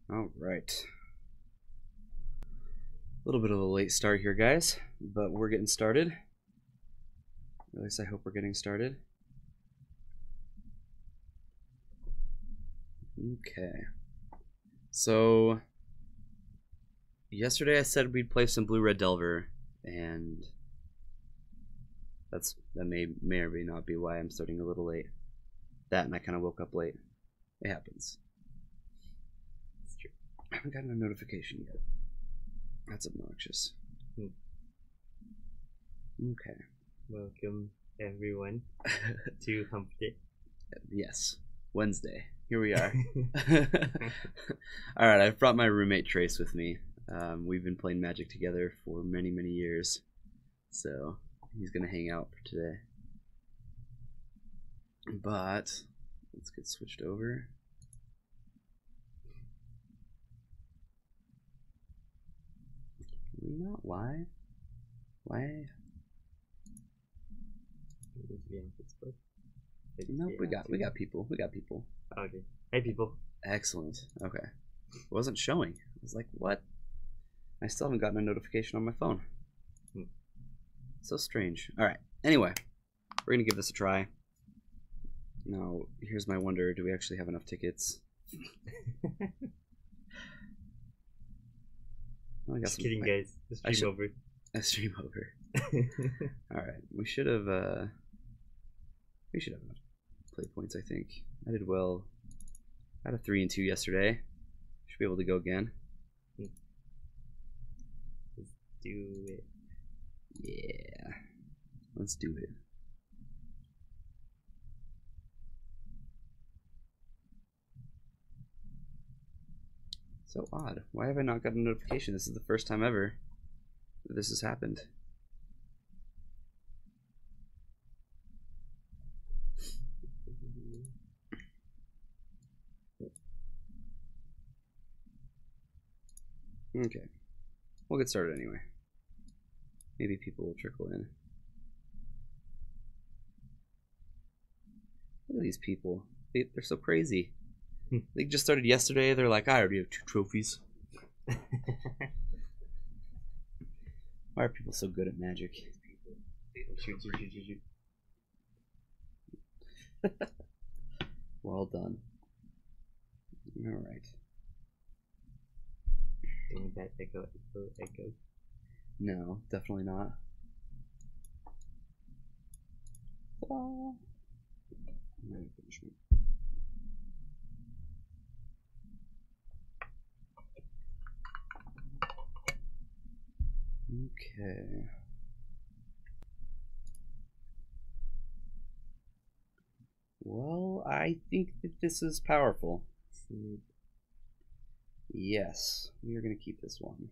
All right. A little bit of a late start here, guys, but we're getting started. At least I hope we're getting started. Okay. So, yesterday I said we'd play some Blue-Red Delver, and that may or may not be why I'm starting a little late. That and I kind of woke up late. It happens. It's true. I haven't gotten a notification yet. That's obnoxious. Okay. Welcome everyone to Hump Day. Yes, Wednesday. Here we are. All right, I've brought my roommate Trace with me. We've been playing Magic together for many, many years, so he's gonna hang out for today. But let's get switched over. Are we not live? Why? Nope, we got people. We got people. Okay. Hey people. Excellent. Okay. It wasn't showing. I was like, what? I still haven't gotten a notification on my phone. So strange. Alright. Anyway, we're gonna give this a try. Now, here's my wonder, do we actually have enough tickets? Oh, Just kidding, guys. The stream over. A stream over. Alright, we should have enough play points, I think. I did well. I had a 3 and 2 yesterday. Should be able to go again. Let's do it. Yeah. Let's do it. So odd. Why have I not gotten a notification? This is the first time ever that this has happened. Okay. We'll get started anyway. Maybe people will trickle in. Look at these people. They're so crazy. They just started yesterday. They're like, I already have 2 trophies. Why are people so good at Magic? Shoot. Well done. Alright. Don't that echo. No, definitely not. Oh. Okay. Well, I think that this is powerful. Yes, we are going to keep this one.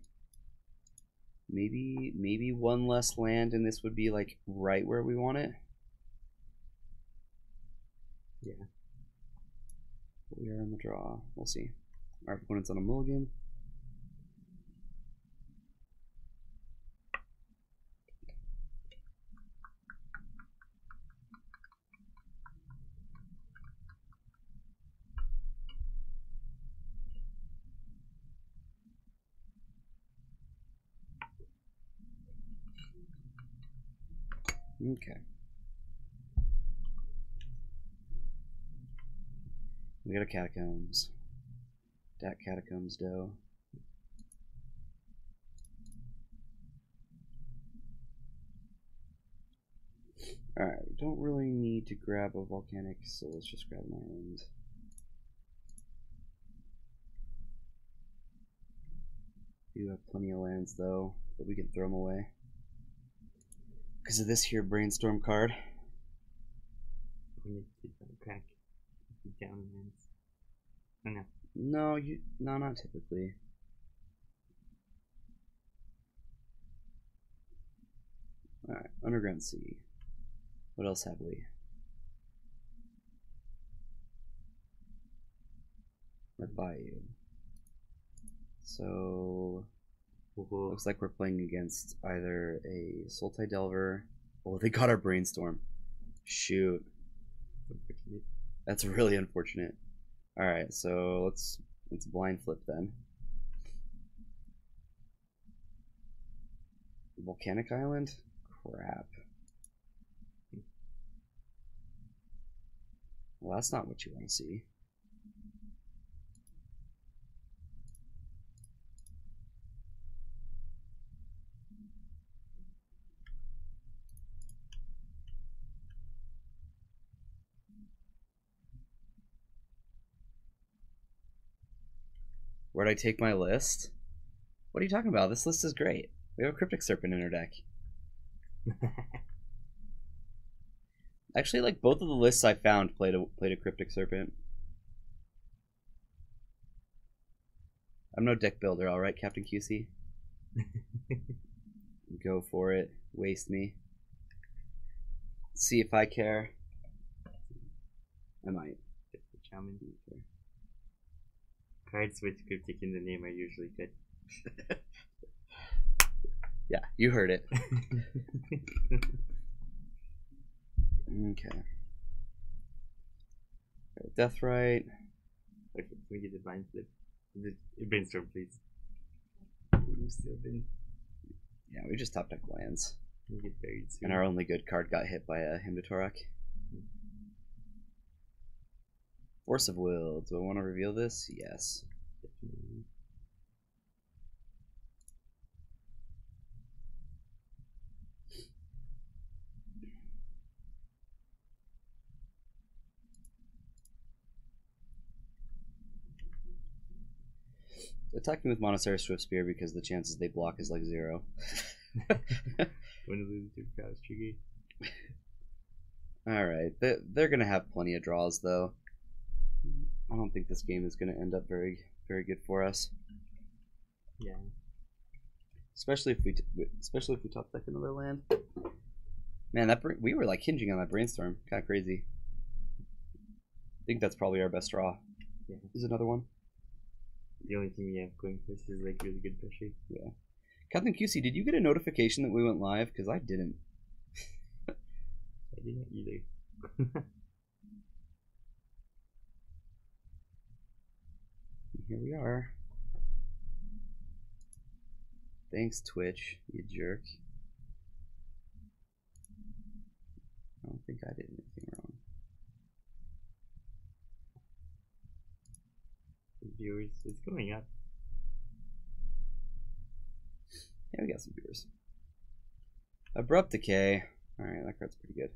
Maybe one less land and this would be like right where we want it. Yeah. We are in the draw. We'll see. Our opponent's on a mulligan. Okay. We got a Catacombs. Dat Catacombs dough. Alright, we don't really need to grab a volcanic, so let's just grab an island. We do have plenty of lands though, but we can throw them away. Because of this here brainstorm card. Crack. Down lands. Oh, no. No, not typically. Alright, Underground Sea. What else have we? The Bayou. So looks like we're playing against either a Sultai Delver. Oh, they got our Brainstorm. Shoot. That's really unfortunate. Alright, so let's It's a blind flip then. Volcanic Island? Crap. Well, that's not what you want to see. Where'd I take my list? What are you talking about? This list is great. We have a Cryptic Serpent in our deck. Actually, like both of the lists I found played a Cryptic Serpent. I'm no deck builder, all right, Captain QC. Go for it. Waste me. See if I care. I might. Get the shaman. Cards with cryptic in the name are usually good. Yeah, you heard it. Okay. Deathrite. Okay, can we get the blind flip? Brainstorm, please. You've still been. Yeah, we just top deck lands. You get buried soon. And our only good card got hit by a Hymn to Torok. Force of Will. Do I want to reveal this? Yes. Definitely. Attacking with Monastery Swift Spear because the chances they block is like 0. One of those two cows trigger. Alright, they're going to have plenty of draws though. I don't think this game is going to end up very good for us. Yeah. Especially if we top deck another land. Man, we were like hinging on that brainstorm. Kind of crazy. I think that's probably our best draw. Yeah. Is another one. The only thing we have going for us is like really good pressure. Yeah. Captain QC, did you get a notification that we went live? Because I didn't. I didn't either. Here we are. Thanks, Twitch, you jerk. I don't think I did anything wrong. The viewers, it's going up. Yeah, we got some viewers. Abrupt Decay. Alright, that card's pretty good.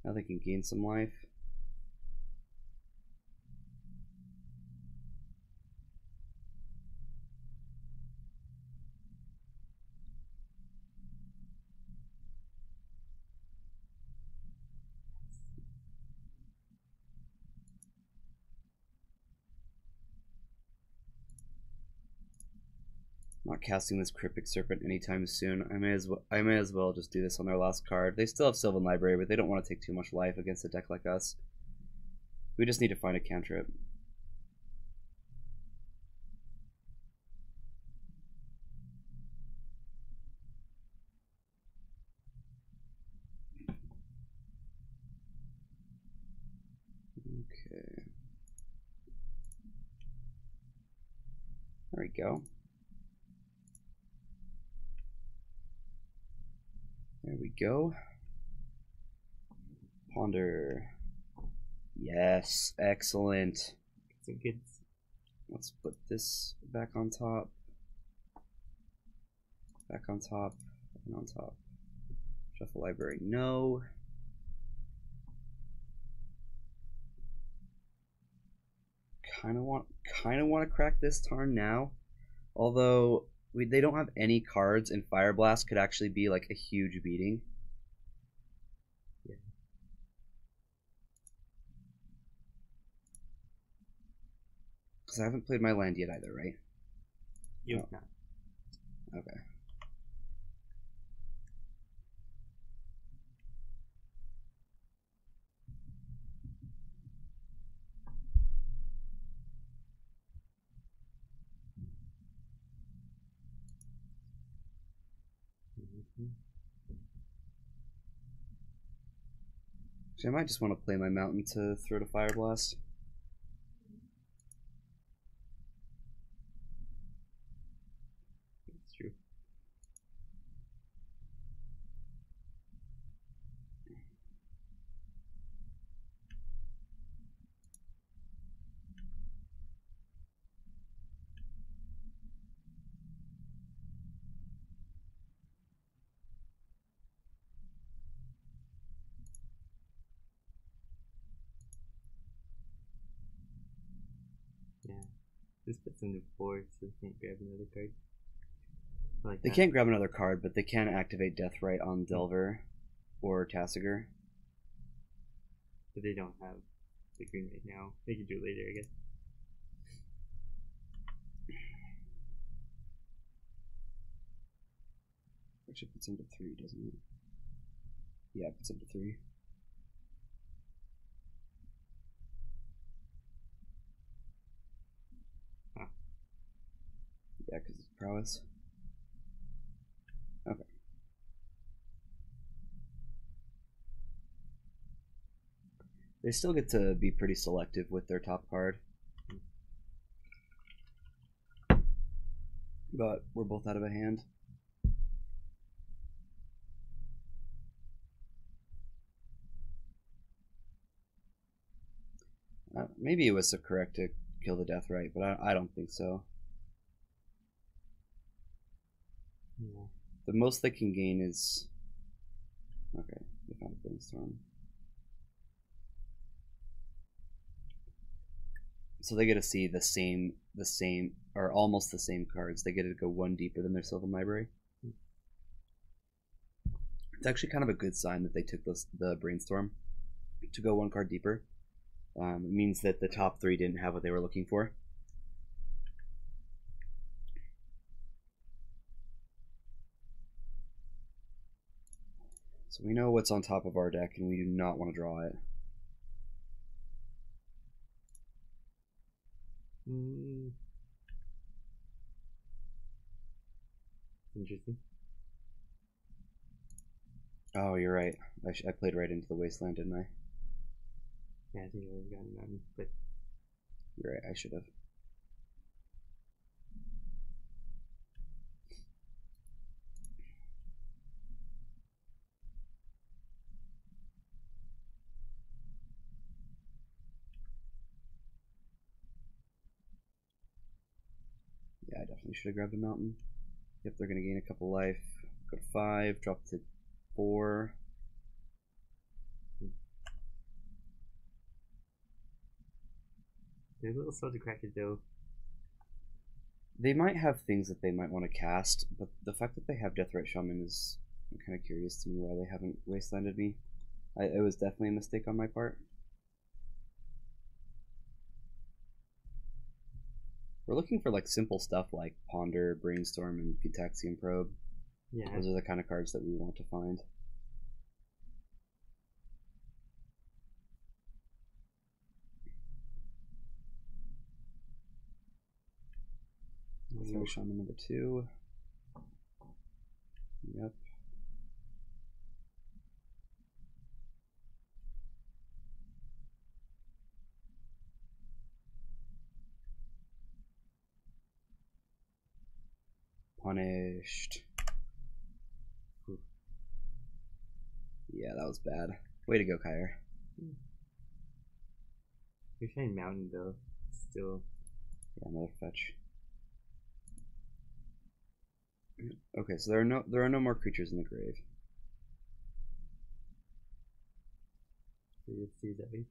Now they can gain some life. Not casting this Cryptic Serpent anytime soon. I may as well just do this on their last card. They still have Sylvan Library, but they don't want to take too much life against a deck like us. We just need to find a cantrip. Okay. There we go. There we go. Ponder. Yes, excellent. Some good. Let's put this back on top. Back on top. And on top. Shuffle library. No. Kind of want to crack this Tarn now. Although they don't have any cards, and Fire Blast could actually be like a huge beating. Yeah. Because I haven't played my land yet either, right? You've Oh. not. Okay. So I might just want to play my mountain to throw to Fire Blast. This puts them to 4, so they can't grab another card. Like They that. can't grab another card, but they can activate Deathrite on Delver or Tassiger. But they don't have the green right now. They can do it later, I guess. Actually puts him to 3, doesn't it? Yeah, it puts him to 3. Huh. Yeah, because it's prowess. Okay. They still get to be pretty selective with their top card. But we're both out of a hand. Maybe it was so correct to kill the Deathrite, but I don't think so. Yeah. The most they can gain is... Okay, they found a Brainstorm. So they get to see the same, or almost the same cards. They get to go one deeper than their Sylvan Library. It's actually kind of a good sign that they took the Brainstorm to go one card deeper. It means that the top 3 didn't have what they were looking for. So we know what's on top of our deck, and we do not want to draw it. Interesting. Oh, you're right. I played right into the Wasteland, didn't I? Yeah, I think I would have gotten that, but You're right, I should have. Yeah, I definitely should have grabbed a mountain. Yep, they're going to gain a couple life. Go to 5, drop to 4. they're a little slow to crack it though. They might have things that they might want to cast, but the fact that they have Deathrite Shaman is kind of curious to me why they haven't Wastelanded me. It was definitely a mistake on my part. We're looking for like simple stuff like Ponder, Brainstorm, and Gitaxian Probe. Yeah. Those are the kind of cards that we want to find. Throw Shaman number 2. Yep. Punished. Yeah, that was bad. Way to go, Kyre. You're saying mountain though. Still. Yeah, another fetch. Okay, so there are no more creatures in the grave. So you see that way.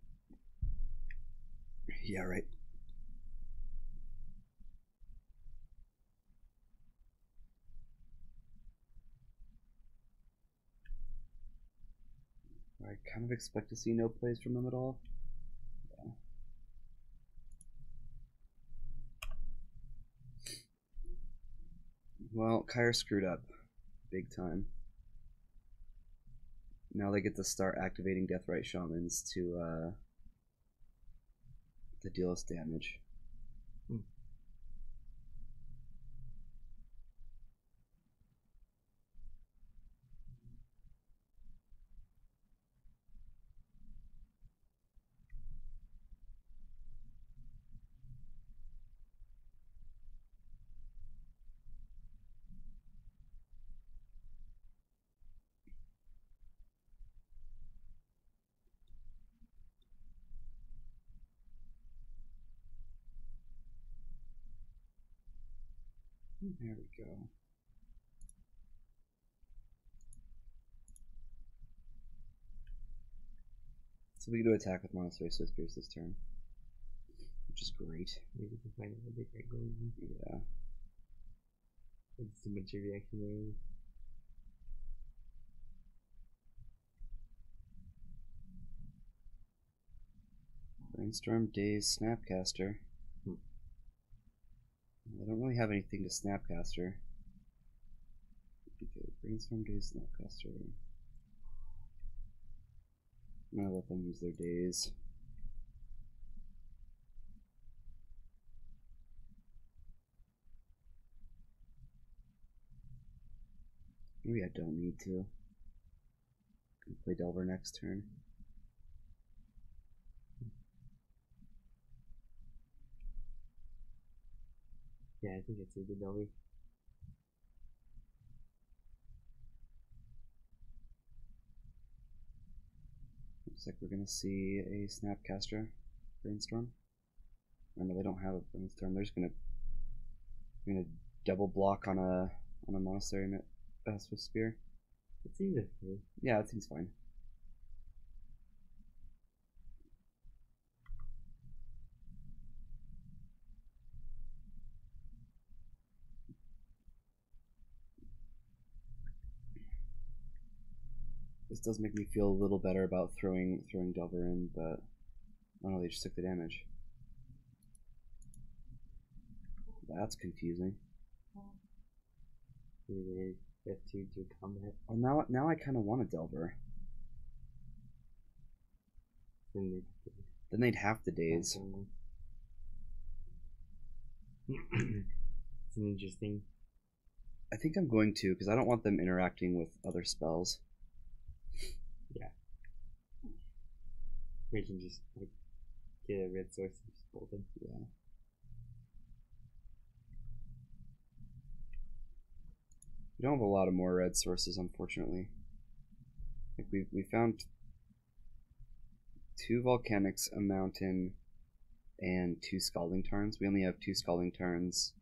Yeah, right. I kind of expect to see no plays from them at all. Yeah. Well, Kyre screwed up big time. Now they get to start activating Deathrite Shamans to deal us damage. There we go. So we can do attack with Monastery Swift Pierce this turn. which is great. Maybe we can find out what they got going. Yeah. It's too much reaction there. Brainstorm, Daze, Snapcaster. I don't really have anything to Snapcaster. Okay, Brainstorm, Daze, Snapcaster. I'm gonna let them use their Daze. Maybe I don't need to. Can play Delver next turn. Yeah, I think it's a good Delver. Looks like we're gonna see a Snapcaster Brainstorm. Oh, no, they don't have a Brainstorm. They're just gonna double block on a Monastery Swift Spear. It seems okay. Yeah, that seems fine. This does make me feel a little better about throwing Delver in, but oh no, they just took the damage. That's confusing. Maybe they have to do combat. Oh, now I kind of want a Delver. Then They'd have to Daze. It's an interesting. I think I'm going to, because I don't want them interacting with other spells. Yeah. We can just like get a red source and just bolt them. Yeah. We don't have a lot of more red sources, unfortunately. Like we found 2 volcanics, a mountain, and 2 scalding tarns. We only have 2 scalding tarns,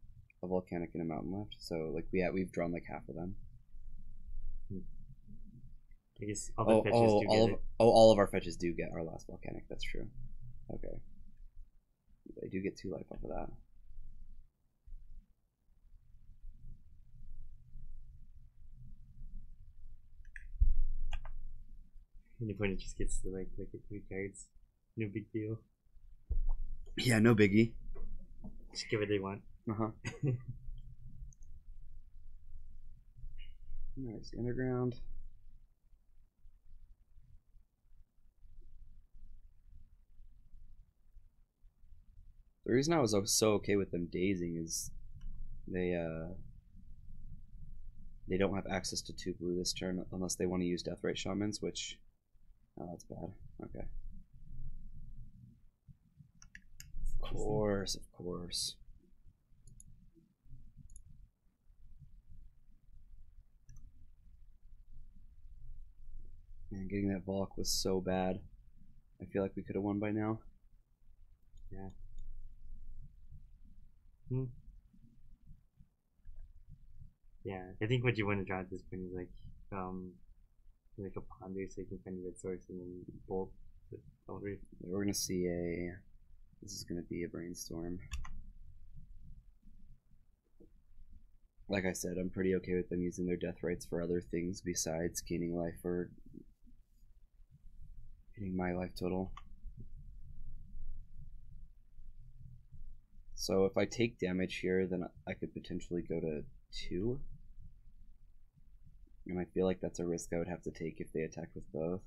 a volcanic, and a mountain left. So like we've drawn like half of them. I guess all the fetches do get it. All of our fetches do get our last volcanic. That's true. Okay. They do get 2 life off of that. Any point it just gets to like at 3 cards. No big deal. Yeah, no biggie. Just give what they want. There's the underground. The reason I was so okay with them dazing is they don't have access to 2 blue this turn unless they want to use Deathrite Shamans, which that's bad. Okay. Of course. Man, getting that Volk was so bad. I feel like we could have won by now. Yeah. Yeah, I think what you want to draw at this point is like a ponder so you can find a red source and then bolt the Delver. We're gonna see this is gonna be a brainstorm. Like I said, I'm pretty okay with them using their death rights for other things besides gaining life or hitting my life total. So if I take damage here, then I could potentially go to 2. And I feel like that's a risk I would have to take if they attack with both.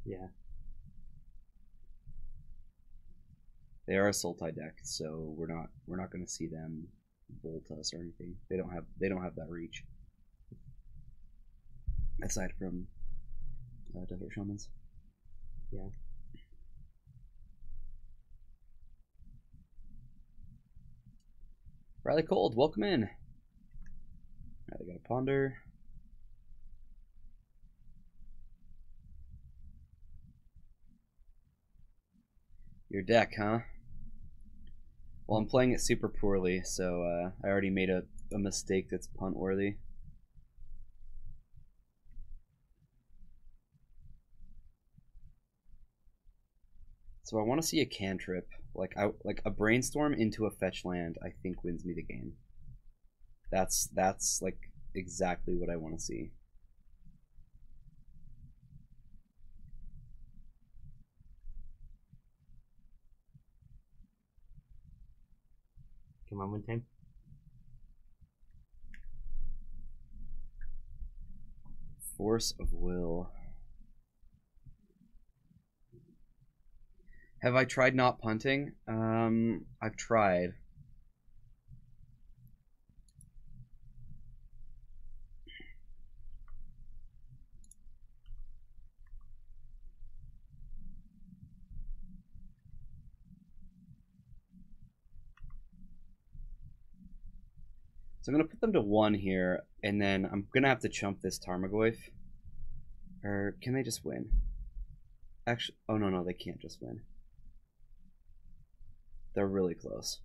Yeah. They are a Sultai deck, so we're not going to see them bolt us or anything. They don't have that reach. Aside from Desert Shamans. Yeah. Riley Cold, welcome in. Alright, they got a Ponder. Your deck, huh? Well, I'm playing it super poorly, so I already made a mistake that's punt worthy. So I want to see a cantrip. Like a brainstorm into a fetch land, I think wins me the game. That's like exactly what I want to see. Come on, one time. Force of will. Have I tried not punting? I've tried. So I'm going to put them to 1 here, and then I'm going to have to chump this Tarmogoyf. Or can they just win? Actually, oh no, they can't just win. They're really close.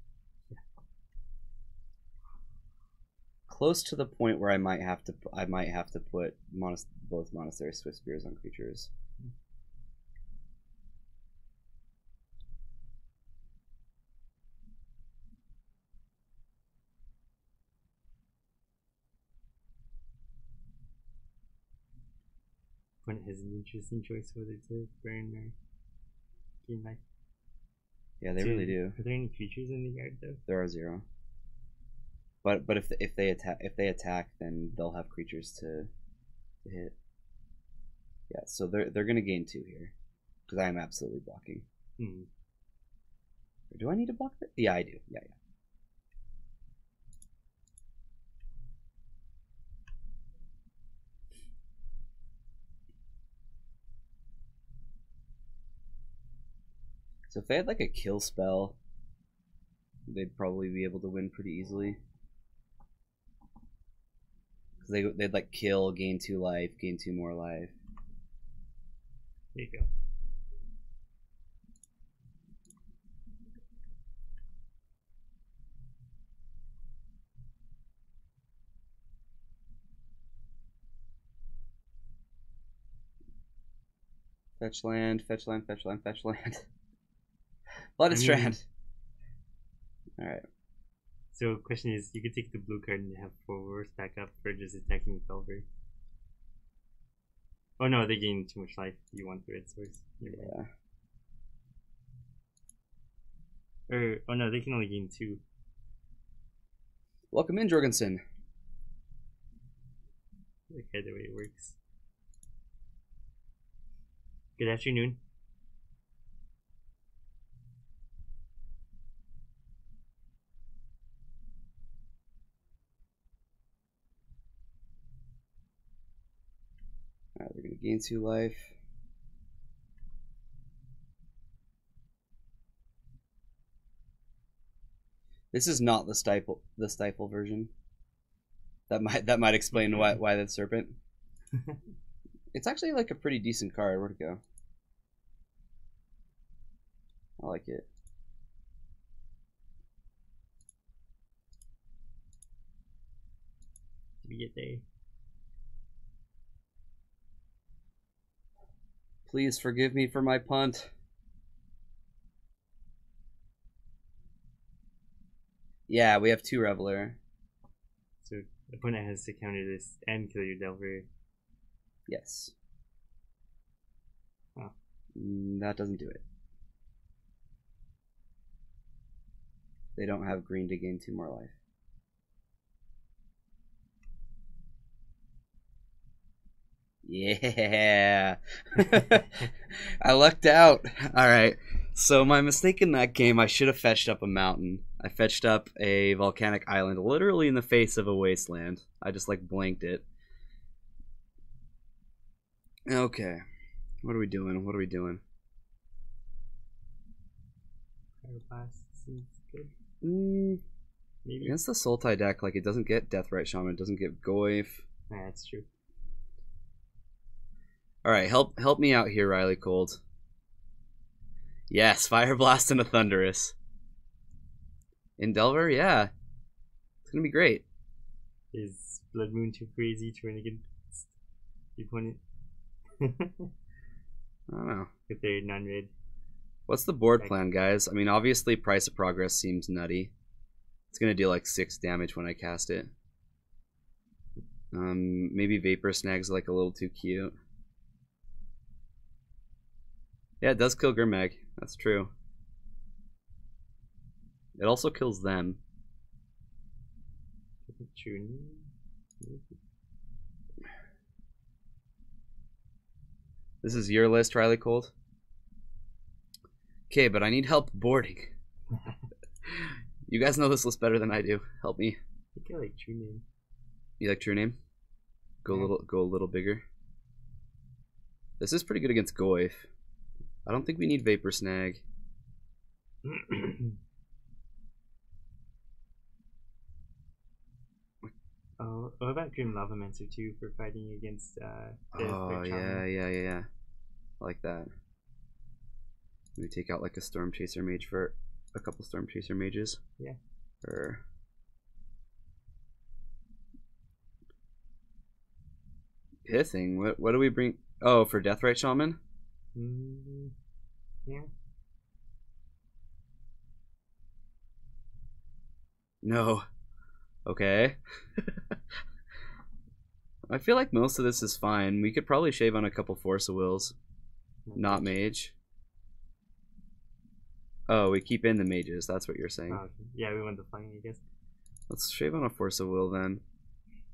Close to the point where I might have to put both Monastery Swift Spears on creatures. Opponent has an interesting choice whether to burn or gain life. Yeah, they really do. Are there any creatures in the yard though? There are 0. But if they attack, then they'll have creatures to hit. Yeah, so they're gonna gain 2 here, because I am absolutely blocking. Do I need to block that? Yeah, I do. Yeah. So if they had like a kill spell, they'd probably be able to win pretty easily. Because they'd like kill, gain 2 life, gain 2 more life. There you go. Fetch land, fetch land, fetch land, fetch land. Blooded Strand. Alright. So question is, you could take the blue card and have 4 stack up for just attacking Delver. Oh no, they gain too much life. You want the red source. Yeah. Or, oh no, they can only gain 2. Welcome in, Jorgensen. Okay, the way it works. Good afternoon. Alright, they're gonna gain 2 life. This is not the stifle version. That might explain why the serpent. It's actually like a pretty decent card. Where'd it go? I like it. Did we get there? Please forgive me for my punt. Yeah, we have 2 Reveler. So the opponent has to counter this and kill your Delver. Yes. Oh. That doesn't do it. They don't have green to gain 2 more life. Yeah. I lucked out. Alright. So my mistake in that game, I should have fetched up a mountain. I fetched up a volcanic island literally in the face of a wasteland. I just like blanked it. Okay. What are we doing? What are we doing? Pyroblast seems good. Maybe. Against the Sultai deck, like it doesn't get Deathrite Shaman, it doesn't get Goyf. Nah, that's true. Alright, help me out here, Riley Cold. Yes, Fire Blast and a Thunderous. In Delver, yeah. It's gonna be great. Is Blood Moon too crazy to run against the opponent? I don't know. If they're non-red. What's the board plan, guys? I mean, obviously, Price of Progress seems nutty. It's gonna deal like 6 damage when I cast it. Maybe Vapor Snag's like a little too cute. Yeah, it does kill Grimag. That's true. It also kills them. This is your list, Riley Cold. Okay, but I need help boarding. You guys know this list better than I do. Help me. I think I like True Name. You like True Name? Go a little bigger. This is pretty good against Goyf. I don't think we need Vapor Snag. Oh, what about Grim Lavamancer too for fighting against oh yeah. I like that. Maybe take out like a Storm Chaser Mage for a couple Storm Chaser Mages. Yeah. Or Pithing. What do we bring? Oh, for Deathrite Shaman? Yeah. No. Okay. I feel like most of this is fine. We could probably shave on a couple Force of Wills. Not Mage. Oh, we keep in the mages. That's what you're saying. Oh, okay. Yeah, we want the flying, I guess. Let's shave on a Force of Will then.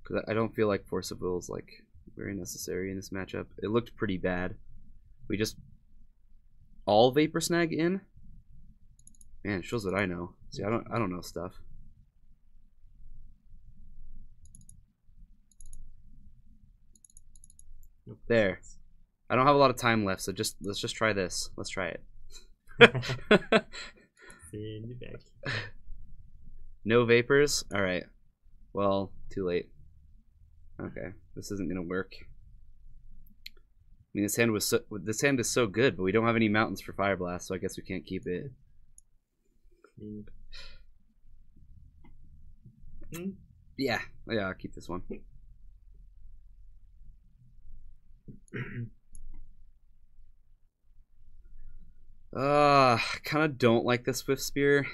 Because I don't feel like Force of Will is like very necessary in this matchup. It looked pretty bad. We just all Vapor Snag in? Man, it shows that I know. See, I don't know stuff. Nope. There. I don't have a lot of time left, so let's just try this. Let's try it. Send you back. No vapors? Alright. Well, too late. Okay. This isn't gonna work. I mean, this hand is so good, but we don't have any mountains for Fire Blast, so I guess we can't keep it. Yeah, I'll keep this one. Kind of don't like the Swift Spear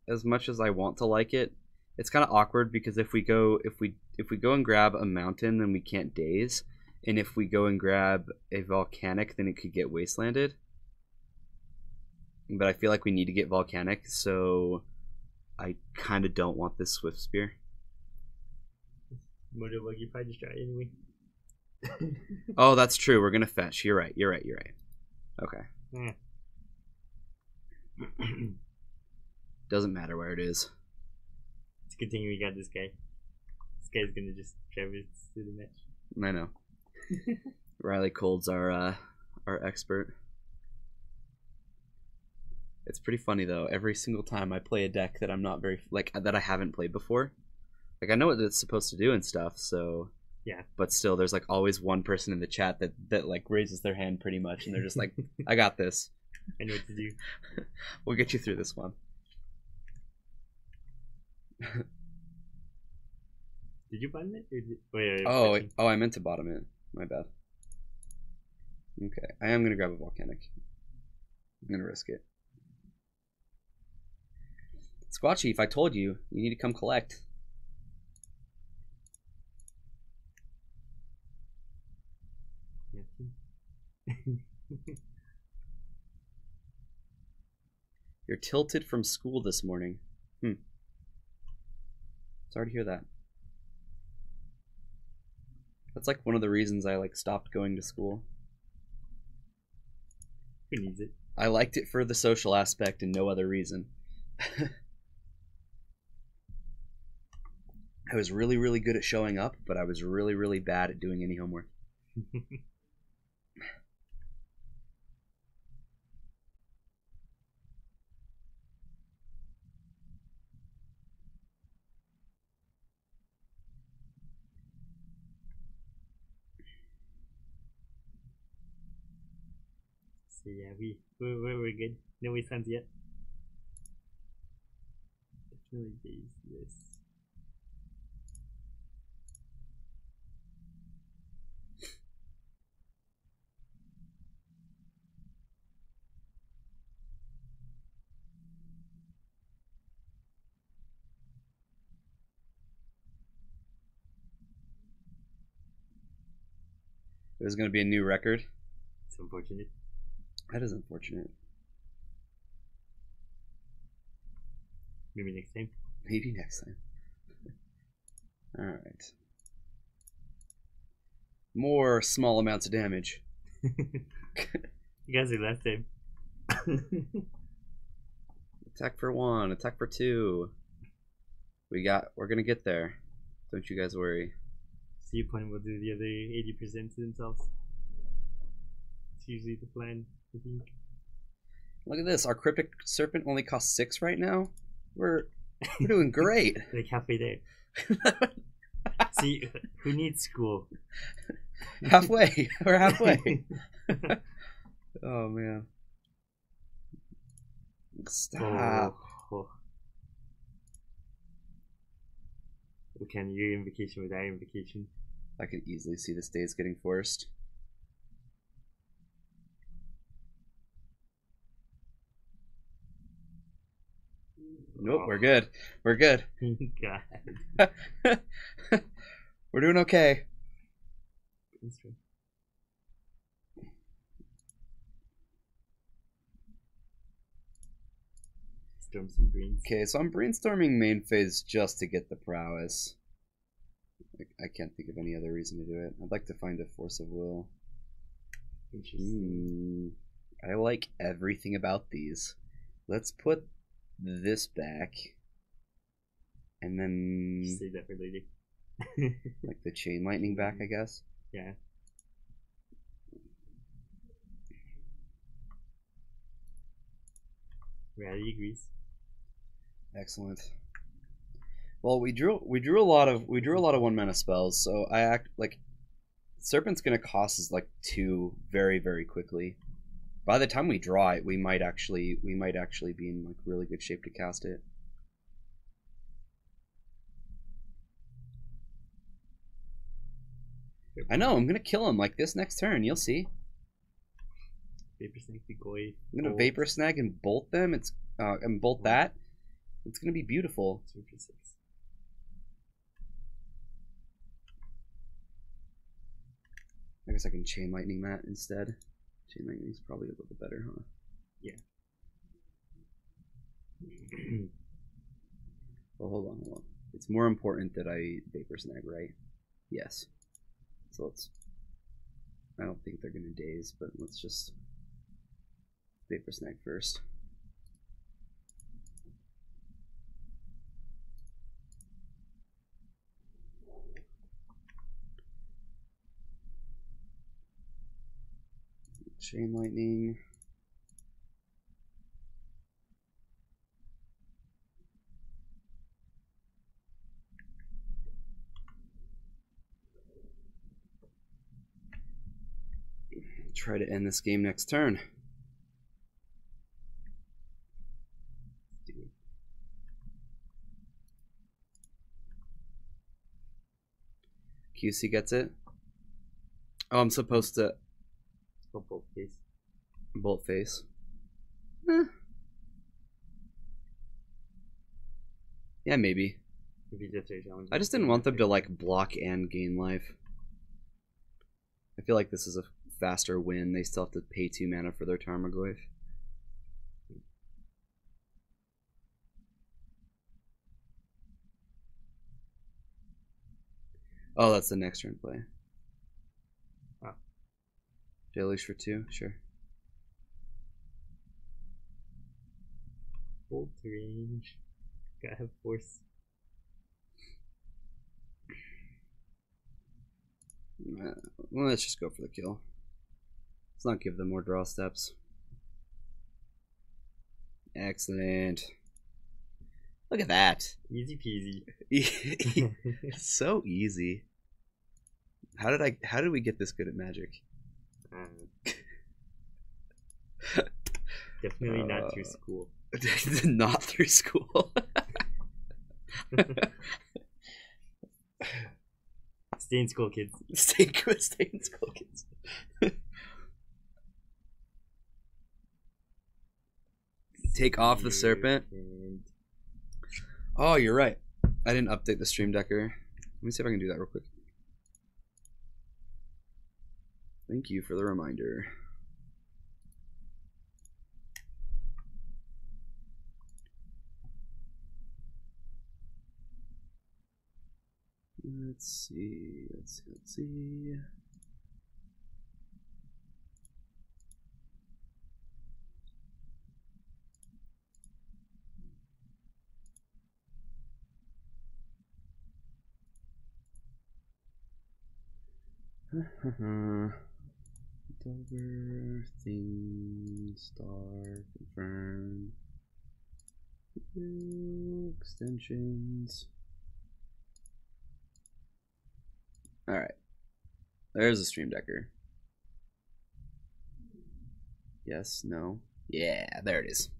as much as I want to like it. It's kind of awkward because if we go and grab a mountain, then we can't daze, and if we go and grab a volcanic, then it could get wastelanded. But I feel like we need to get volcanic, so I kind of don't want this Swift Spear. You probably just try it anyway. Oh, that's true. We're gonna fetch. You're right. Okay. Yeah. Doesn't matter where it is. It's a good thing we got this guy. This guy's gonna just traverse through the match. I know. Riley Cold's our expert. It's pretty funny though. Every single time I play a deck that I'm not very that I haven't played before, like I know what it's supposed to do and stuff. So yeah. But still, there's like always one person in the chat that like raises their hand pretty much, and they're just like, "I got this. I know what to do. We'll get you through this one." Did you bottom it? Or did... Wait, I meant to bottom it. My bad. Okay, I am gonna grab a volcanic. I'm gonna risk it. Squad Chief, I told you, you need to come collect. You're tilted from school this morning. Sorry to hear that. That's like one of the reasons I like stopped going to school. Who needs it? I liked it for the social aspect and no other reason. I was really, really good at showing up, but I was really, really bad at doing any homework. So yeah, we're good. No wastelands yet. Definitely daze this. There's gonna be a new record. It's unfortunate. That is unfortunate. Maybe next time. Maybe next time. Alright. More small amounts of damage. You guys are last time. Attack for 1, attack for 2. We're gonna get there. Don't you guys worry. See, opponent will do the other 80% to themselves. It's usually the plan, I think. Look at this. Our Cryptic Serpent only costs 6 right now. We're doing great. Like halfway there. See, who needs school? Halfway. We're halfway. Oh man. Stop. Oh. Okay, your invocation with our invocation. I could easily see this days getting forced. Nope, we're good. We're good. God. We're doing okay. Storm some brains. Okay, so I'm brainstorming main phase just to get the prowess. I can't think of any other reason to do it. I'd like to find a force of will. Interesting. I like everything about these. Let's put this back. And then Just save that for later. like the chain lightning back, I guess. Yeah. Rally agrees. Excellent. Well, we drew a lot of 1-mana spells, so I act like Serpent's gonna cost us like 2 very, very quickly. By the time we draw it, we might actually be in like really good shape to cast it. I know, I'm gonna kill him like this next turn, you'll see. Vapor Snake the Goy. I'm gonna Vapor Snag and bolt them, and bolt that. It's gonna be beautiful. 2 for 6. I guess I can Chain Lightning that instead. Chain Lightning is probably a little bit better, huh? Yeah. Well, hold on. It's more important that I Vapor Snag, right? Yes. So let's... I don't think they're gonna daze, but let's just Vapor Snag first. Chain Lightning. Try to end this game next turn. QC gets it. Oh, I'm supposed to Bolt face. bolt face. Yeah, maybe. I just didn't want them to like block and gain life. I feel like this is a faster win. They still have to pay 2 mana for their Tarmogoyf. Oh, that's the next turn play. Oh. Deluge for 2, sure. Bolt range. Gotta have force. Well, let's just go for the kill. Let's not give them more draw steps. Excellent. Look at that. Easy peasy. So easy. How did we get this good at Magic? Definitely not through school. Not through school. Stay in school, kids. Stay in school, kids. Take off the serpent. Oh, you're right. I didn't update the Stream Decker. Let me see if I can do that real quick. Thank you for the reminder. Let's see. Delver, theme, star, confirm. Extensions. Alright. There's a Stream Decker. Yes, no. Yeah, there it is.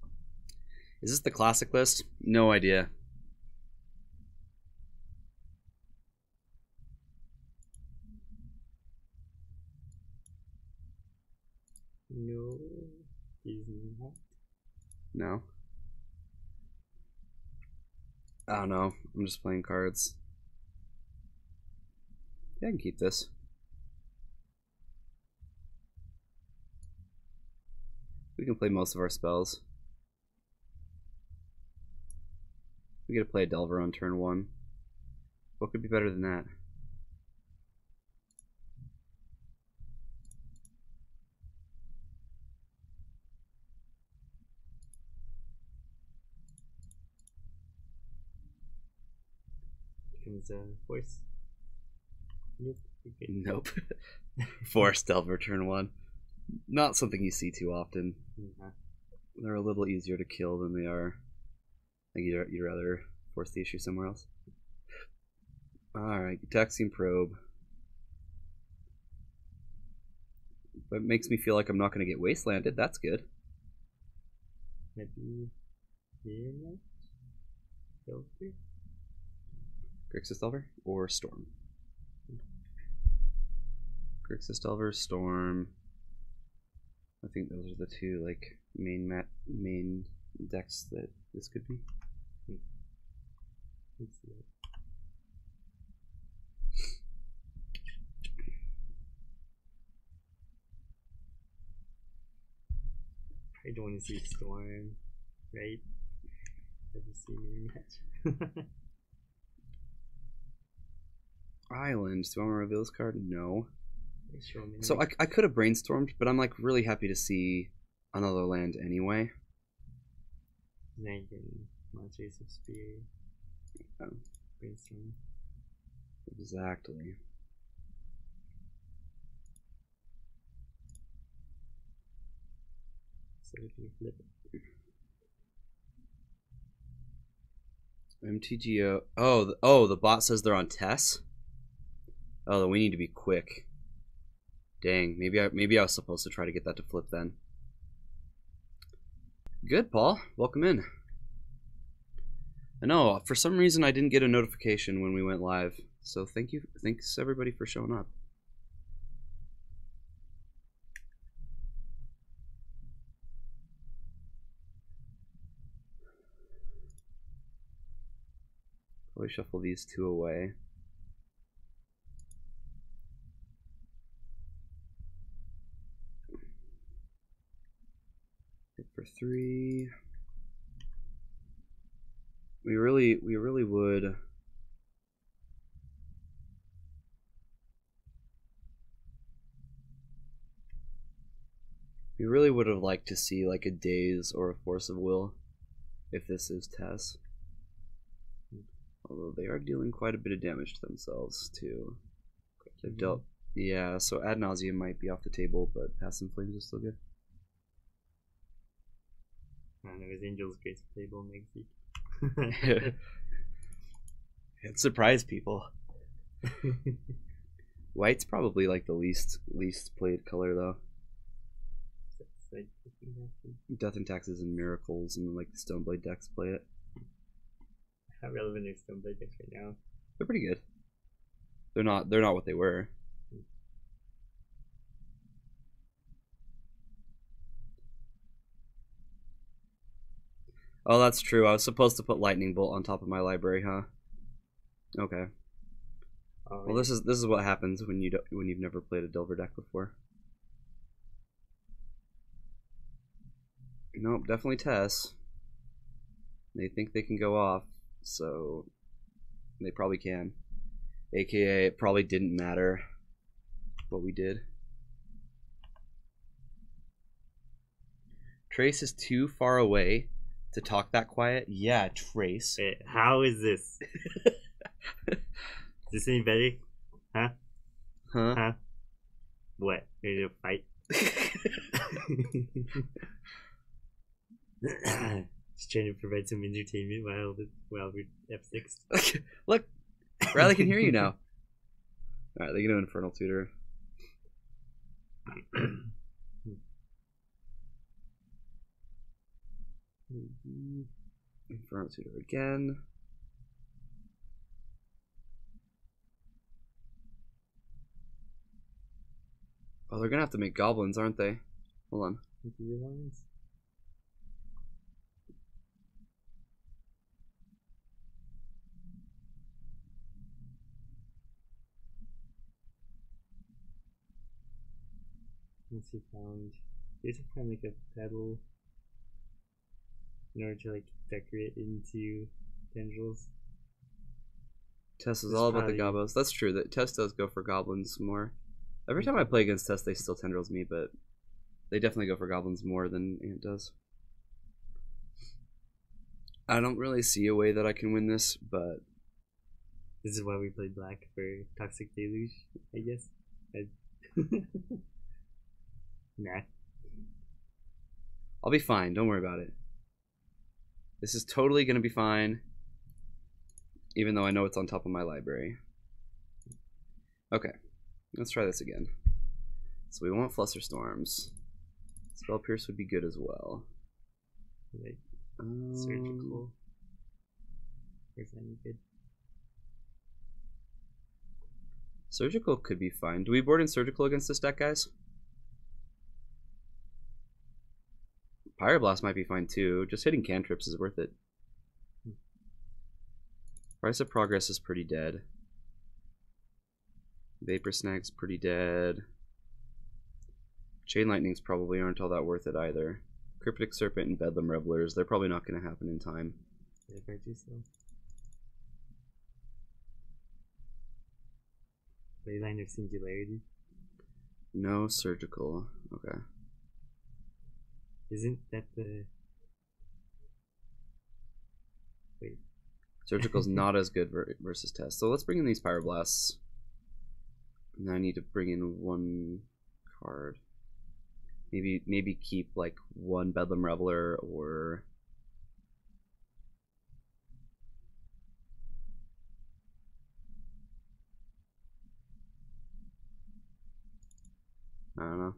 Is this the classic list? No idea. No, he's not. No. I don't know. I'm just playing cards. Yeah, I can keep this. We can play most of our spells. We get to play a Delver on turn 1. What could be better than that? Becomes a force. Nope. Okay. Nope. Force Delver turn 1. Not something you see too often. They're a little easier to kill than they are. I think you'd rather force the issue somewhere else. Alright, Taxian Probe. But it makes me feel like I'm not going to get Wastelanded. That's good. Maybe here next? Delver? Grixis Delver or Storm? Grixis Delver, Storm. I think those are the two like main decks that this could be. Let's see that. I don't want to see Storm, right? Let me see me match. Island. Do I want to reveal this card? No. Show me. So I could have brainstormed, but I'm like really happy to see another land anyway. Now you can Monsters of Spear. Brainstorm. Exactly. So we can flip it. MTGO. Oh, the bot says they're on Tess. Oh, then we need to be quick. Dang, maybe I was supposed to try to get that to flip then. Good, Paul. Welcome in. I know, for some reason I didn't get a notification when we went live. So thanks everybody for showing up. Probably shuffle these two away. Hit for 3. We really would. We really would have liked to see like a Daze or a Force of Will if this is Tess. Although they are dealing quite a bit of damage to themselves too. They've dealt, yeah, so Ad Nauseam might be off the table, but Pass and Flames is still good. I don't know, his Angel's Grace table makes it. It surprised people. White's probably like the least played color though. Like, Death and Taxes and Miracles and like the Stoneblade decks play it. how relevant are Stoneblade decks right now? They're pretty good. They're not what they were. Oh, that's true. I was supposed to put Lightning Bolt on top of my library, huh? Okay. Oh, Well, this is what happens when you've never played a Delver deck before. Nope, definitely Tess. They think they can go off, so they probably can. AKA, it probably didn't matter what we did. Trace is too far away to talk that quiet. Yeah, Trace. Wait, how is this? Is this any better? Huh? Huh? Huh? What? Ready to fight? Just trying to provide some entertainment while we're F6. Look, Riley can hear you now. Alright, they can do Infernal Tutor. Infernal Tutor again. Oh, they're gonna have to make goblins, aren't they? Hold on. Once you found, you have to find like a pedal in order to like decorate into tendrils. Tess is all about the gobos. That's true. That Tess does go for goblins more. Every time I play against Tess, they still tendrils me, but they definitely go for goblins more than Ant does. I don't really see a way that I can win this, but this is why we played black for Toxic Deluge, I guess. Nah. I'll be fine. Don't worry about it. This is totally going to be fine, even though I know it's on top of my library. Okay, let's try this again. So we want Flusterstorms. Spell Pierce would be good as well. Like surgical. Is that any good? Surgical could be fine. Do we board in Surgical against this deck, guys? Pyroblast might be fine too. Just hitting cantrips is worth it. Price of Progress is pretty dead. Vapor Snag's pretty dead. Chain Lightnings probably aren't all that worth it either. Cryptic Serpent and Bedlam Revelers, they're probably not going to happen in time. Yeah, if I do so. Leyline of Singularity. No Surgical. Okay. Isn't that the... Wait. Surgical's not as good versus Test. So let's bring in these Pyroblasts. And I need to bring in one card. Maybe keep like one Bedlam Reveler or... I don't know.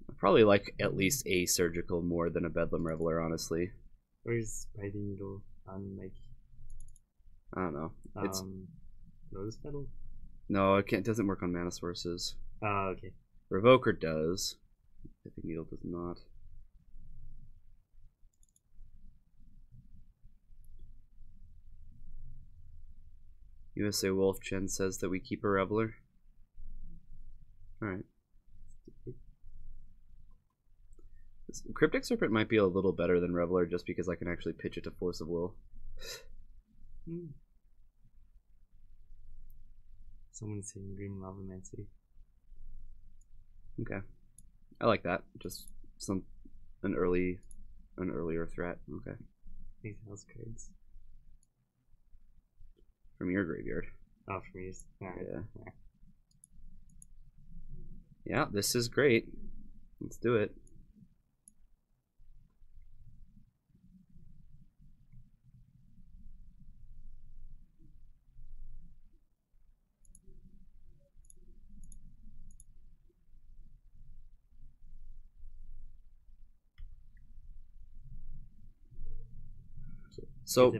I probably like at least a Surgical more than a Bedlam Reveler, honestly. Where's Spidey Needle on like... I don't know. It's Lotus Petal? No, it can't. Doesn't work on mana sources. Oh, okay. Revoker does. Pithing Needle does not. USA Wolf Chen says that we keep a Reveler. Alright. Cryptic Serpent might be a little better than Reveler just because I can actually pitch it to Force of Will. Someone's saying Green Lava Mancy. Okay. I like that. Just an earlier threat. Okay. These house cards. From your graveyard. Oh, from yours. Alright. Yeah. Yeah, this is great. Let's do it. So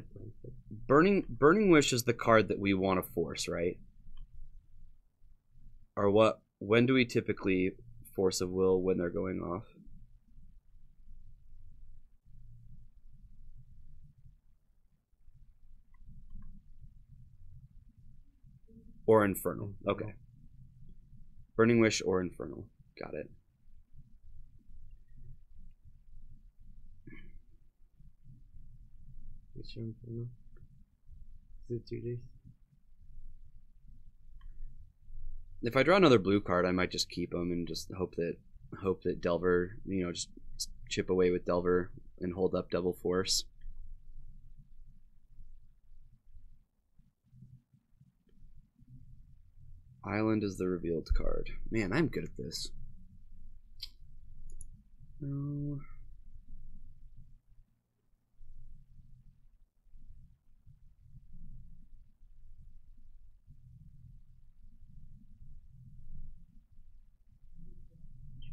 Burning Wish is the card that we want to force, right? Or what? When do we typically Force of Will when they're going off? Or Infernal. Okay. Burning Wish or Infernal. Got it. Which Infernal? Is it tutors? If I draw another blue card, I might just keep them and just hope that Delver, just chip away with Delver and hold up Double Force. Island is the revealed card. Man, I'm good at this. No.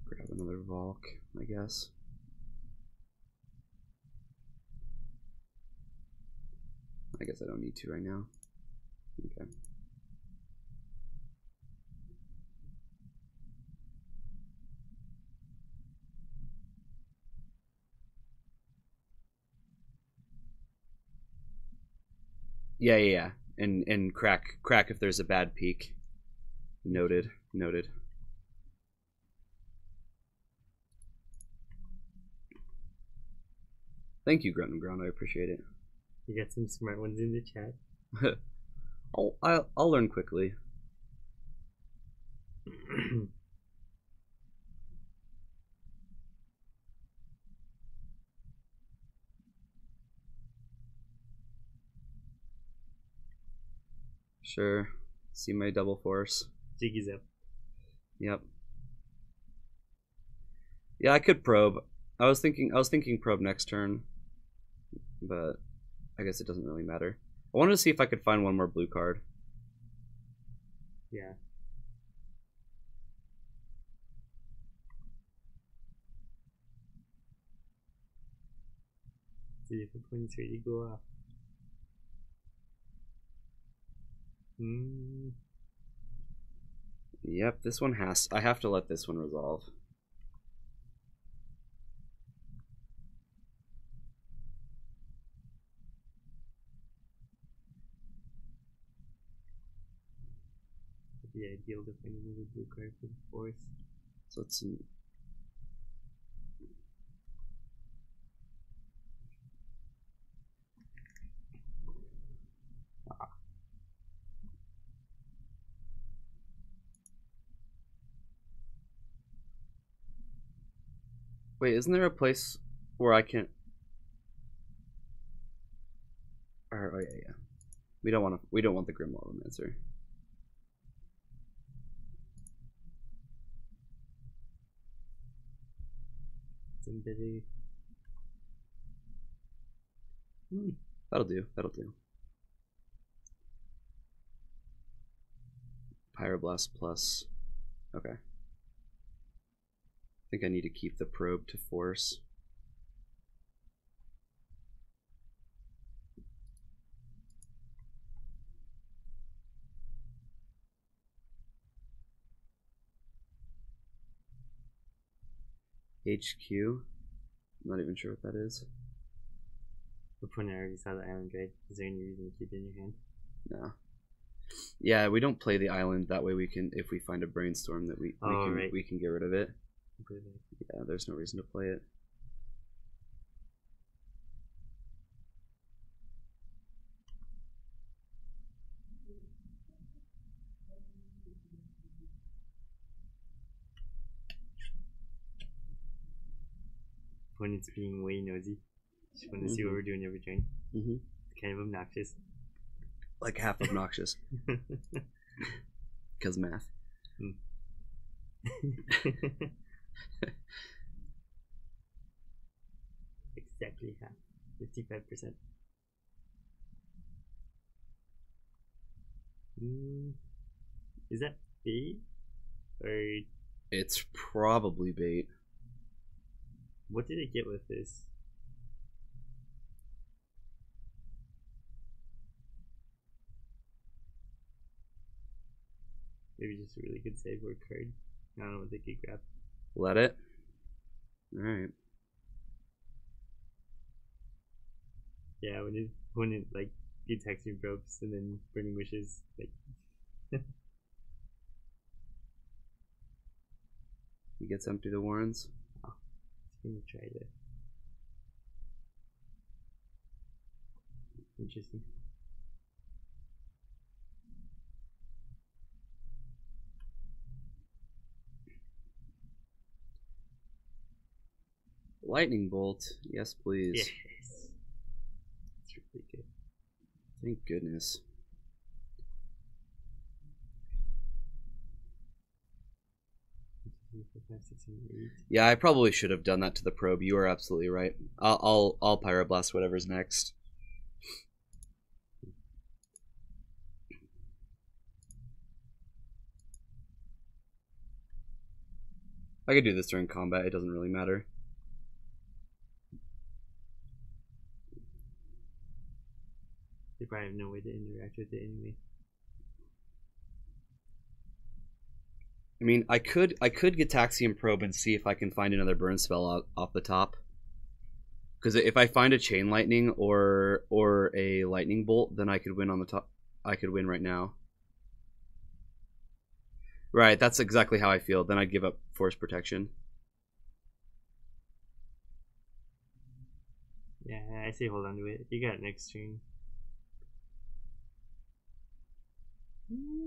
Grab another Valk, I guess. I guess I don't need to right now. Okay. Yeah. And crack if there's a bad peak. Noted. Thank you, Grunt and Ground. I appreciate it. You got some smart ones in the chat. I'll learn quickly. Sure. See my Double Force. Jiggy's up. Yep. Yeah, I could probe. I was thinking probe next turn, but I guess it doesn't really matter. I wanted to see if I could find one more blue card. Yeah. See if the points really go off. Yep, this one I have to let this one resolve. The ideal to find another blue card for the force. So let's see. Wait, isn't there a place where I can? Oh yeah. We don't want the Grim Romancer. Somebody. That'll do. Pyroblast plus. Okay. I think I need to keep the probe to force. HQ. I'm not even sure what that is. The point I already saw the island raid. Is there any reason to keep it in your hand? No. Yeah, we don't play the island. That way we can, if we find a brainstorm, that we can get rid of it. Yeah, there's no reason to play it. When it's being way nosy. Just want to see what we're doing every turn. It's kind of obnoxious. Like half obnoxious. Because math. Exactly half. 55%. Is that bait? Or it's probably bait. What did it get with this? Maybe just a really good save word card. I don't know what they could grab. Let it. Alright. Yeah, when it like detects your probes and then burning wishes, like He gets empty the warrens. Oh, he's gonna try that. Interesting. Lightning bolt, yes please. Yes. It's really good. Thank goodness. Yeah, I probably should have done that to the probe. You are absolutely right. I'll pyroblast whatever's next. I could do this during combat. It doesn't really matter. They probably have no way to interact with it anyway. I mean, I could Gitaxian probe and see if I can find another burn spell off the top. Because if I find a chain lightning or a lightning bolt, then I could win on the top. I could win right now. Right, that's exactly how I feel. Then I'd give up force protection. Yeah, I say hold on to it. You got it next turn.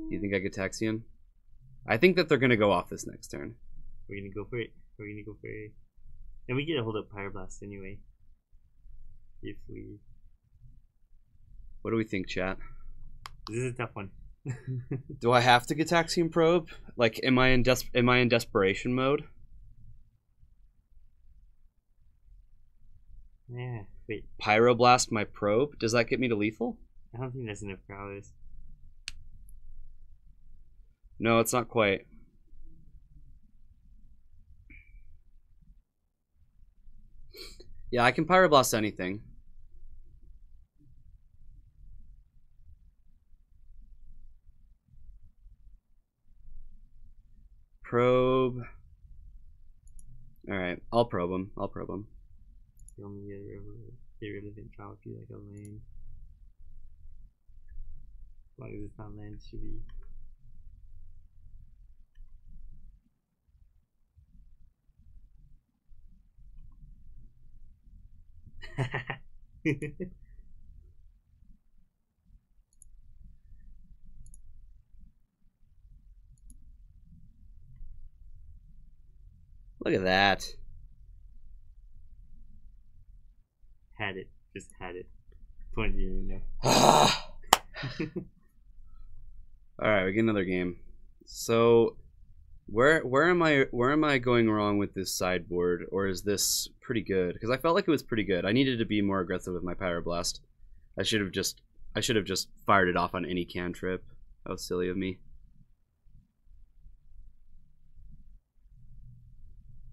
You think I Gitaxian? I think that they're gonna go off this next turn. We're gonna go for it. We're gonna go for it. And we get to hold up Pyroblast anyway. If we... What do we think, chat? This is a tough one. Do I have to Gitaxian probe? Like, am I in desperation mode? Yeah, wait. Pyroblast my probe? Does that get me to lethal? I don't think that's enough prowess. No, it's not quite. Yeah, I can Pyroblast anything. Probe. Alright, I'll probe him. I'll probe him. The only irrelevant trial would be like a land. As long as it's not land, it should be. Look at that. Had it. Just had it. 20, you know. Alright, we get another game. So where am I going wrong with this sideboard, or is this pretty good? Because I felt like it was pretty good. I needed to be more aggressive with my Pyroblast. I should have just fired it off on any cantrip. That was silly of me.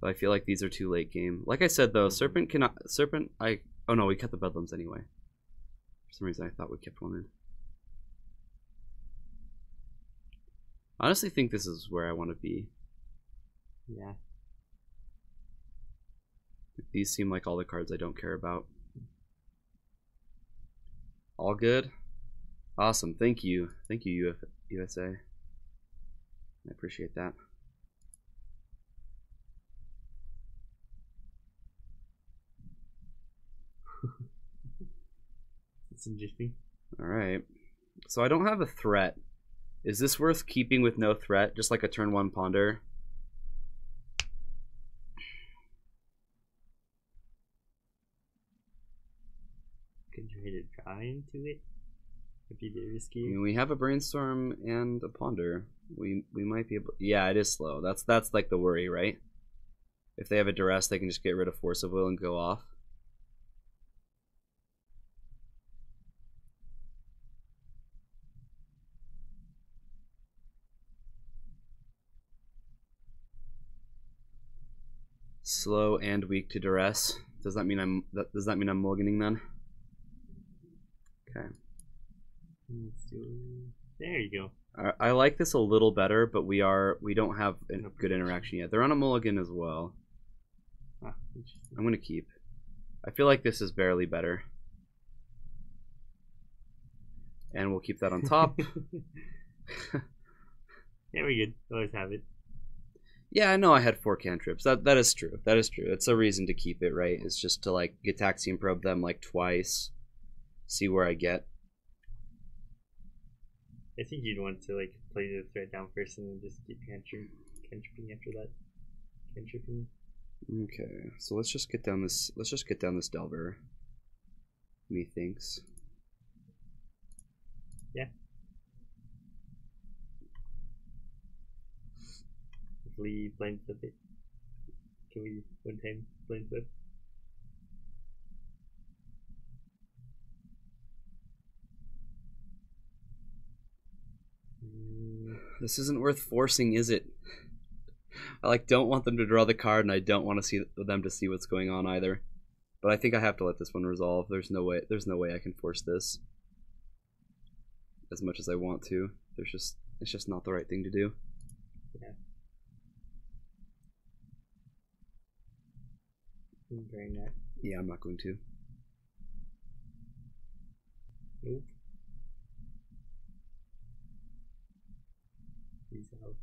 But I feel like these are too late game. Like I said though, Serpent oh no, we cut the Bedlams anyway. For some reason I thought we kept one in. I honestly think this is where I want to be. Yeah. These seem like all the cards I don't care about. All good? Awesome, thank you. Thank you, USA. I appreciate that. It's interesting. Alright. So I don't have a threat. Is this worth keeping with no threat? Just like a turn 1 ponder? Could try to draw into it. If you did risky. I mean, we have a brainstorm and a ponder. We might be able. Yeah, it is slow. That's like the worry, right? If they have a duress, they can just get rid of force of will and go off. Slow and weak to duress. Does that mean I'm mulliganing then? Okay. Let's do. There you go. I like this a little better, but we don't have a good interaction yet. They're on a mulligan as well. Ah, I'm gonna keep. I feel like this is barely better, and we'll keep that on top. Yeah, we're good. Always have it. Yeah, I know I had 4 cantrips. That is true. That is true. It's a reason to keep it, right? It's just to like Gitaxian probe them like twice, see where I get. I think you'd want to like play the threat down first and then just keep cantripping after that. Cantripping. Okay, so let's just get down this. Let's just get down this Delver. Methinks. Yeah. Hopefully blind flip it. Can we one time blind flip? This isn't worth forcing, is it? I like don't want them to draw the card, and I don't want to see them to see what's going on either. But I think I have to let this one resolve. There's no way. There's no way I can force this. As much as I want to, it's just not the right thing to do. Yeah. Very nice. Yeah, I'm not going to. Nope. Peace out.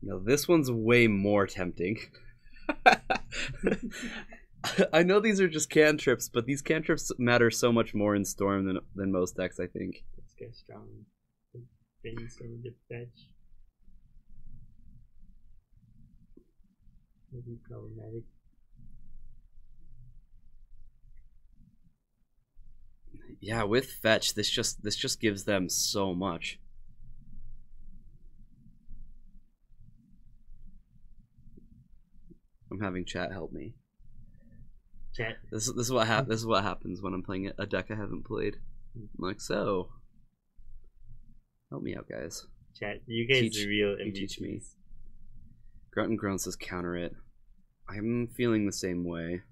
No, this one's way more tempting. I know these are just cantrips, but these cantrips matter so much more in Storm than most decks, I think. Let's go strong. Brainstorm the fetch. Maybe problematic. Yeah, with fetch, this just gives them so much. I'm having chat help me. Chat. This is what happens when I'm playing a deck I haven't played. I'm like, so help me out, guys. Chat. You guys are real MVPs. Teach me. Grunt and Groan says counter it. I'm feeling the same way.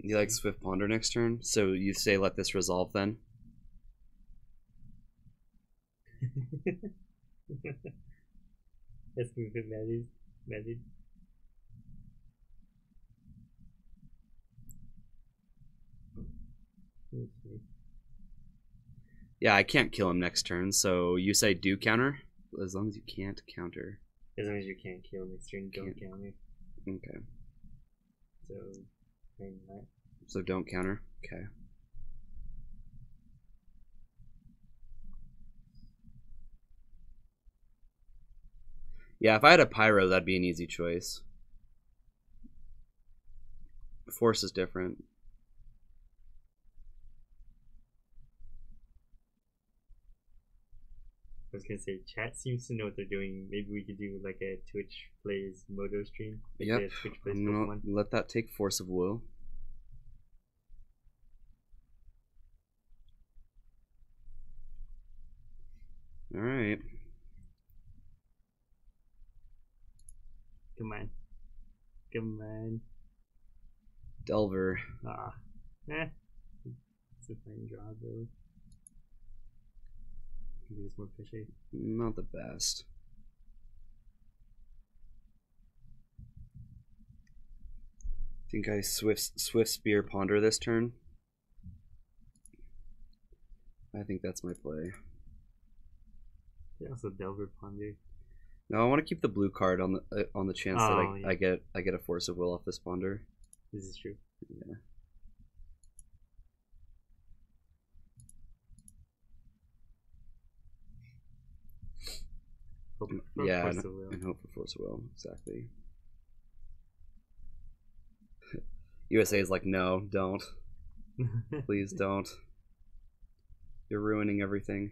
You like Swift Ponder next turn? So you say let this resolve then? Let's move it, Maddie. Okay. Yeah, I can't kill him next turn, so you say do counter? As long as you can't counter. As long as you can't kill next turn, don't counter. Okay. So, maybe not. So don't counter? Okay. Yeah, if I had a Pyro, that'd be an easy choice. Force is different. I was gonna say, chat seems to know what they're doing. Maybe we could do like a Twitch plays Moto stream. Like Yep. Twitch plays I'm gonna Pokemon. let that take Force of Will. Alright. Come on. Come on. Delver. Ah. It's a fine draw though. Maybe it's more fishy. Not the best. Think I Swift Spear Ponder this turn. I think that's my play. Yeah, also Delver Ponder. No, I want to keep the blue card on the chance that yeah. I get a Force of Will off this Ponder. This is true. Yeah. Yeah, and hope for Force of Will. Exactly. USA is like, no, don't. Please don't. You're ruining everything.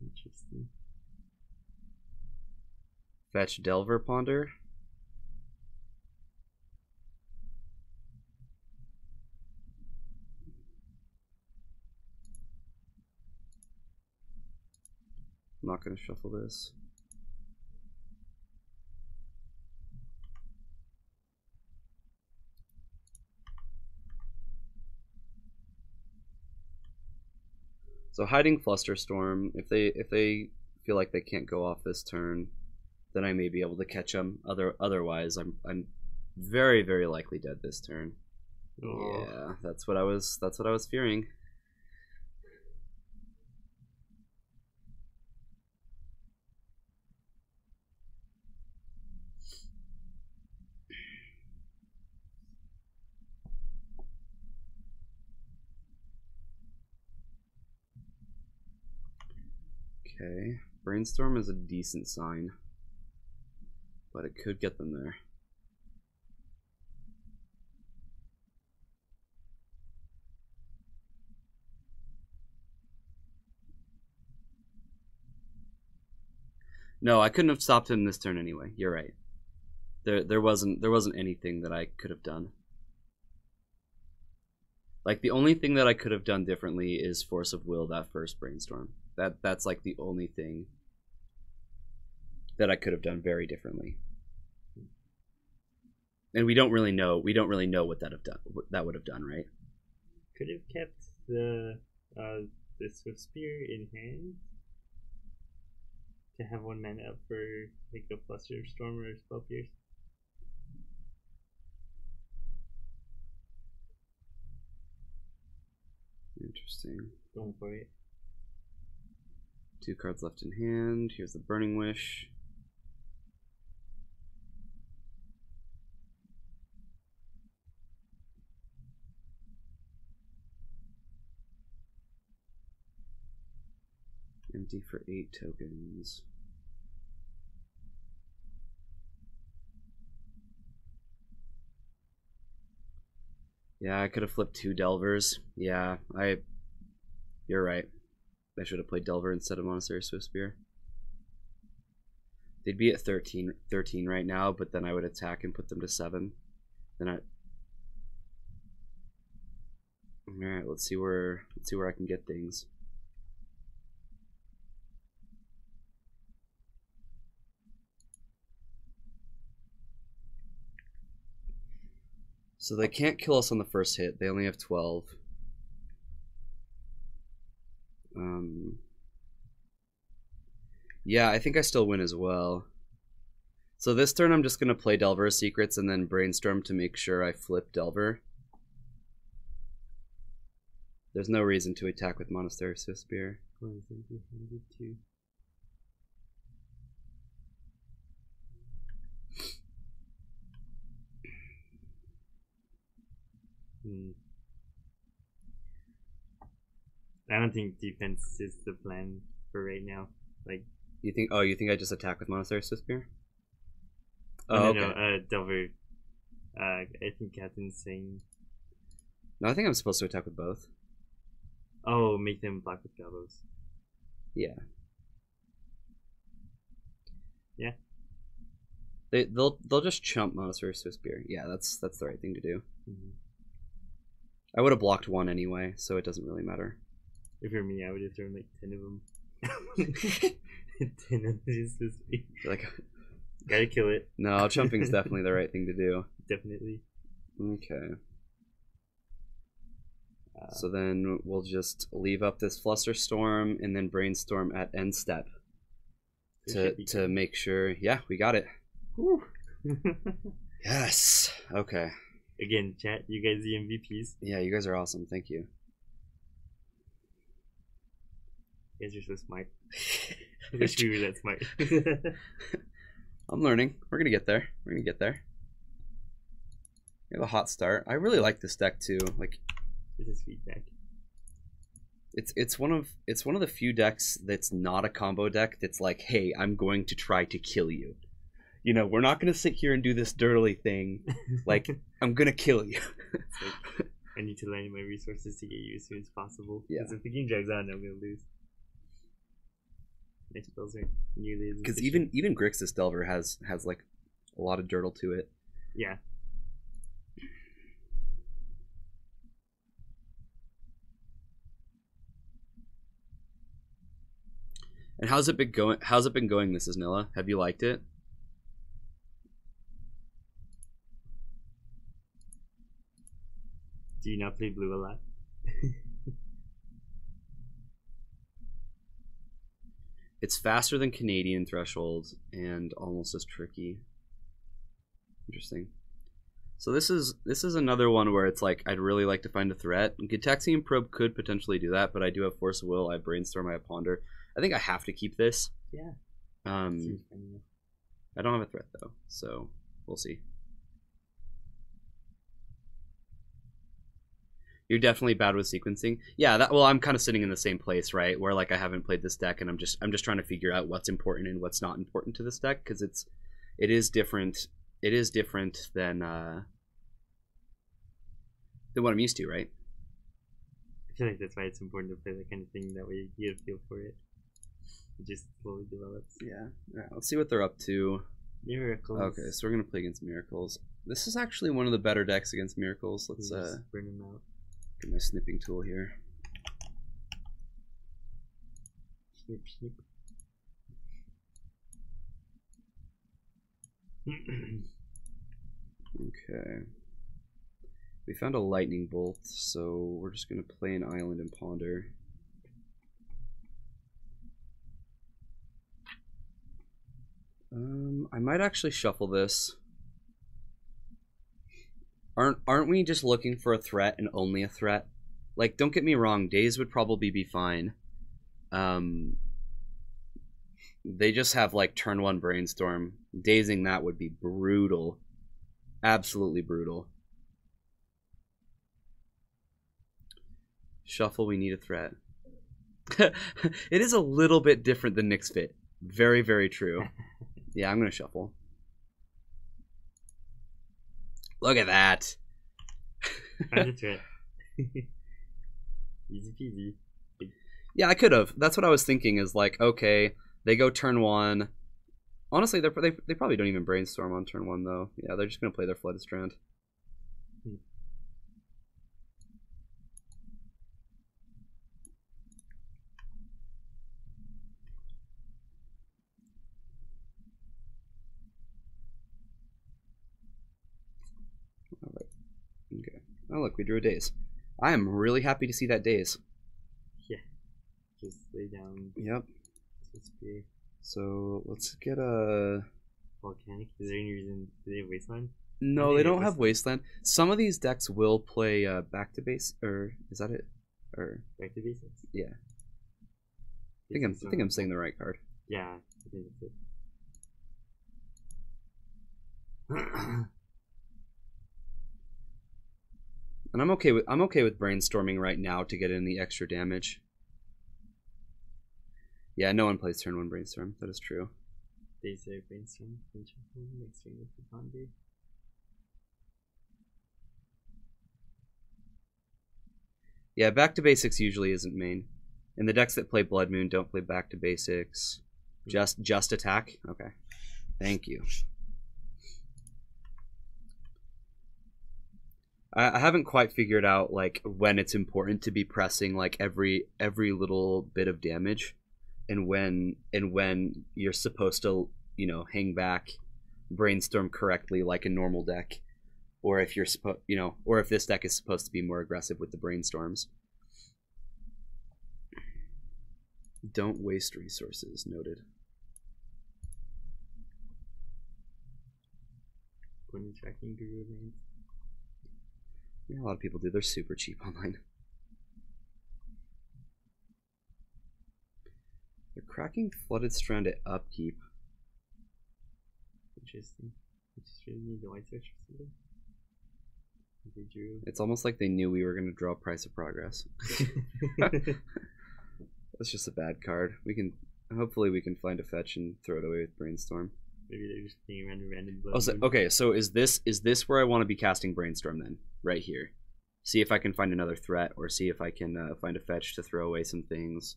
Interesting. Fetch Delver Ponder. I'm not going to shuffle this. So hiding Flusterstorm. If they feel like they can't go off this turn, then I may be able to catch them. Otherwise, I'm very very likely dead this turn. Oh. Yeah, that's what I was fearing. Okay, Brainstorm is a decent sign, but it could get them there. No, I couldn't have stopped him this turn anyway. You're right. There wasn't anything that I could have done. Like the only thing that I could have done differently is Force of Will that first Brainstorm. That's like the only thing that I could have done very differently. And we don't really know what that would have done, right? Could have kept the Swift Spear in hand to have 1 mana up for like a Flusterstorm or Spell Pierce. Interesting. Going for it. 2 cards left in hand. Here's the Burning Wish. Empty for 8 tokens. Yeah, I could have flipped 2 Delvers. Yeah, you're right. I should have played Delver instead of Monastery Swiftspear. They'd be at 13 right now, but then I would attack and put them to 7. Then Alright, let's see where I can get things. So they can't kill us on the first hit. They only have 12. Yeah, I think I still win as well. So this turn I'm just going to play Delver Secrets and then Brainstorm to make sure I flip Delver. There's no reason to attack with Monastery Swiftspear. I don't think defense is the plan for right now. Like, you think I just attack with Monastery Swiftspear? Oh, no, Delver. I think Captain's saying. No, I think I'm supposed to attack with both. Oh, make them block with Gallows. Yeah. Yeah. They'll just chump Monastery Swiftspear. Yeah, that's the right thing to do. I would have blocked 1 anyway, so it doesn't really matter. If you're me, I would have thrown like 10 of them. 10 of these Swiftspear. Like, gotta kill it. No, chumping's definitely the right thing to do. Definitely. Okay. So then we'll just leave up this Flusterstorm and then Brainstorm at end step to make sure. Yeah, we got it. Yes. Okay. Again, chat, you guys the MVPs. Yeah, you guys are awesome. Thank you. You guys are so smart. I wish we were that smart. I'm learning. We're gonna get there. We have a hot start. I really like this deck too. Like, this is feedback. It's one of the few decks that's not a combo deck that's like, hey, I'm going to try to kill you. You know, we're not gonna sit here and do this dirtily thing. Like, I'm gonna kill you. Like, I need to land my resources to get you as soon as possible. Yeah. Because if the game drags on, I'm gonna lose. My spells are nearly as because efficient. even Grixis Delver has like a lot of dirtle to it. Yeah. And how's it been going? Mrs. Nilla? Have you liked it? Do you not play blue a lot? It's faster than Canadian Threshold and almost as tricky. Interesting. So this is another one where it's like I'd really like to find a threat. Gitaxian Probe could potentially do that, but I do have Force of Will, I have Brainstorm, I have Ponder. I think I have to keep this. Yeah. I don't have a threat though, so we'll see. You're definitely bad with sequencing. Yeah, well, I'm kind of sitting in the same place, right? Where like I haven't played this deck, and I'm just trying to figure out what's important and what's not important to this deck, because it is different. It is different than what I'm used to, right? I feel like that's why it's important to play that kind of thing. That way you get a feel for it. It just slowly develops. Yeah. All right, let's see what they're up to. Miracles. Okay, so we're gonna play against Miracles. This is actually one of the better decks against Miracles. Let's bring them out. Get my snipping tool here. Snip, snip. Okay. We found a lightning bolt, so we're just gonna play an island and ponder. I might actually shuffle this. Aren't we just looking for a threat and only a threat? Like, don't get me wrong, Daze would probably be fine. They just have like turn 1 Brainstorm. Dazing that would be brutal. Absolutely brutal. Shuffle, we need a threat. It is a little bit different than Nyx Fit. Very, very true. Yeah, I'm gonna shuffle. Look at that. Find a threat. Easy peasy. Yeah, I could have. That's what I was thinking. Is like, okay, they go turn 1. Honestly, they probably don't even Brainstorm on turn 1 though. Yeah, they're just gonna play their Flooded Strand. Alright. Okay. Oh look, we drew a Daze. I am really happy to see that Daze. Yeah. Just lay down. Yep. So let's get a Volcanic. Is there any reason they have Wasteland? No, they don't have Wasteland. Some of these decks will play back to base, or is that it? Or back to basics. Yeah. I think I'm saying the right card. Yeah, I think that's it. And I'm okay with brainstorming right now to get in the extra damage. Yeah, no one plays turn 1 Brainstorm. That is true. They say Brainstorm, next turn with the Ponder. Yeah, back to basics usually isn't main. And the decks that play Blood Moon don't play back to basics. Just attack? Okay. Thank you. I haven't quite figured out like when it's important to be pressing like every little bit of damage, and when you're supposed to, you know, hang back, Brainstorm correctly like a normal deck, or if you're or if this deck is supposed to be more aggressive with the Brainstorms. Don't waste resources. Noted. When tracking guru remains. Yeah, a lot of people do. They're super cheap online. They're cracking Flooded Strand at upkeep. Interesting. I just really need the white search for something. They drew. It's almost like they knew we were going to draw Price of Progress. That's just a bad card. Hopefully we can find a fetch and throw it away with Brainstorm. Maybe they're just playing around a random blood. Oh, so, okay, so is this where I want to be casting Brainstorm then? Right here. See if I can find another threat, or see if I can find a fetch to throw away some things.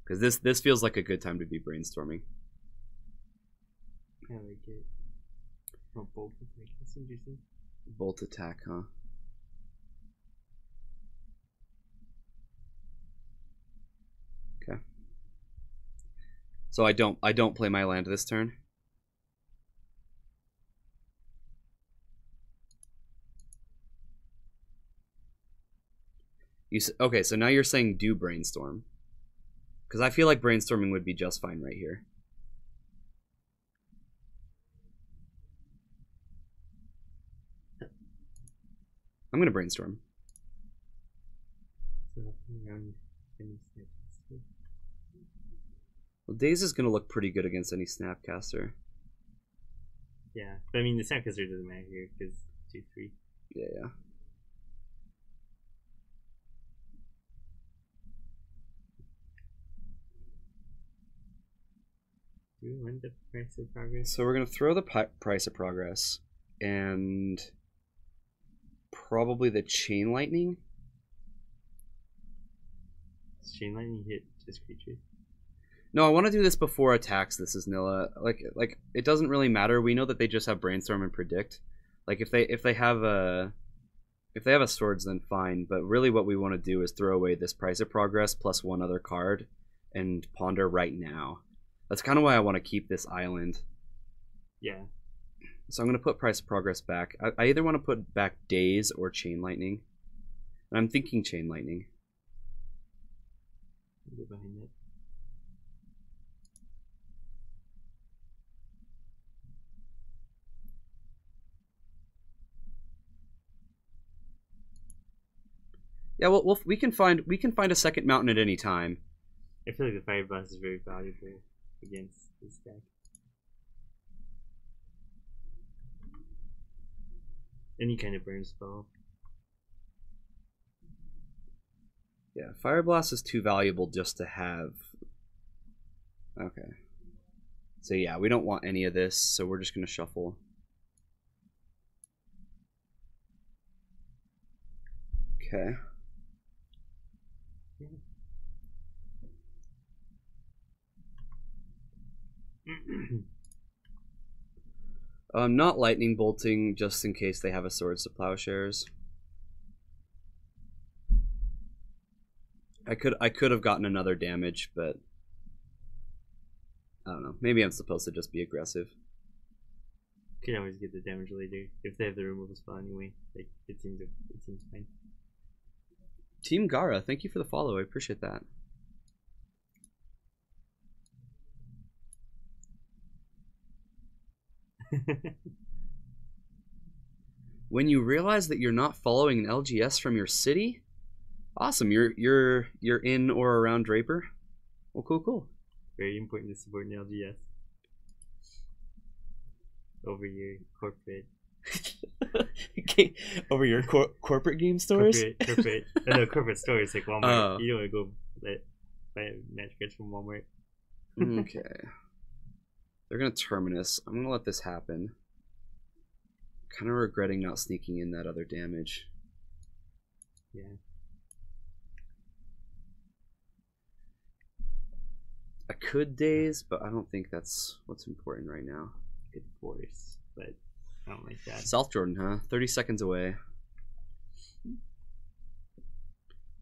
Because this feels like a good time to be brainstorming. I like it. Oh, bolt attack. That's interesting. Bolt attack, huh? Okay. So I don't play my land this turn. Okay, so now you're saying do brainstorm. Because I feel like brainstorming would be just fine right here. I'm gonna brainstorm. Well, Daze is gonna look pretty good against any Snapcaster. Yeah, but I mean the Snapcaster doesn't matter here because 2/3. Yeah. Do we want the price of progress? So we're gonna throw the price of progress and probably the chain lightning. Does chain lightning hit just creatures? No, I want to do this before attacks. This is Nilla. Like it doesn't really matter. We know that they just have brainstorm and predict. Like if they have a swords, then fine. But really, what we want to do is throw away this price of progress plus one other card and ponder right now. That's kind of why I want to keep this island. Yeah. So I'm going to put price of progress back. I either want to put back Daze or chain lightning. And I'm thinking chain lightning. Go behind it. Yeah, well, we can find a second mountain at any time. I feel like the fire blast is very valuable against this deck. Any kind of burn spell. Yeah, Fire Blast is too valuable just to have. Okay. So yeah, we don't want any of this, so we're just going to shuffle. Okay. Not lightning bolting, just in case they have a swords to plowshares. I could have gotten another damage, but I don't know. Maybe I'm supposed to just be aggressive. Can always get the damage later if they have the removal spell anyway. Like it seems fine. Team Gara, thank you for the follow. I appreciate that. When you realize that you're not following an LGS from your city, awesome. You're in or around Draper. Well, cool. Very important to support an LGS over your corporate. Over your corporate game stores. Corporate stores like Walmart. You don't want to go buy a match cards from Walmart. Okay. They're gonna Terminus. I'm gonna let this happen. Kind of regretting not sneaking in that other damage. Yeah. I could Daze, but I don't think that's what's important right now. Good force, but I don't like that. South Jordan, huh? 30 seconds away.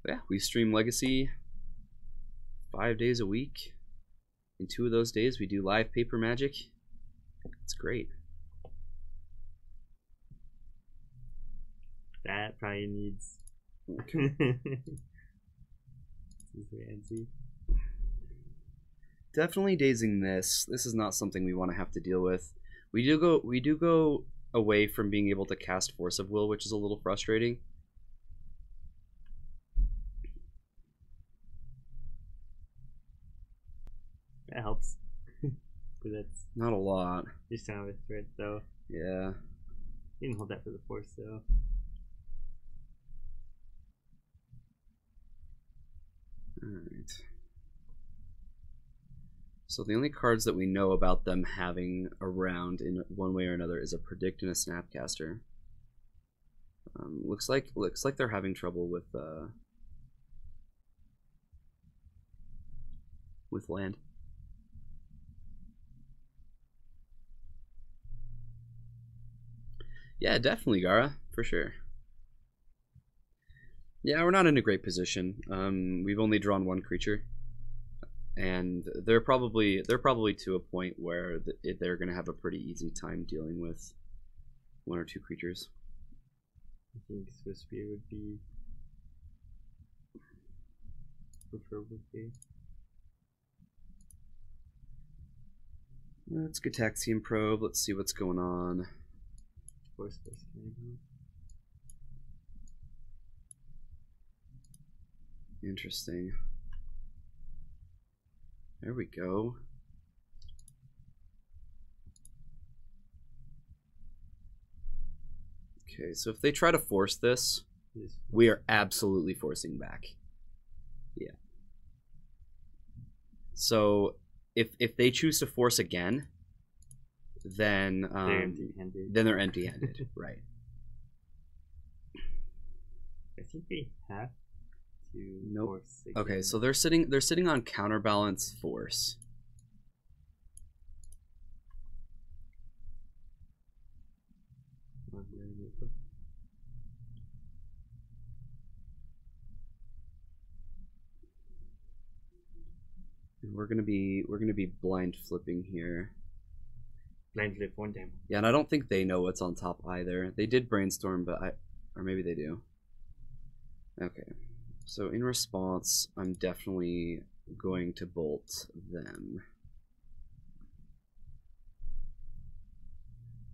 But yeah, we stream Legacy 5 days a week. In 2 of those days, we do live paper magic. It's great. That probably needs. Definitely dazing this. This is not something we want to have to deal with. We do go away from being able to cast Force of Will, which is a little frustrating. That helps. But that's not a lot. Just kind of a threat though. Yeah. You can hold that for the force though. Alright. So the only cards that we know about them having around in one way or another is a Predict and a Snapcaster. Looks like they're having trouble with land. Yeah, definitely, Gara, for sure. Yeah, we're not in a great position. We've only drawn 1 creature, and they're probably to a point where they're going to have a pretty easy time dealing with 1 or 2 creatures. I think Swiss Spear would be preferable here. Let's Gataxian probe. Let's see what's going on. Force first. Interesting. There we go. Okay, so if they try to force this, we are absolutely forcing back. Yeah. So if they choose to force again, then they're empty-handed. then they're empty-handed, right? I think they have to force again. Okay, so they're sitting on counterbalance force. And we're gonna be blind flipping here. Blind flip one time. Yeah, and I don't think they know what's on top either. They did brainstorm, but or maybe they do. Okay, so in response, I'm definitely going to bolt them.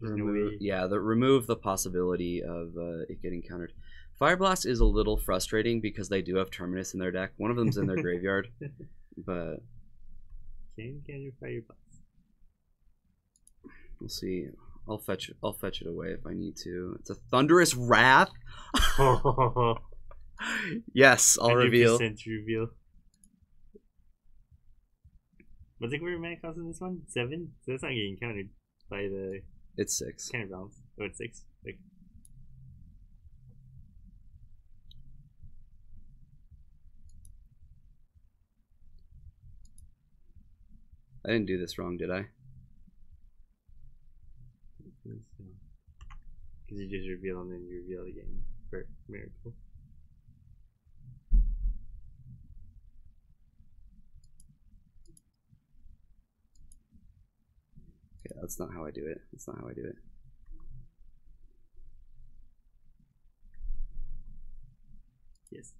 Remove the possibility of it getting countered. Fire Blast is a little frustrating because they do have Terminus in their deck. One of them's in their graveyard, but can counter Fire Blast. We'll see. I'll fetch it away if I need to. It's a Thunderous Wrath. Yes, I'll reveal. Reveal. What's the quarter mana cost in this one? 7? So that's not getting countered by the. It's 6. Counterbalance. Oh, it's 6. Like. I didn't do this wrong, did I? Because you just reveal and then you reveal again for Miracle. Okay, that's not how I do it. That's not how I do it. Yes.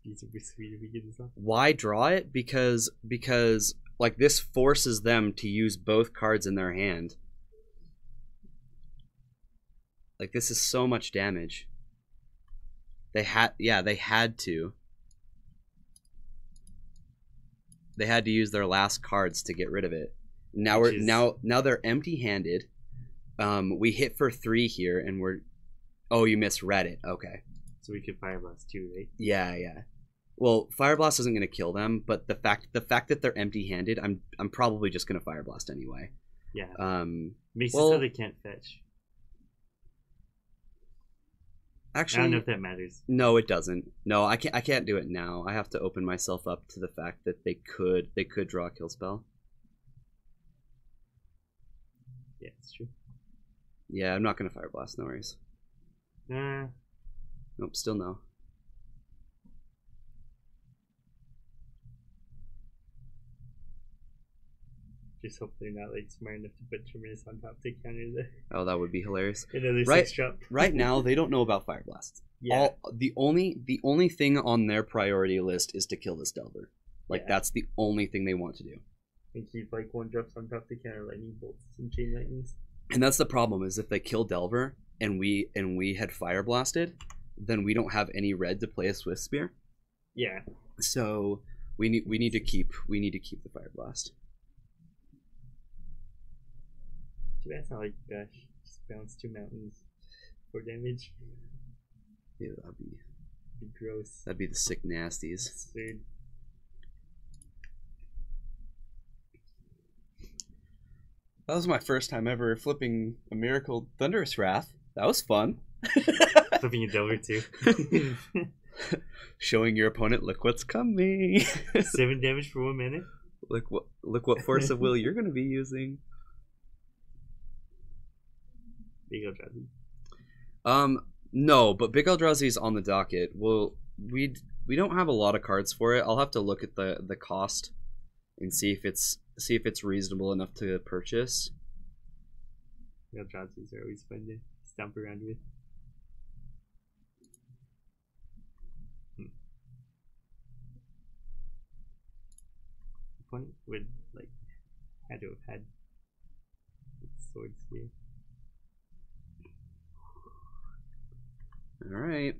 It's super sweet if we get this off. Why draw it? Because like this forces them to use both cards in their hand. Like this is so much damage. They had to. They had to use their last cards to get rid of it. Now now they're empty-handed. We hit for 3 here, and we're. Oh, you misread it. Okay. So we could Fire Blast too, right? Yeah. Well, Fire Blast isn't going to kill them, but the fact that they're empty-handed, I'm probably just going to Fire Blast anyway. Yeah. Makes it so they can't fetch. Actually, I don't know if that matters. No, it doesn't. No, I can't do it now. I have to open myself up to the fact that they could draw a kill spell. Yeah, it's true. Yeah, I'm not going to Fire Blast. No worries. Nope, still no. Just hope they're not like smart enough to put Terminus on top to counter the. Oh, that would be hilarious. Another 6 drop. Right now, they don't know about Fire Blast. Yeah. The only thing on their priority list is to kill this Delver. Like that's the only thing they want to do. And keep like 1 drops on top to counter lightning bolts and chain lightnings. And that's the problem, is if they kill Delver and we had Fire Blasted, then we don't have any red to play a Swift Spear. Yeah. So we need to keep the Fire Blast. Too bad it's not like just bounce 2 mountains for damage. Yeah, that'd be gross. That'd be the sick nasties. That's weird. That was my first time ever flipping a Miracle Thunderous Wrath. That was fun. Flipping a Delver too. Showing your opponent, look what's coming. 7 damage for 1 minute. Look what force of will you're going to be using. Big Eldrazi. No, but Big Eldrazi's on the docket. Well, we don't have a lot of cards for it. I'll have to look at the cost and see if it's reasonable enough to purchase. Big Eldrazi's are always fun to stomp around with. opponent would like had to have had swords here. All right.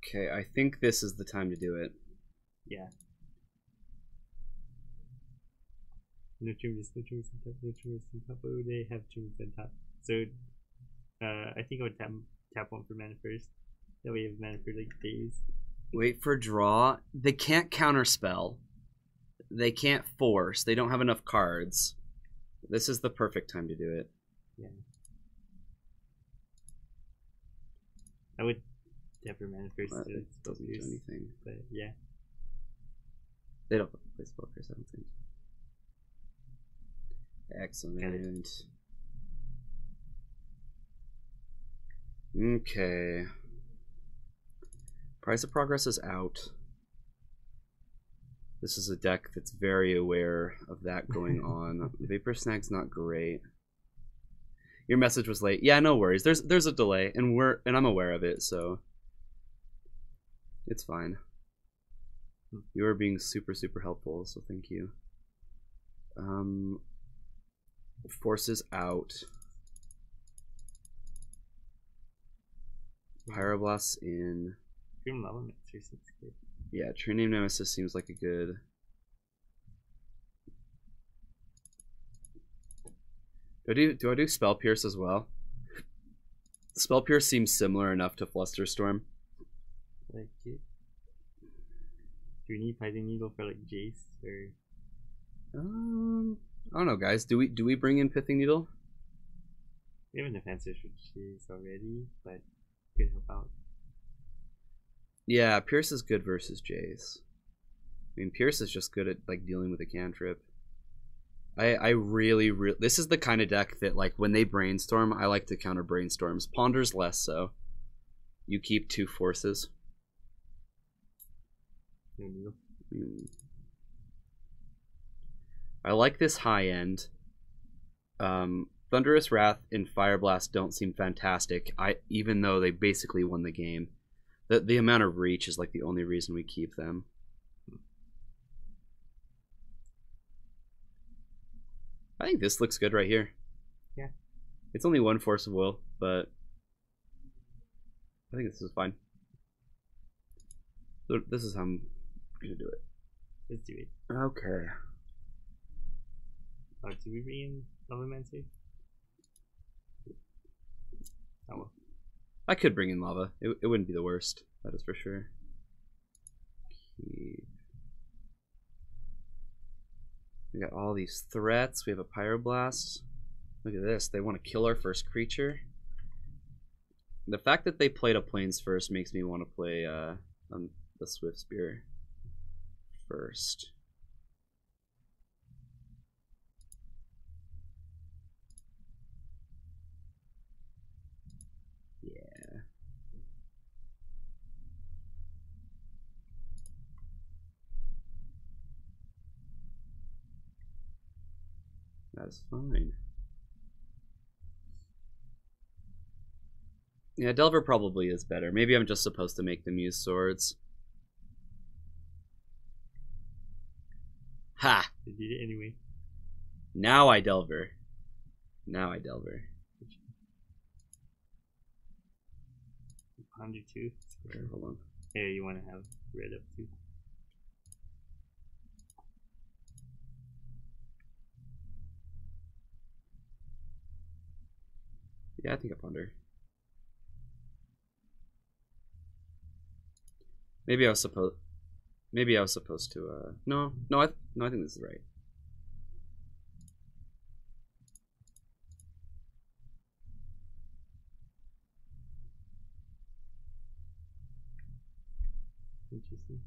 Okay, I think this is the time to do it. Yeah. No trimmers on top, no trimmers on top. Oh, they have trimmers on top. So, I think I would tap one for mana first. That way you have mana for like days. Wait for draw. They can't counterspell. They can't force. They don't have enough cards. This is the perfect time to do it. Yeah. I would tap for mana first. But it doesn't do anything. But yeah. They don't play spellcase, I don't think. Excellent. Okay. Price of Progress is out. This is a deck that's very aware of that going on. Vapor Snag's not great. Your message was late. Yeah, no worries. There's a delay, and I'm aware of it, so it's fine. You are being super helpful, so thank you. Forces out. Pyroblast in. Grim Lava Mixer seems good. Yeah, True Name Nemesis seems like a good. Do I do Spell Pierce as well? Spell Pierce seems similar enough to Flusterstorm. Like it. Do we need Pithing Needle for like Jace or? I don't know, guys. Do we bring in Pithing Needle? We have an defensive for Jace already, but could help out. Yeah, Pierce is good versus Jace. I mean, Pierce is just good at like dealing with a cantrip. I really this is the kind of deck that like when they brainstorm, I like to counter brainstorms. Ponder's less so. You keep 2 forces. I like this high end. Thunderous Wrath and Fire Blast don't seem fantastic. Even though they basically won the game. The amount of reach is like the only reason we keep them. I think this looks good right here. Yeah. It's only 1 Force of Will, but I think this is fine. So this is how I'm gonna do it. Let's do it. Okay. Oh, do we bring in Lavamancer? Oh well. I could bring in Lava. It wouldn't be the worst. That is for sure. Keep. We got all these threats. We have a Pyroblast. Look at this. They want to kill our first creature. The fact that they played a Plains first makes me want to play the Swift Spear first. Yeah. That's fine. Yeah, Delver probably is better. Maybe I'm just supposed to make them use swords. Ha! They did it anyway. Now I Delver. Now I Delver. Ponder 2. Okay, hold on. Hey, you want to have red up too? Yeah, I think I Ponder. Maybe I was supposed. Maybe I was supposed to. No, I think this is right. Interesting.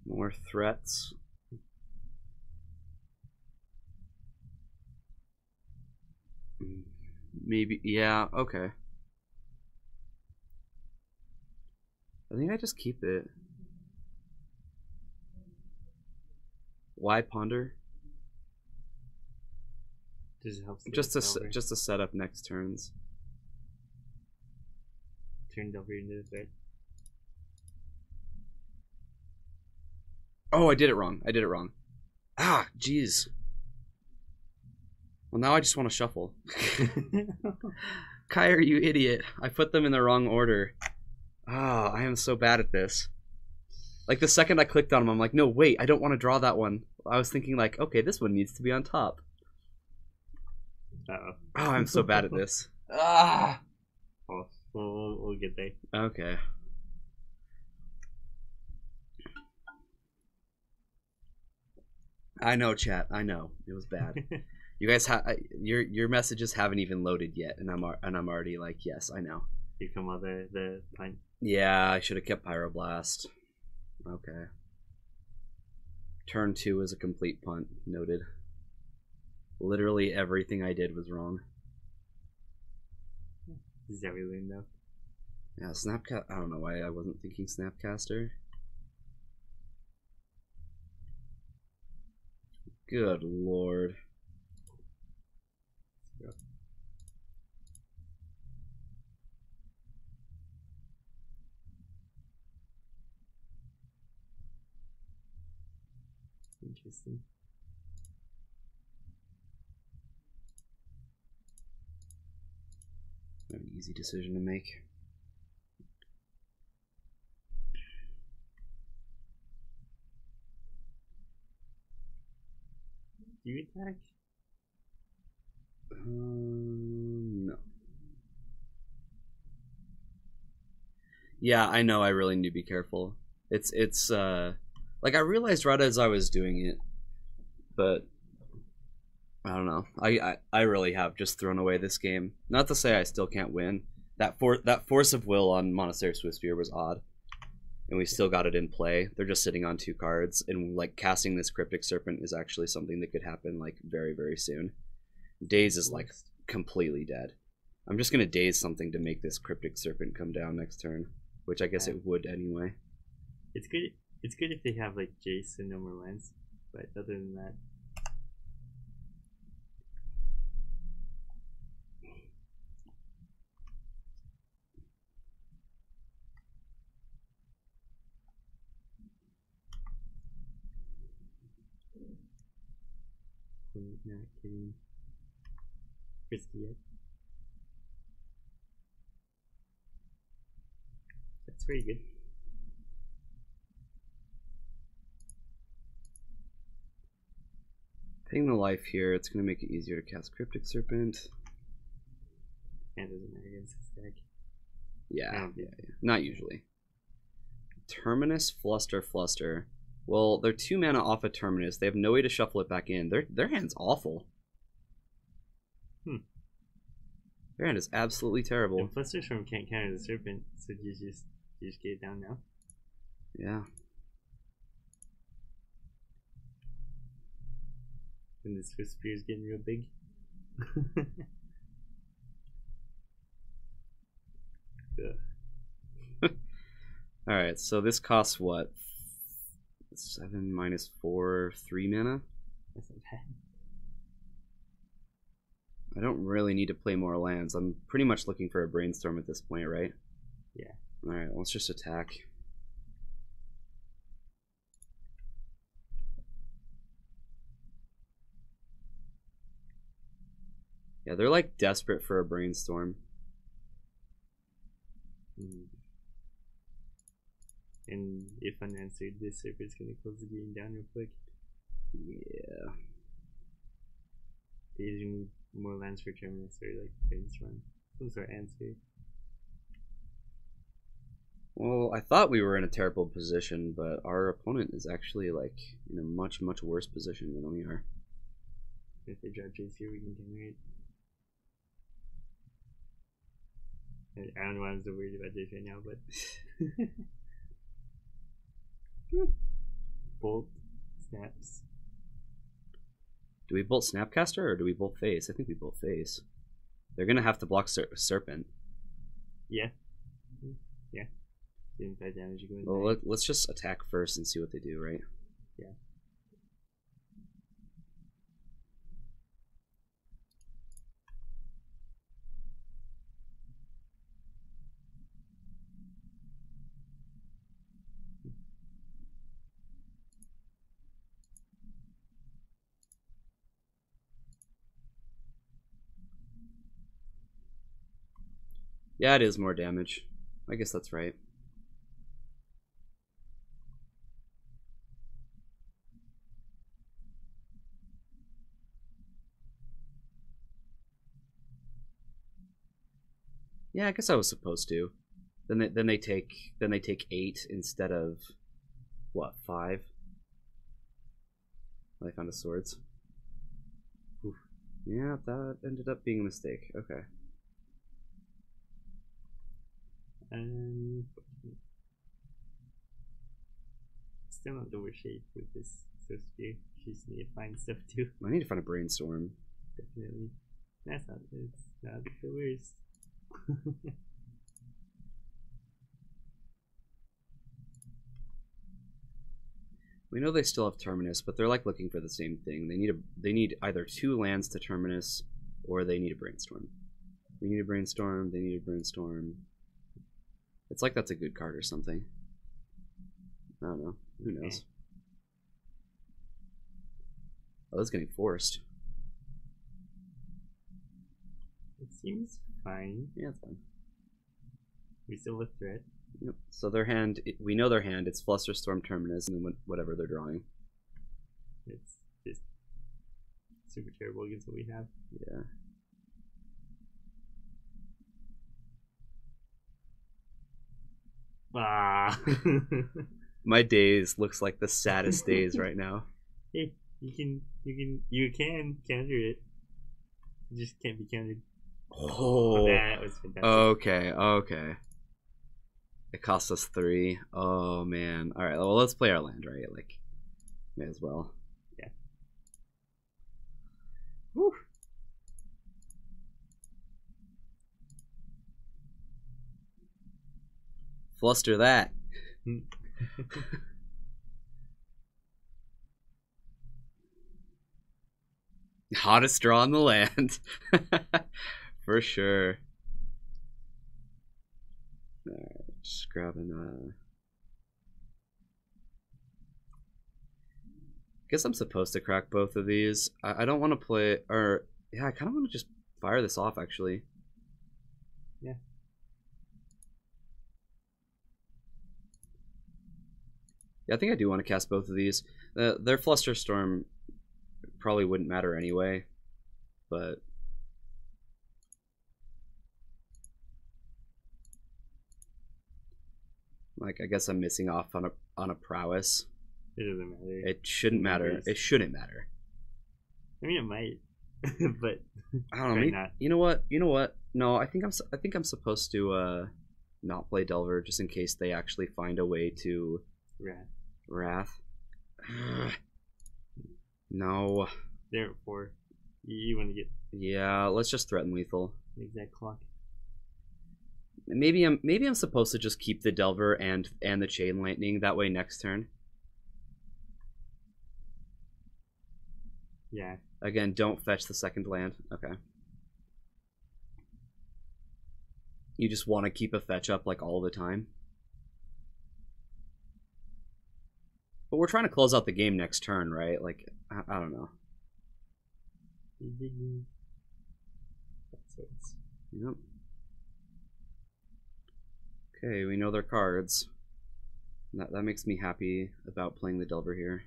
More threats. Maybe, yeah, okay. I think I just keep it. Why ponder? Just to set up next turns. Turned over into the thread. Oh, I did it wrong. Ah, jeez. Well, now I just want to shuffle. Kyre, you idiot. I put them in the wrong order. Ah, I am so bad at this. Like, the second I clicked on them, I'm like, no, wait, I don't want to draw that one. I was thinking, like, okay, this one needs to be on top. Uh-oh. Oh, I'm so bad at this. Ah! Oh, we'll get there. Okay. I know, chat. I know. It was bad. You guys your messages haven't even loaded yet, and I'm already like, yes, I know. You come out the punt. Yeah, I should have kept Pyroblast. Okay. Turn 2 is a complete punt. Noted. Literally everything I did was wrong. This is everything though. Yeah, Snapcast. I don't know why I wasn't thinking Snapcaster. Good lord. Interesting. An easy decision to make. Do you attack? No. Yeah, I know. I really need to be careful. It's like I realized right as I was doing it, but I don't know. I really have just thrown away this game. Not to say I still can't win. That force of will on Monastery Swiftspear was odd, and we still got it in play. They're just sitting on 2 cards, and like casting this Cryptic Serpent is actually something that could happen like very, very soon. Daze is like completely dead. I'm just gonna daze something to make this Cryptic Serpent come down next turn, which I guess it would anyway. It's good. It's good if they have like Jace and no more lands, but other than that. Not kidding. Risky yet. That's pretty good. Paying the life here, it's going to make it easier to cast Cryptic Serpent. And doesn't matter against the stack. Yeah. Not usually. Terminus, Fluster. Well, they're 2 mana off a Terminus. They have no way to shuffle it back in. Their hand's awful. Their hand is absolutely terrible. And Fluster Storm can't counter the Serpent, so you just get it down now. Yeah. And this Swiftspear is getting real big. Alright, so this costs what? 7 minus 4, 3 mana? That's not bad. I don't really need to play more lands. I'm pretty much looking for a Brainstorm at this point, right? Yeah. Alright, let's just attack. Yeah, they're like desperate for a Brainstorm. And if unanswered, this Serpent's gonna close the game down real quick. Yeah. They usually need more lands for Terminus or like Brainstorm. Some sort of answer. Well, I thought we were in a terrible position, but our opponent is actually like in a much, much worse position than we are. If they draw Jace here, we can generate. I don't know why I'm so worried about Jace right now, but bolt snaps. Do we bolt Snapcaster or do we bolt Face? I think we bolt Face. They're gonna have to block Serpent. Yeah. Doing 5 damage, you go in. Well, let's just attack first and see what they do, right? Yeah. Yeah, it is more damage. I guess that's right. Yeah, I guess I was supposed to. Then they take 8 instead of what, 5? Well, I found the swords. Oof. Yeah, that ended up being a mistake. Okay. Still not the worst shape with this so spear. Just need to find stuff too. I need to find a brainstorm. Definitely. It's not the worst. We know they still have Terminus, but they're like looking for the same thing. They need either 2 lands to Terminus, or they need a brainstorm. We need a brainstorm. They need a brainstorm. It's like that's a good card or something. I don't know. Who knows? Oh, that's getting forced. It seems fine. Yeah, it's fine. We still have threat. Yep. So their hand, we know their hand. It's Flusterstorm, Terminus, and then whatever they're drawing. It's just super terrible against what we have. Yeah. Ah. My days looks like the saddest days right now. Hey, you can counter it. You just can't be countered. Oh, that was fantastic. Okay. It cost us 3. Oh man. All right. Well, let's play our land, right? Like, may as well. Yeah. Whew. Fluster that. Hottest draw in the land. For sure. Alright, just grabbing guess I'm supposed to crack both of these. I don't want to play, or yeah, I kind of want to just fire this off actually. Yeah. Yeah, I think I do want to cast both of these. Their Flusterstorm probably wouldn't matter anyway, but like I guess I'm missing off on a prowess. It doesn't matter. It shouldn't matter. It shouldn't matter. I mean, it might, but I don't know. Maybe, you know what? No, I think I'm supposed to not play Delver just in case they actually find a way to Wrath. No. There at 4. You want to get. Yeah, let's just threaten lethal. Exact clock. Maybe I'm supposed to just keep the Delver and the Chain Lightning. That way next turn. Yeah. Again, don't fetch the second land. Okay. You just want to keep a fetch up like all the time. But we're trying to close out the game next turn, right? Like, I don't know. Yep. Okay, we know their cards. That makes me happy about playing the Delver here.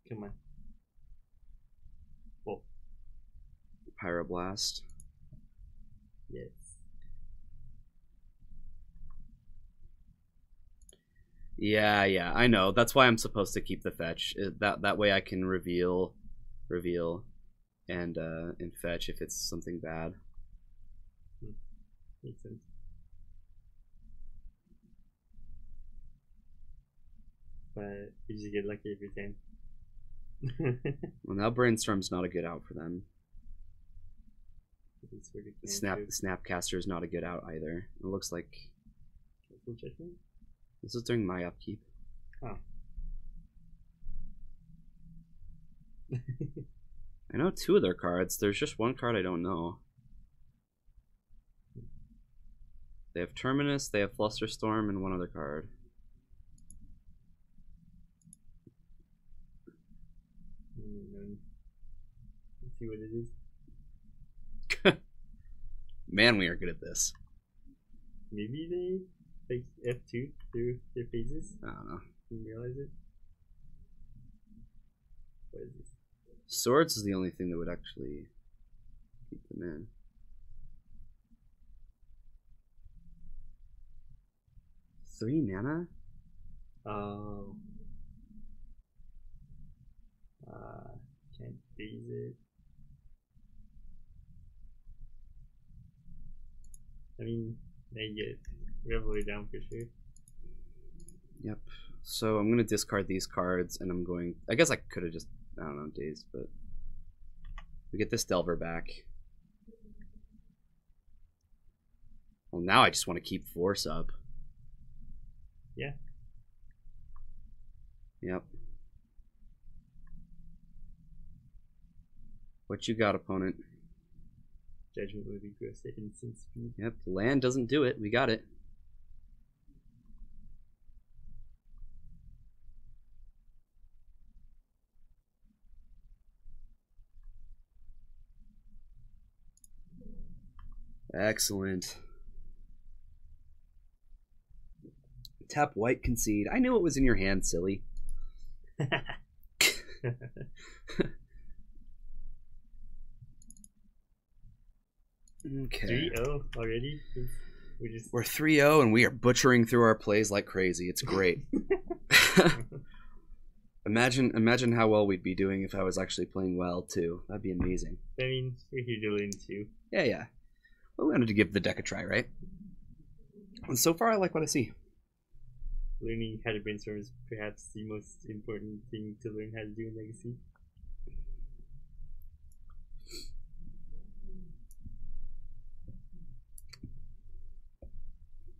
Come on. Whoa. Pyroblast. Yes. Yeah, I know. That's why I'm supposed to keep the fetch. That way I can reveal, and fetch if it's something bad. Makes sense. But you just get lucky every time. Well, now Brainstorm's not a good out for them. Snapcaster is not a good out either. It looks like full judgment? This is during my upkeep. Oh. I know 2 of their cards. There's just one card I don't know. They have Terminus, they have Flusterstorm, and one other card. Let's see what it is. Man, we are good at this. Maybe they like F2 through their phases. I don't know. Didn't realize it. What is this? Swords is the only thing that would actually keep them in. Three mana? Oh. Can't freeze it. I mean, they get Revelry down for sure. Yep. So I'm going to discard these cards, and I'm going... I guess I could have just, I don't know, dazed, but... We get this Delver back. Well, now I just want to keep Force up. Yeah. Yep. What you got, opponent? Judgment would be gross at instant speed. Yep, land doesn't do it. We got it. Excellent. Tap white, concede. I knew it was in your hand, silly. Okay. 3-0 already? We're 3-0 and we are butchering through our plays like crazy. It's great. Imagine how well we'd be doing if I was actually playing well too. That'd be amazing. I mean, we're here to learn too. Yeah. Well, we wanted to give the deck a try, right? And so far, I like what I see. Learning how to brainstorm is perhaps the most important thing to learn how to do in Legacy.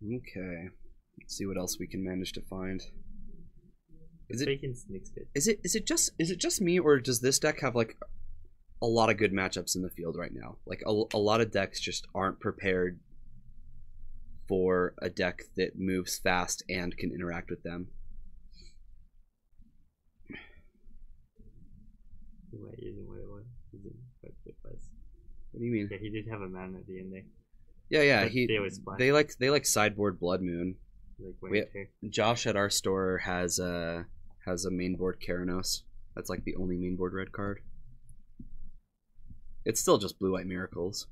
Okay. Let's see what else we can manage to find. Is it just me, or does this deck have like a lot of good matchups in the field right now? Like a lot of decks just aren't prepared for a deck that moves fast and can interact with them. What do you mean? Yeah, he did have a man at the end there. Yeah. But they like sideboard Blood Moon. Like Josh at our store has a mainboard Keranos. That's like the only mainboard red card. It's still just blue-white miracles.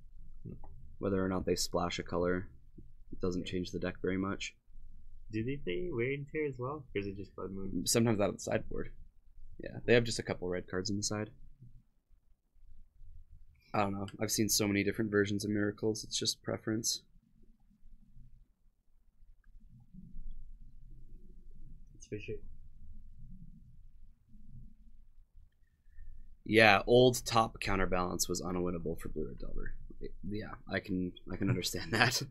Whether or not they splash a color, it doesn't change the deck very much. Do they play Wear and Tear as well? Or is it just Blood Moon? Sometimes out of the sideboard. Yeah, they have just a couple red cards on the side. I don't know. I've seen so many different versions of miracles. It's just preference. It's for sure. Yeah, old top counterbalance was unwinnable for Blue Red Delver. Yeah, I can understand that. Just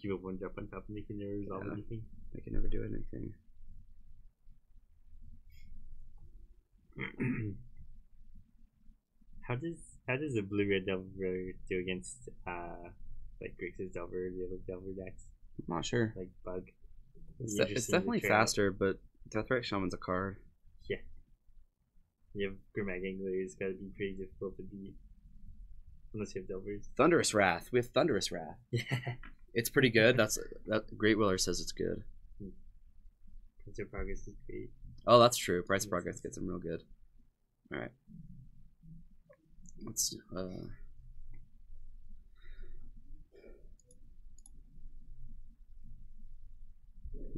keep it one drop on top and they can never resolve anything. They can never do anything. How does a Blue Red Delver do against like Grixis Delver, the other Delver decks? I'm not sure. Like Bug. It's definitely faster, but Deathrite Shaman's a card. Yeah. You have Grimag Angler, it's gotta be pretty difficult to beat. Unless you have Delvers. Thunderous Wrath. We have Thunderous Wrath. Yeah. It's pretty good. That Great Willer says it's good. Price of Progress is great. Oh, that's true. Price of Progress gets them real good. Alright. Let's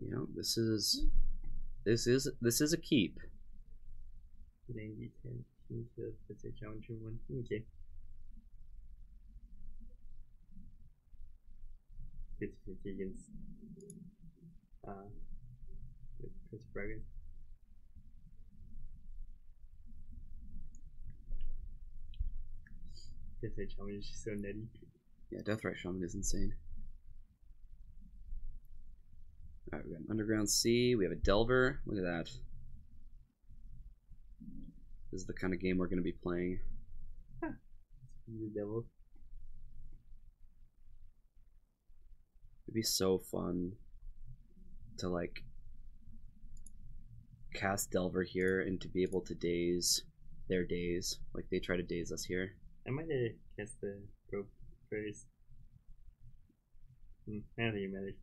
you know, this is a keep. 90, 10, that's a challenger one. Okay. 50-50 against Price of Progress. Deathrite Shaman is just so nutty. Yeah, Deathrite Shaman is insane. Alright, we got an Underground Sea. We have a Delver. Look at that. This is the kind of game we're going to be playing. The devil. It'd be so fun to like cast Delver here and to be able to daze their daze. Like they try to daze us here. I might have cast the rope first. I don't think it matters.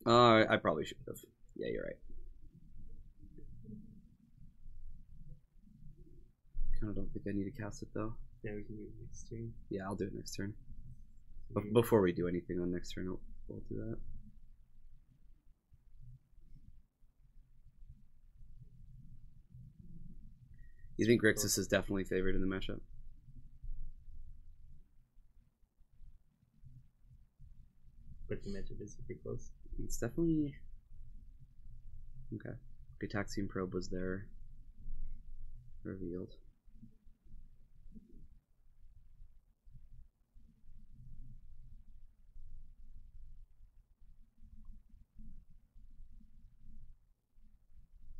I probably should have. Yeah, you're right. Kind of don't think I need to cast it though. Yeah, we can do it next turn. Yeah, I'll do it next turn. Before we do anything on next turn, we'll do that. You think Grixis is definitely favored in the matchup? But the matchup is super close. It's definitely... Okay. Gitaxian Probe was there. Revealed.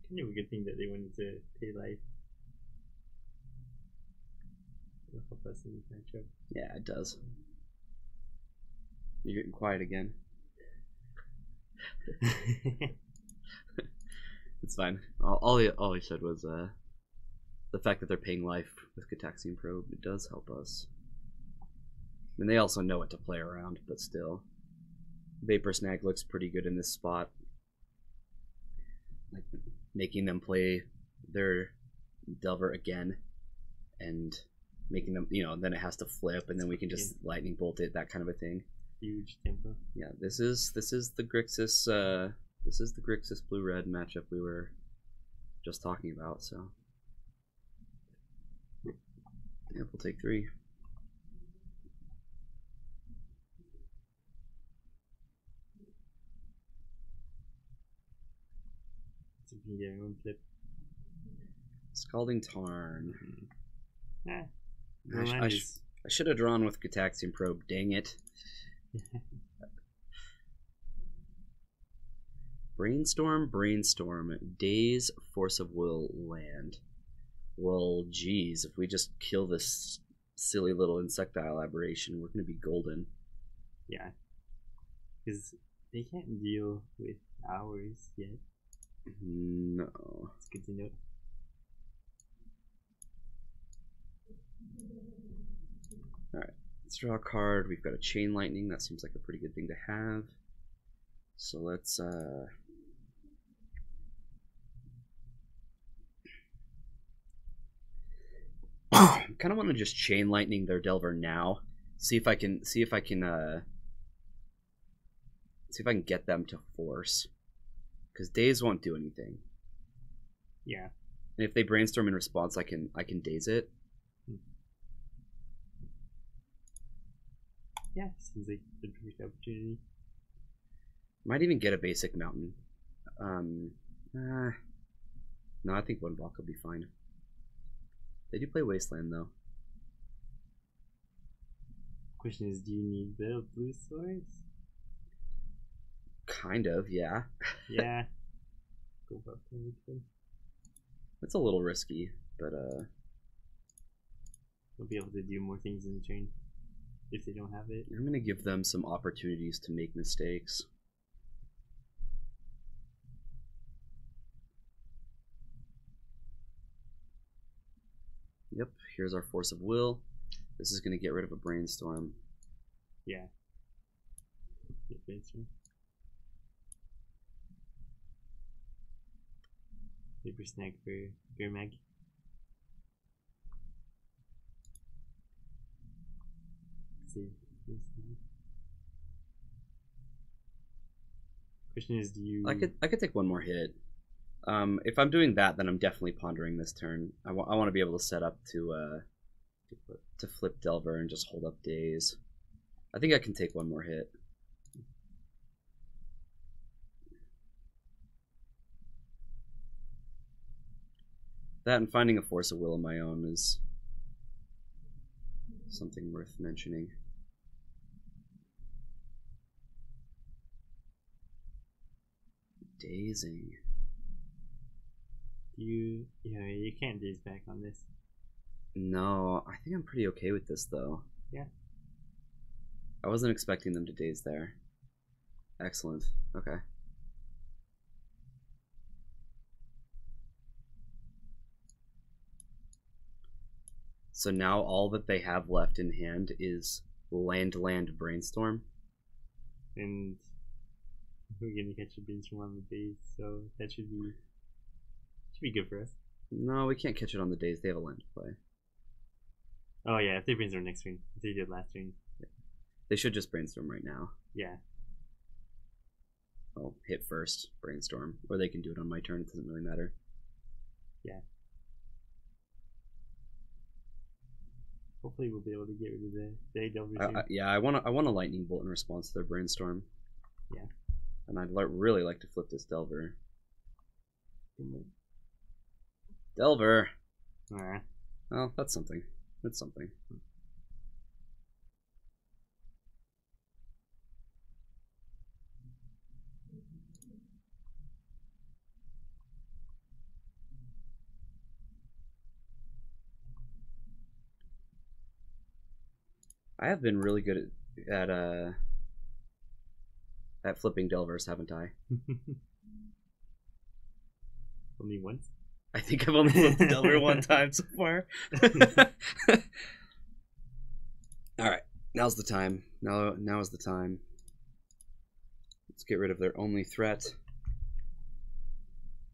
Kind of a good thing that they wanted to pay life. It'll help us in this matchup. Yeah, it does. You're getting quiet again. It's fine. All he said was the fact that they're paying life with Gitaxian Probe. It does help us. And they also know what to play around, but still. Vapor Snag looks pretty good in this spot. Like making them play their Delver again and making them, you know, then it has to flip and then we can just lightning bolt it, that kind of a thing. Huge tempo. Yeah, this is the Grixis blue red matchup we were just talking about, so yeah, we'll take 3. So we can get our own flip. Scalding Tarn. I should have drawn with Gitaxian Probe, dang it. Brainstorm, Daze, Force of Will, Land. Well, geez, if we just kill this silly little insectile aberration, we're going to be golden. Yeah. Because they can't deal with ours yet. No. It's good to know. Alright, let's draw a card. We've got a Chain Lightning. That seems like a pretty good thing to have. So let's I kind of want to just Chain Lightning their Delver now. See if I can get them to force. Because Daze won't do anything. Yeah. And if they brainstorm in response, I can daze it. Yeah, seems like the perfect opportunity. Might even get a basic mountain. No, I think 1 block will be fine. They do play Wasteland though. Question is, do you need the blue swords? Kind of, yeah. Yeah. Go about them. It's a little risky, but They'll be able to do more things in the turn if they don't have it. I'm gonna give them some opportunities to make mistakes. Yep, here's our Force of Will. This is gonna get rid of a Brainstorm. Yeah. Brainstorm. Paper Snag for Gurmag. Question is, do you? I could take 1 more hit. If I'm doing that, then I'm definitely pondering this turn. I want to be able to set up to flip Delver and just hold up Daze. I think I can take 1 more hit. That and finding a Force of Will of my own is something worth mentioning. Dazing. You can't daze back on this. No, I think I'm pretty okay with this though. Yeah. I wasn't expecting them to daze there. Excellent. Okay. So now all that they have left in hand is land brainstorm. And we're gonna catch a brainstorm on the days, so that should be good for us. No, we can't catch it on the days. They have a land to play. Oh yeah, if they brainstorm next turn, if they did last turn. Yeah. They should just brainstorm right now. Yeah. I'll hit first, brainstorm. Or they can do it on my turn, it doesn't really matter. Yeah. Hopefully we'll be able to get rid of the Delver. Yeah, I want a lightning bolt in response to their brainstorm. Yeah. And I'd really like to flip this Delver. Delver! Alright. Well, that's something. That's something. I have been really good at flipping Delvers, haven't I? Only once? I think I've only flipped Delver one time so far. Alright, now's the time. Now is the time. Let's get rid of their only threat.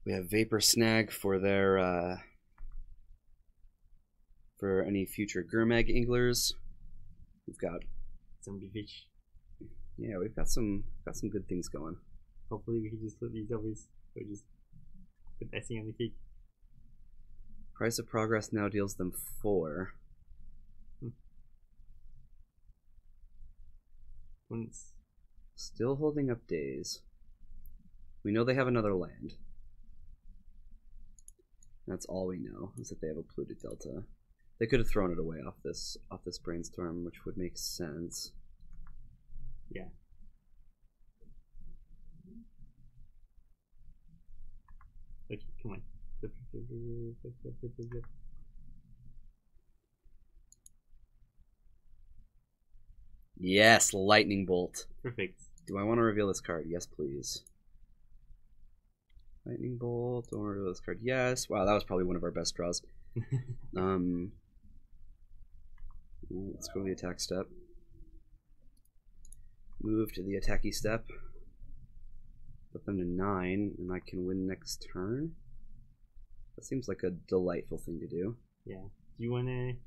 We have Vapor Snag for their for any future Gurmag Anglers. We've got Zombie fish. Yeah, we've got some good things going. Hopefully we can just flip these Delvers. Or just put icing on the cake. Price of Progress now deals them 4. Once. Still holding up days. We know they have another land. That's all we know, is that they have a polluted delta. They could have thrown it away off this brainstorm, which would make sense. Yeah. Okay, come on. Yes, lightning bolt. Perfect. Do I want to reveal this card? Yes, please. Lightning bolt. Don't want to reveal this card. Yes. Wow, that was probably one of our best draws. Let's go to the attack step. Move to the attacky step. Put them to 9, and I can win next turn. That seems like a delightful thing to do. Yeah. Do you wanna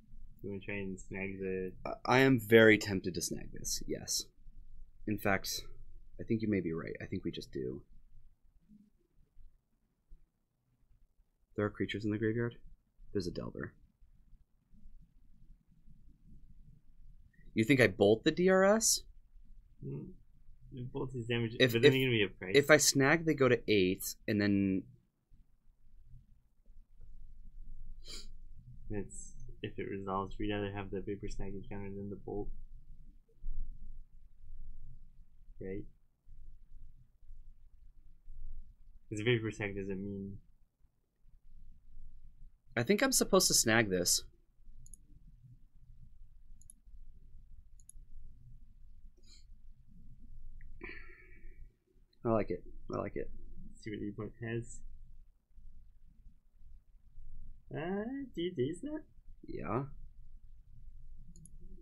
try and snag the? I am very tempted to snag this. Yes. In fact, I think you may be right. I think we just do. There are creatures in the graveyard. There's a Delver. You think I bolt the DRS? Bolt is damage. But then they're gonna be a price. If I snag, they go to 8, and then it's if it resolves, we'd rather have the Vapor Snag encounter than the bolt, right? Because the Vapor Snag doesn't mean. I think I'm supposed to snag this. I like it. I like it. Let's see what the opponent has. Do you daze that? Yeah.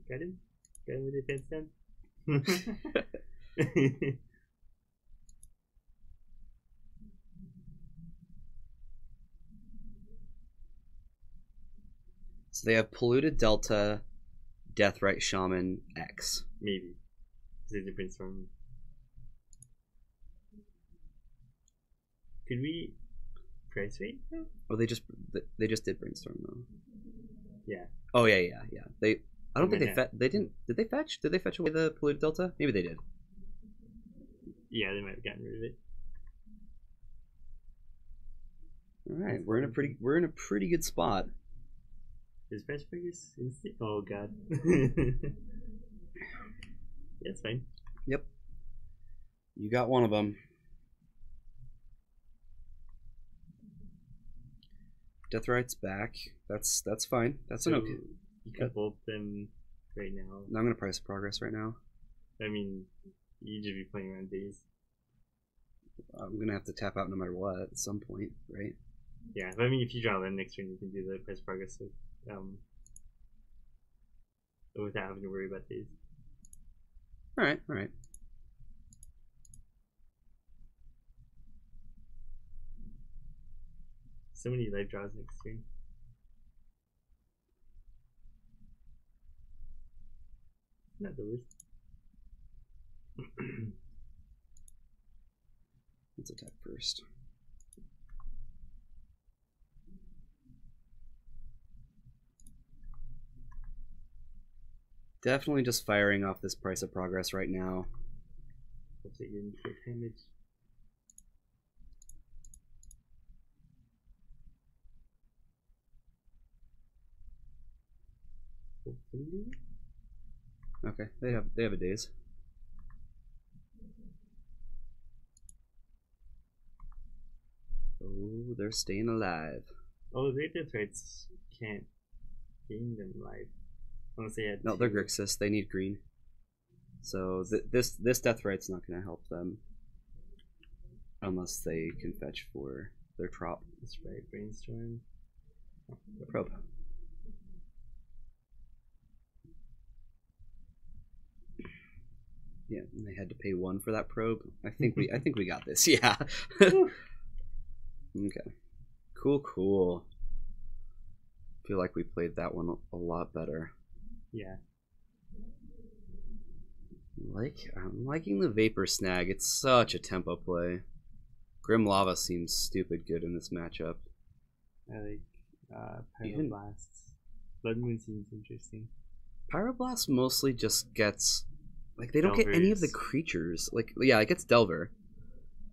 Got him? Got him with the defense down? So they have Polluted Delta, Deathrite Shaman, X. Maybe. There's a difference from. Could we price rate though? Oh, they just did brainstorm though. Yeah. Oh yeah. I don't think they didn't. Did they fetch? Did they fetch away the Polluted Delta? Maybe they did. Yeah, they might have gotten rid of it. All right, we're in a pretty good spot. Is Fresh Figures instant? Oh god. Yeah, it's fine. Yep. You got one of them. Deathrite's back. That's fine. That's an okay. You can bolt them right now. I'm gonna price of progress right now. I mean, you just be playing around days. I'm gonna have to tap out no matter what at some point, right? Yeah, but I mean, if you draw them next turn, you can do the price of progress without having to worry about days. All right, all right. So many life draws next turn. Not the worst. Let's attack first. Definitely just firing off this price of progress right now. Hopefully getting quick damage. Hopefully. Okay, they have a daze. Oh, they're staying alive. Oh, the Deathrites can't gain them life. Unless they had no, they're Grixis. They need green. So this Deathrite's not going to help them unless they can fetch for their trop. That's right, Brainstorm. Probe. Yeah, and they had to pay 1 for that probe. I think we got this. Yeah. Okay. Cool. Feel like we played that one a lot better. Yeah. I'm liking the Vapor Snag. It's such a tempo play. Grim Lava seems stupid good in this matchup. I like Pyroblast. Blood Moon seems interesting. Pyroblast mostly just gets they don't get any of the creatures. It gets Delver.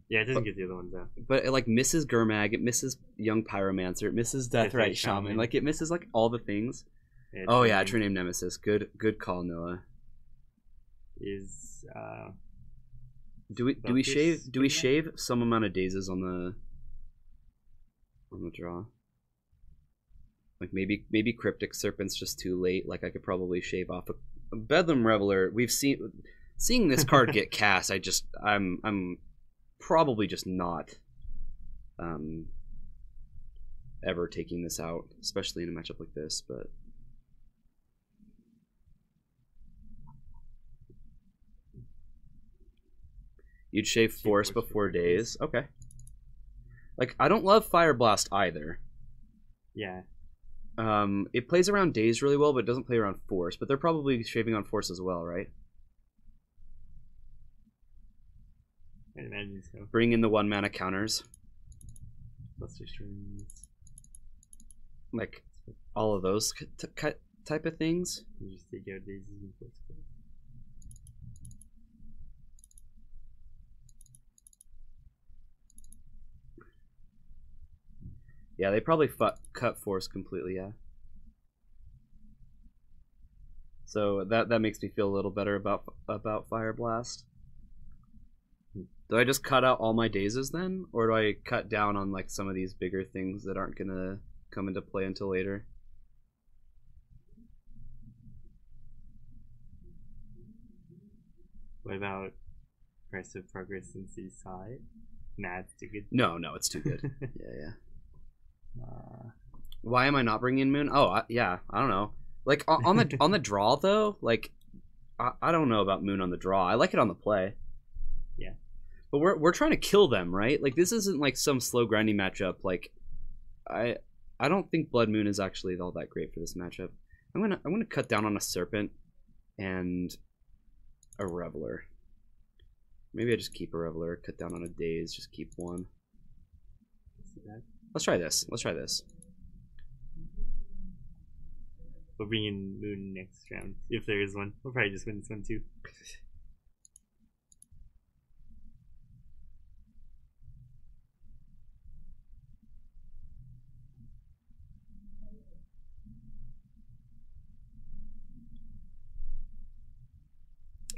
Yeah, it doesn't get the other ones out. But it misses Gurmag, it misses Young Pyromancer, it misses Deathrite Shaman. It misses all the things. Yeah, oh yeah, True Name Nemesis. Good call, Noah. Is do we shave some amount of dazes on the draw? Maybe Cryptic Serpent's just too late. I could probably shave off a Bedlam Reveler. We've seeing this card get cast. I'm probably just not ever taking this out, especially in a matchup like this. But you'd shave Force before days. Okay. I don't love Fire Blast either. Yeah. It plays around days really well, but it doesn't play around Force. But they're probably shaving on Force as well, right? I imagine so. Bring in the 1-mana counters. Buster Strings. All of those type of things. You just take out daisies and Force. Yeah, they probably cut Force completely, yeah. So that makes me feel a little better about Fire Blast. Do I just cut out all my dazes then? Or do I cut down on some of these bigger things that aren't gonna come into play until later? What about Price of Progress since you saw it? Nah, it's too good. No, it's too good. Yeah. Why am I not bringing in Moon? Oh, yeah, I don't know. On the draw though, I don't know about Moon on the draw. I like it on the play. Yeah. But we're trying to kill them, right? This isn't some slow grinding matchup. I don't think Blood Moon is actually all that great for this matchup. I'm gonna cut down on a Serpent and a Reveler. Maybe I just keep a Reveler, cut down on a Daze, just keep 1. Let's try this. We'll bring in Moon next round, if there is one. We'll probably just win this one too.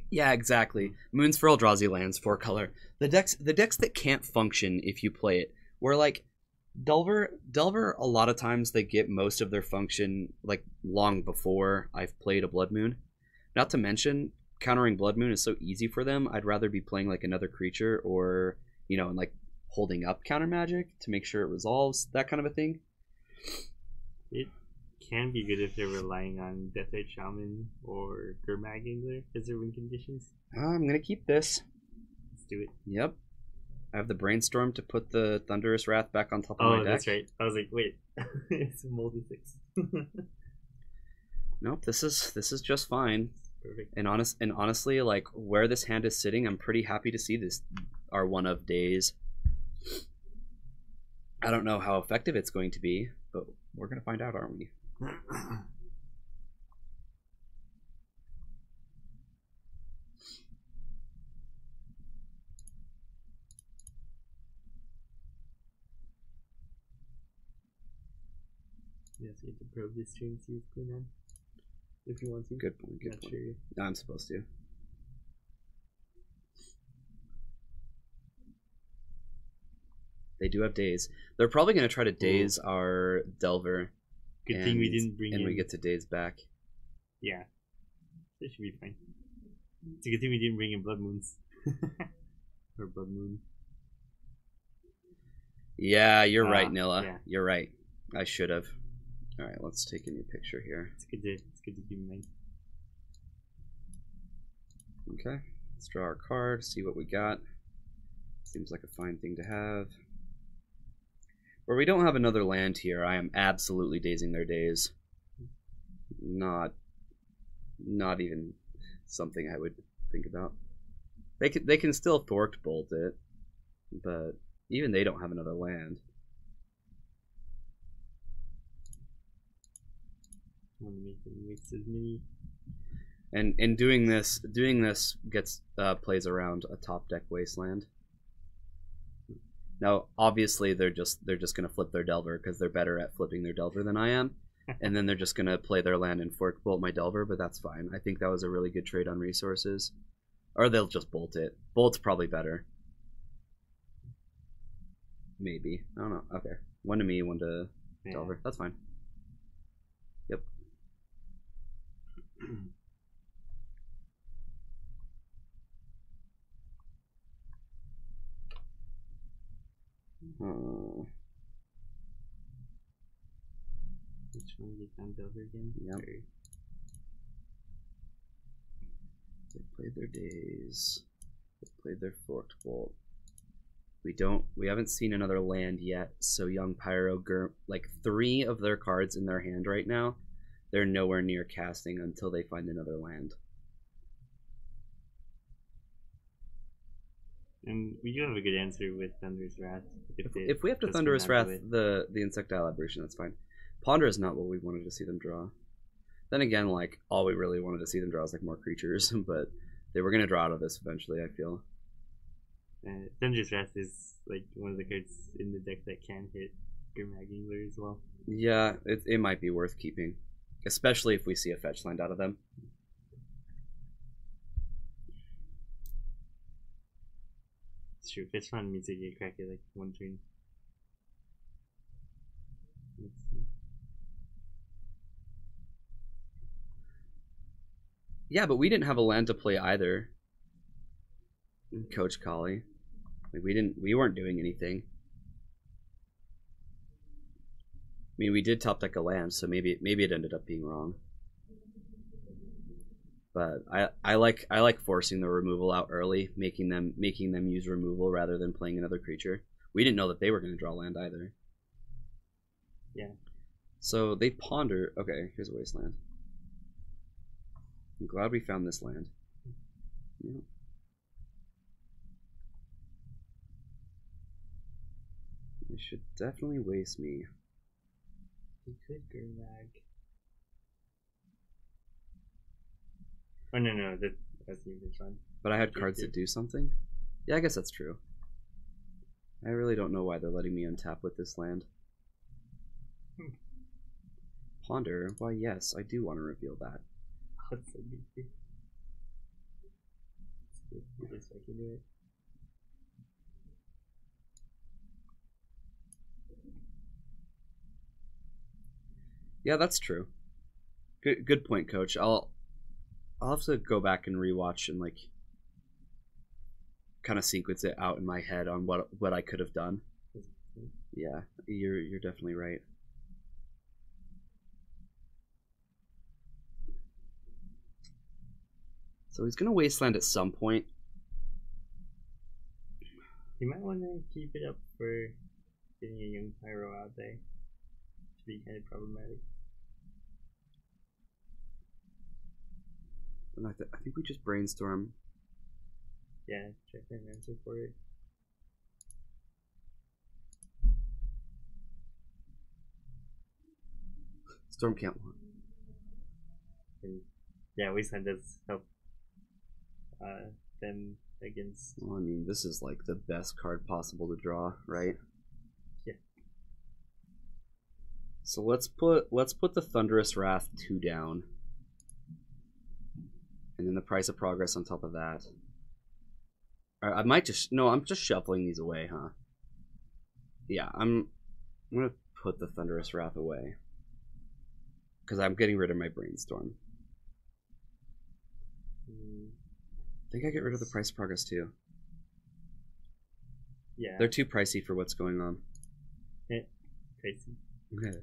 Yeah, exactly. Moon's for Eldrazi lands, 4 color. The decks that can't function if you play it, where Delver, a lot of times they get most of their function like long before I've played a Blood Moon. Not to mention, countering Blood Moon is so easy for them. I'd rather be playing like another creature or, and like holding up counter magic to make sure it resolves, that kind of a thing. It can be good if they're relying on Death Edge Shaman or Gurmag Angler as their win conditions. I'm going to keep this. Let's do it. Yep. I have the Brainstorm to put the Thunderous Wrath back on top of my deck. Oh, that's right. I was like, wait. It's a Moldy 6. Nope, this is just fine. Perfect. And honestly, like where this hand is sitting, I'm pretty happy to see this our one of days. I don't know how effective it's going to be, but we're gonna find out, aren't we? Yes, you have to probe this stream, see what's going on. If you want to. Good point. Good Not point. sure yet. No, I'm supposed to. They do have days. They're probably going to try to daze our Delver. Good thing we didn't bring and in. we get to daze back. Yeah. That should be fine. It's a good thing we didn't bring in Blood Moons. Or Blood Moon. Yeah, you're right, Nilla. Yeah. You're right. I should have. All right, let's take a new picture here. It's good to keep in mind. Okay, let's draw our card, see what we got. Seems like a fine thing to have. Where we don't have another land here, I am absolutely dazing their days. Not even something I would think about. They can still Thork Bolt it, but even they don't have another land. Want to make them waste as many. And doing this gets plays around a top deck wasteland. Now, obviously, they're just gonna flip their Delver because they're better at flipping their Delver than I am, and then they're just gonna play their land and Fork Bolt my Delver. But that's fine. I think that was a really good trade on resources, or they'll just bolt it. Bolt's probably better. Maybe, I don't know. Okay, one to me, one to Delver. That's fine. Yep. Which one we found Delver again? Yep. They played their days. They played their Forked Bolt. We haven't seen another land yet, so Young Pyro, like 3 of their cards in their hand right now, they're nowhere near casting until they find another land. And we do have a good answer with Thunderous Wrath. If we have to Thunderous Wrath the Insectile Aberration, that's fine. Ponder is not what we wanted to see them draw. Then again, like, all we really wanted to see them draw is like more creatures, but they were going to draw out of this eventually, I feel. Thunderous Wrath is like one of the cards in the deck that can hit Gurmag Angler as well. Yeah, it might be worth keeping, especially if we see a fetch land out of them. It's true, fetch land means they get cracked at like 1 turn. Let's see. Yeah, but we didn't have a land to play either. Coach Collie. Like we weren't doing anything. I mean, we did top deck a land, so maybe it ended up being wrong. But I like forcing the removal out early, making them use removal rather than playing another creature. We didn't know that they were going to draw land either. Yeah. So they ponder. Okay, here's a wasteland. I'm glad we found this land. Yeah. They should definitely waste me. We could Gurmag. Oh no, that's the this one. But I had cards that do something? Yeah, I guess that's true. I really don't know why they're letting me untap with this land. Ponder? Why yes, I do want to reveal that. That's so good. Let's see if I can do it. Yeah, that's true. Good point, Coach. I'll have to go back and rewatch and like kind of sequence it out in my head on what I could have done. Yeah, you're definitely right. So he's gonna wasteland at some point. You might want to keep it up for getting a young pyro out there. To be kind of problematic. And I think we just brainstorm. Yeah, check an answer for it. Storm can't one. And yeah, wasteland does help them against. Well, I mean, this is like the best card possible to draw, right? Yeah. So let's put the Thunderous Wrath 2 down, and then the Price of Progress on top of that. I might just I'm just shuffling these away, huh? Yeah, I'm gonna put the Thunderous Wrath away because I'm getting rid of my Brainstorm. I think I get rid of the Price of Progress too. Yeah. They're too pricey for what's going on. Pricey. Okay.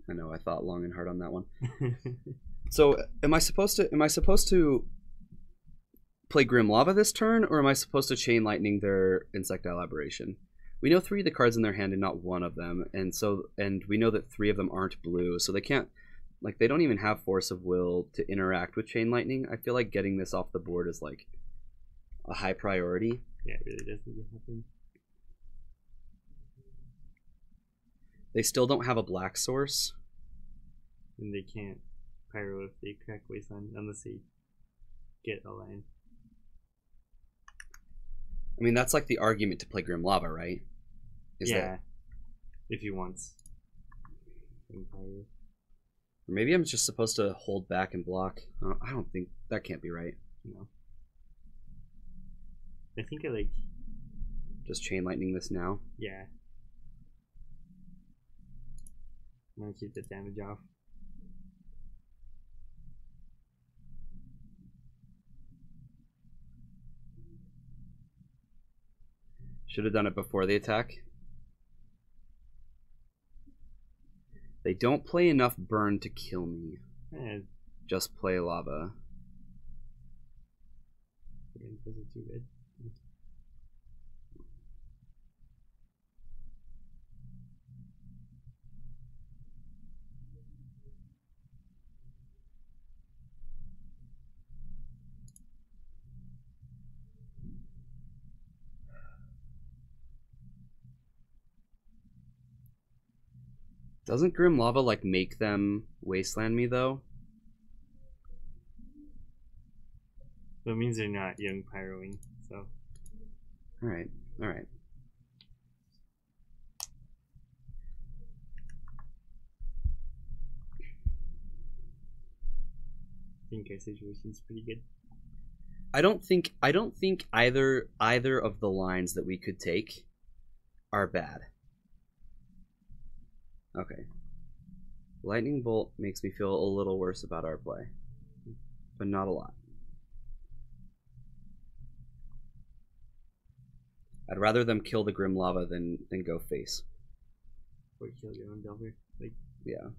I know, I thought long and hard on that one. So, am I supposed to play Grim Lava this turn, or am I supposed to Chain Lightning their Insectile Aberration? We know 3 of the cards in their hand and not 1 of them, and we know that 3 of them aren't blue, so they can't. Like, they don't even have Force of Will to interact with Chain Lightning. I feel like getting this off the board is, like, a high priority. Yeah, it really does need to happen. They still don't have a black source. And they can't pyro if they crack Wasteland unless they get a land. I mean, that's like the argument to play Grim Lava, right? Yeah. If you want. Pyro. Or maybe I'm just supposed to hold back and block. I don't think that can't be right. No. I think I like just Chain Lightning this now. Yeah. I'm gonna keep the damage off. Should have done it before the attack. They don't play enough burn to kill me. Just play lava. Too good. Doesn't Grim Lava like make them wasteland me though? That means they're not young pyroing, so. Alright, alright. I think our situation's pretty good. I don't think either of the lines that we could take are bad. Okay. Lightning Bolt makes me feel a little worse about our play, but not a lot. I'd rather them kill the Grim Lava than go face. Or kill your own Delver. Like, yeah.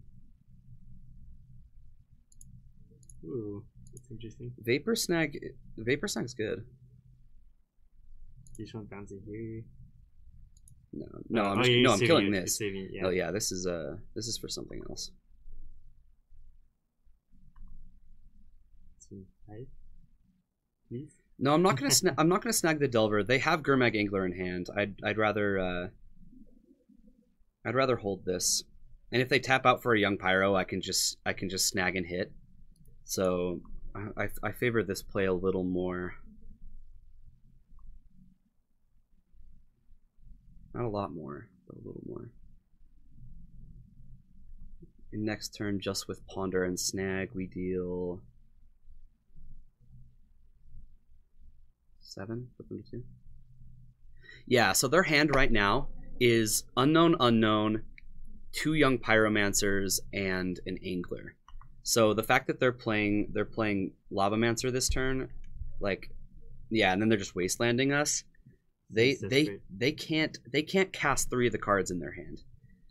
Ooh, that's interesting. Vapor Snag's good. You just want to bounce it here. No, I'm killing this. Saving it, yeah. Oh yeah, this is for something else. Please? No, I'm not gonna I'm not gonna snag the Delver. They have Gurmag Angler in hand. I'd rather hold this. And if they tap out for a young Pyro, I can just snag and hit. So I favor this play a little more. Not a lot more, but a little more. And next turn, just with Ponder and Snag, we deal 7, flip them to 2. Yeah, so their hand right now is Unknown, Unknown, 2 young pyromancers and an angler. So the fact that they're playing Lavamancer this turn, like, yeah, and then they're just wastelanding us. They can't cast 3 of the cards in their hand.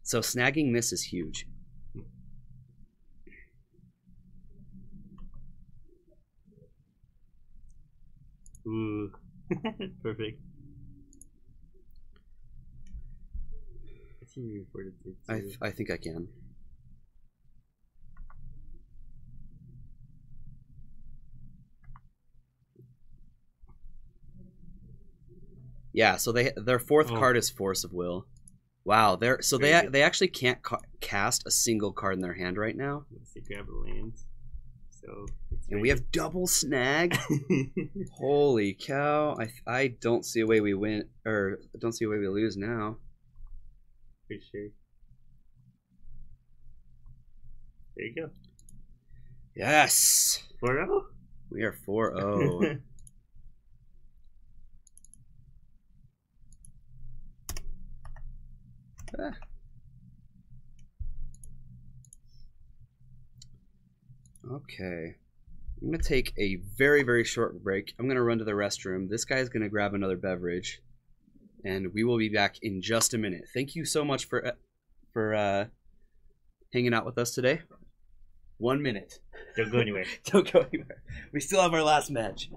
So snagging this is huge. Ooh, perfect. I think I can. Yeah, so their 4th card is Force of Will. Wow, they actually can't cast a single card in their hand right now. Let's see, grab a land. So and we have double snag. Holy cow! I don't see a way we win, or don't see a way we lose now. For sure. There you go. Yes. 4-0. We are 4-0. Ah. Okay. I'm going to take a very, very short break. I'm going to run to the restroom. This guy's going to grab another beverage. And we will be back in just a minute. Thank you so much for hanging out with us today. 1 minute. Don't go anywhere. Don't go anywhere. We still have our last match.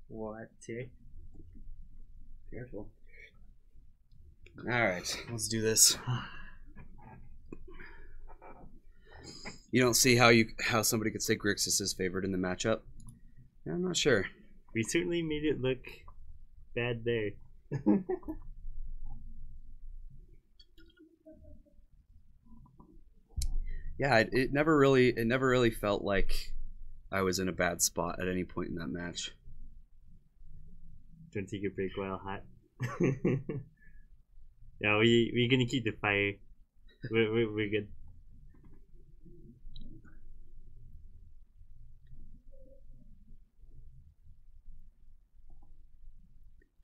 Water. Careful. All right, let's do this. You don't see how somebody could say Grixis is favored in the matchup? Yeah, I'm not sure. We certainly made it look bad there. Yeah, it never really felt like I was in a bad spot at any point in that match. Don't take a break while hot. Yeah, we're gonna keep the fire. We're good.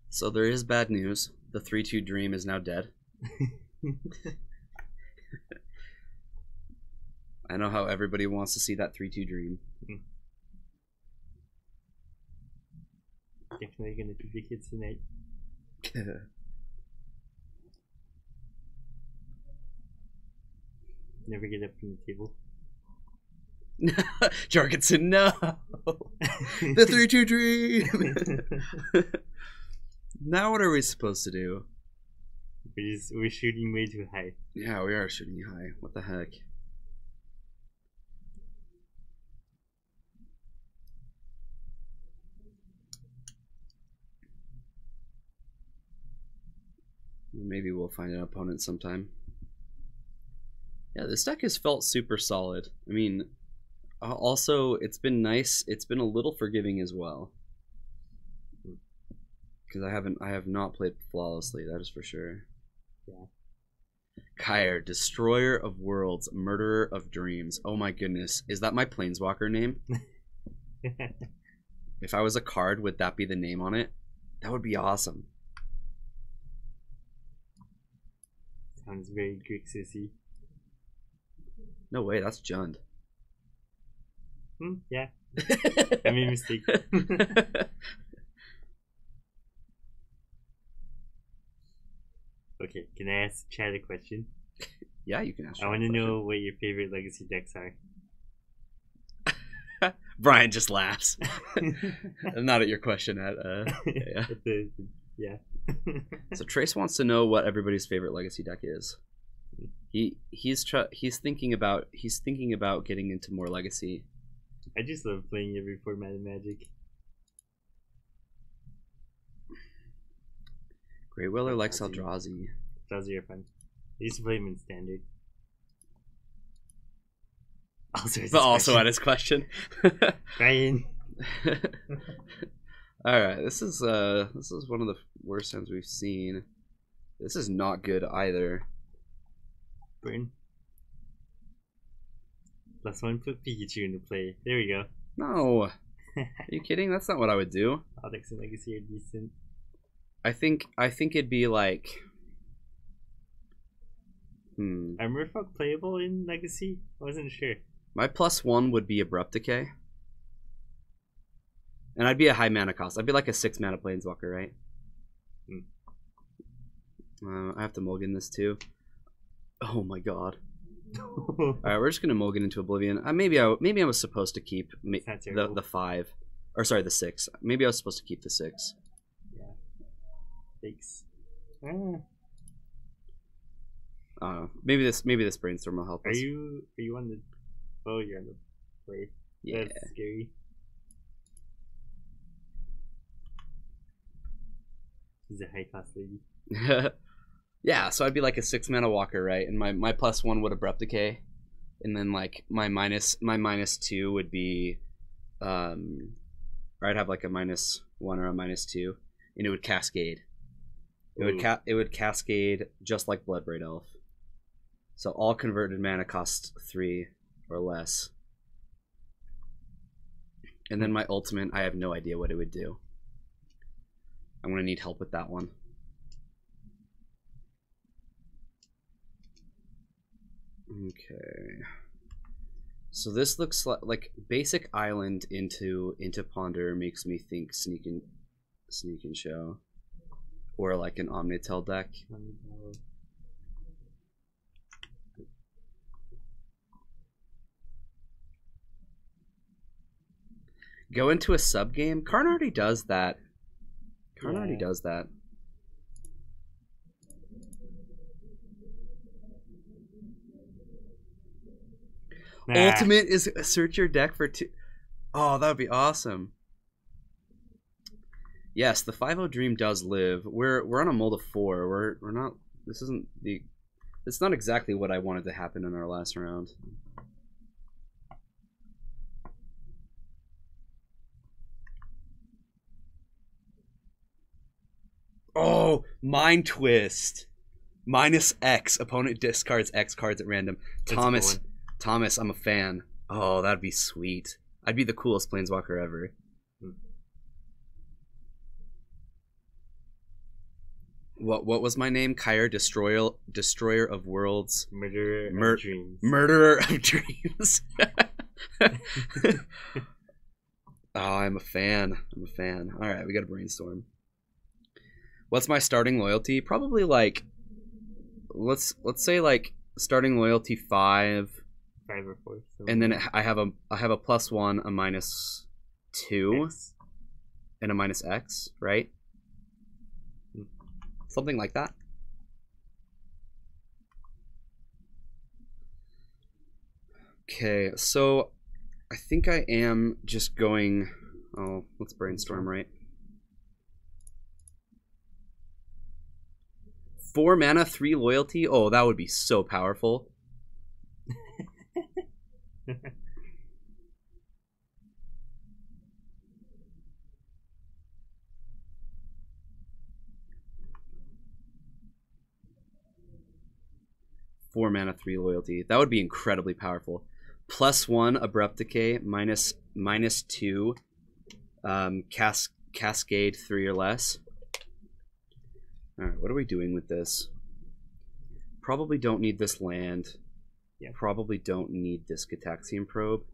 So there is bad news. The 3/2 dream is now dead. I know how everybody wants to see that 3/2 dream. Definitely gonna do the kids tonight. Never get up from the table. Jorgensen, no! The 3/2 dream! Now what are we supposed to do? We're shooting way too high. Yeah, we are shooting high. What the heck? Maybe we'll find an opponent sometime. Yeah, this deck has felt super solid. I mean, Also, it's been nice. It's been a little forgiving as well. Because I have not played flawlessly, that is for sure. Yeah. Kyre, Destroyer of Worlds, Murderer of Dreams. Oh my goodness. Is that my Planeswalker name? If I was a card, would that be the name on it? That would be awesome. Sounds very Grixis-y. No way, that's Jund. Yeah. I made a mistake. Okay, can I ask Chad a question? Yeah, you can ask. I want to know what your favorite Legacy decks are. Brian just laughs. Not at your question. Yeah. So Trace wants to know what everybody's favorite Legacy deck is. He's thinking about getting into more Legacy. I just love playing every format of Magic. Grey Whaler likes Eldrazi. Eldrazi are fun. I used to play them in Standard. Also at his question. Ryan. All right, this is one of the worst times we've seen. This is not good either. Burn. +1, put Pikachu into play. There we go. No. Are you kidding? That's not what I would do. All decks in Legacy are decent. I think it'd be like Armor Fog playable in Legacy? I wasn't sure. My +1 would be Abrupt Decay. And I'd be a high mana cost. I'd be like a 6 mana Planeswalker, right? I have to mulligan this too. Oh my god. Alright, we're just gonna mulligan into Oblivion. Maybe I was supposed to keep the 5. Or sorry, the 6. Maybe I was supposed to keep the 6. Yeah. Thanks. Maybe this brainstorm will help us. Are you on the you're on the play. Yeah. That's scary. She's a high cost lady. Yeah, so I'd be like a 6 mana walker, right? And my +1 would Abrupt Decay. And then like my -2 would be or I'd have like a -1 or a -2. And it would cascade. It would cascade just like Bloodbraid Elf. So all converted mana costs 3 or less. And then my ultimate, I have no idea what it would do. I'm gonna need help with that one. Okay. So this looks like basic island into Ponder makes me think sneak and show. Or like an Omnitel deck. Go into a sub game. Karn already does that. Already does that. Nah. Ultimate is search your deck for 2. Oh, that would be awesome. Yes, the 5-0 dream does live. We're on a mold of 4. We're not. This isn't the. It's not exactly what I wanted to happen in our last round. Oh, Mind Twist. -X. Opponent discards X cards at random. Thomas, I'm a fan. Oh, that'd be sweet. I'd be the coolest Planeswalker ever. What was my name? Kyre, Destroyer of Worlds. Murderer of Dreams. Murderer of Dreams. Oh, I'm a fan. All right, we got to brainstorm. What's my starting loyalty? Probably like, let's say like starting loyalty 5. 5 or 4. So and then I have a +1, a -2, X. and a -X, right? Something like that. Okay, so I think I am just going. Oh, let's brainstorm, right? 4 mana, 3 loyalty. Oh, that would be so powerful. 4 mana, 3 loyalty. That would be incredibly powerful. +1 abrupt decay, -2 cascade 3 or less. Alright, what are we doing with this? Probably don't need this land. Yeah. Probably don't need this Gataxian Probe.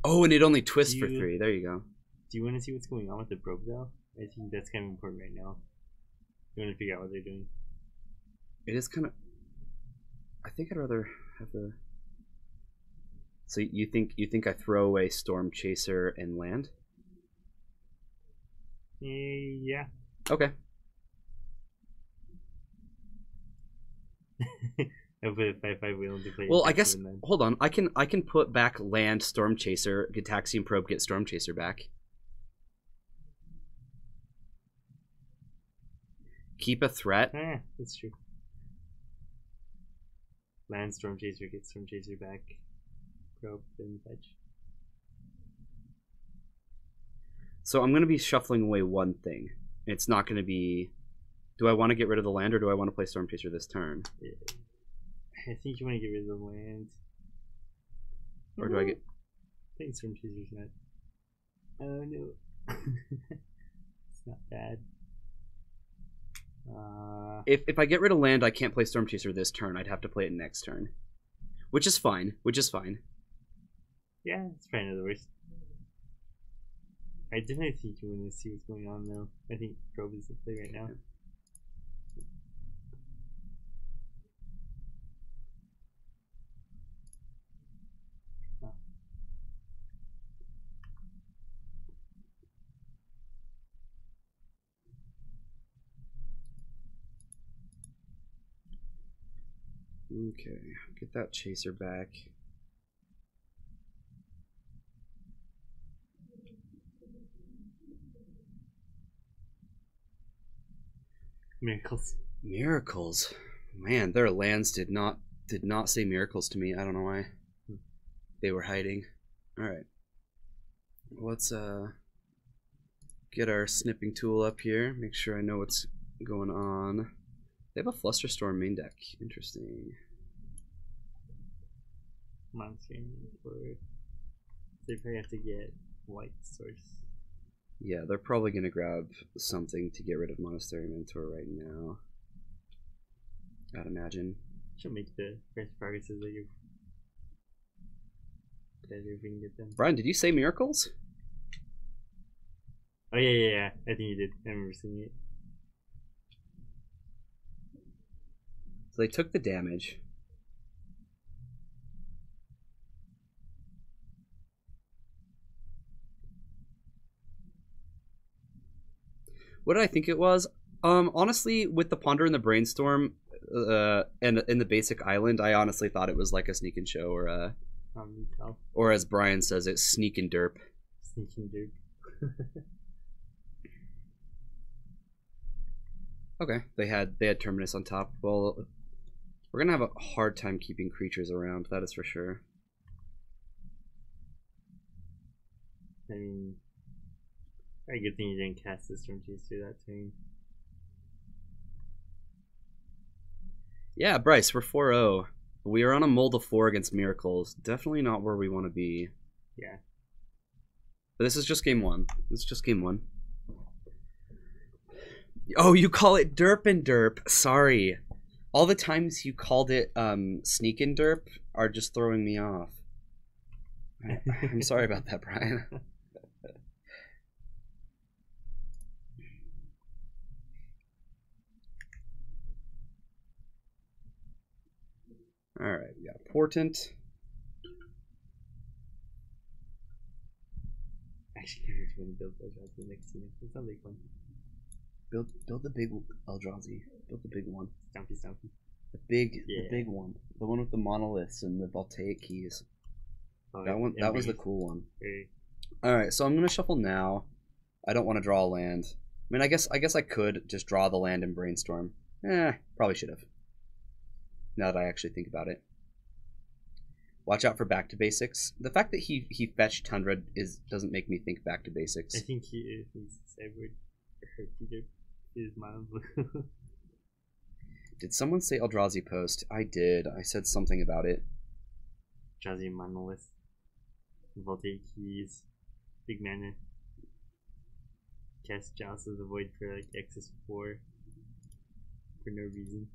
Oh, and it only twists for 3. There you go. Do you want to see what's going on with the probe though? I think that's kind of important right now. You want to figure out what they're doing. It is kind of. I think I'd rather have the. So you think I throw away Storm Chaser and land? Yeah. Okay. I'll put a 5/5 wheel into play. Well, I guess hold on. I can put back land Storm Chaser, Gataxian Probe, get Storm Chaser back. Keep a threat. Ah, that's true. Land Storm Chaser, get Storm Chaser back. Probe, then fetch. So I'm going to be shuffling away one thing. It's not going to be... Do I want to get rid of the land, or do I want to play Storm Chaser this turn? Yeah. I think you want to get rid of the land. Or do I get... I think Storm Chaser's not... Oh no. It's not bad. If I get rid of land, I can't play Storm Chaser this turn. I'd have to play it next turn. Which is fine. Yeah, it's probably not the worst. I definitely think you want to see what's going on though. I think Probe is the play right now. Okay, get that Chaser back. Miracles. Man, their lands did not say miracles to me. I don't know why. They were hiding. Alright. Let's get our snipping tool up here. Make sure I know what's going on. They have a Flusterstorm main deck. Interesting. Monster inventory. They probably have to get white source. Yeah, they're probably going to grab something to get rid of Monastery Mentor right now. I'd imagine. Should make the first progresses that you better if we can get them. Brian, did you say miracles? Oh yeah. I think you did. I remember seeing it. So they took the damage. What did I think it was? Honestly, with the Ponder and the Brainstorm, and in the basic island, I honestly thought it was like a Sneak and Show or as Brian says it, Sneak and Derp. Sneak and Derp. Okay, they had Terminus on top. Well, we're gonna have a hard time keeping creatures around. That is for sure. I mean, very good thing you didn't cast this Storm Chaser that turn. Yeah, Bryce, we're 4-0. We are on a mold of 4 against Miracles. Definitely not where we want to be. Yeah. But this is just game 1. Oh, you call it Derp and Derp. Sorry. All the times you called it Sneak and Derp are just throwing me off. I'm sorry about that, Brian. Alright, we got Portent. Actually, I really want to build Eldrazi next year. It sounds like fun. Build the big Eldrazi. Build the big one. Stumpy. The big one. The one with the monoliths and the voltaic keys. Oh, that was the cool one. Very... Alright, so I'm gonna shuffle now. I don't want to draw a land. I mean, I guess I could just draw the land and Brainstorm. Probably should have. Now that I actually think about it. Watch out for back to basics. The fact that he fetched Tundra doesn't make me think back to basics. I think he's cyborg. Peter is mono blue. Did someone say Eldrazi Post? I did. I said something about it. Eldrazi Monolith. Voltaic Keys. Big mana. Cast Chalice of the Void for like X's 4. For no reason.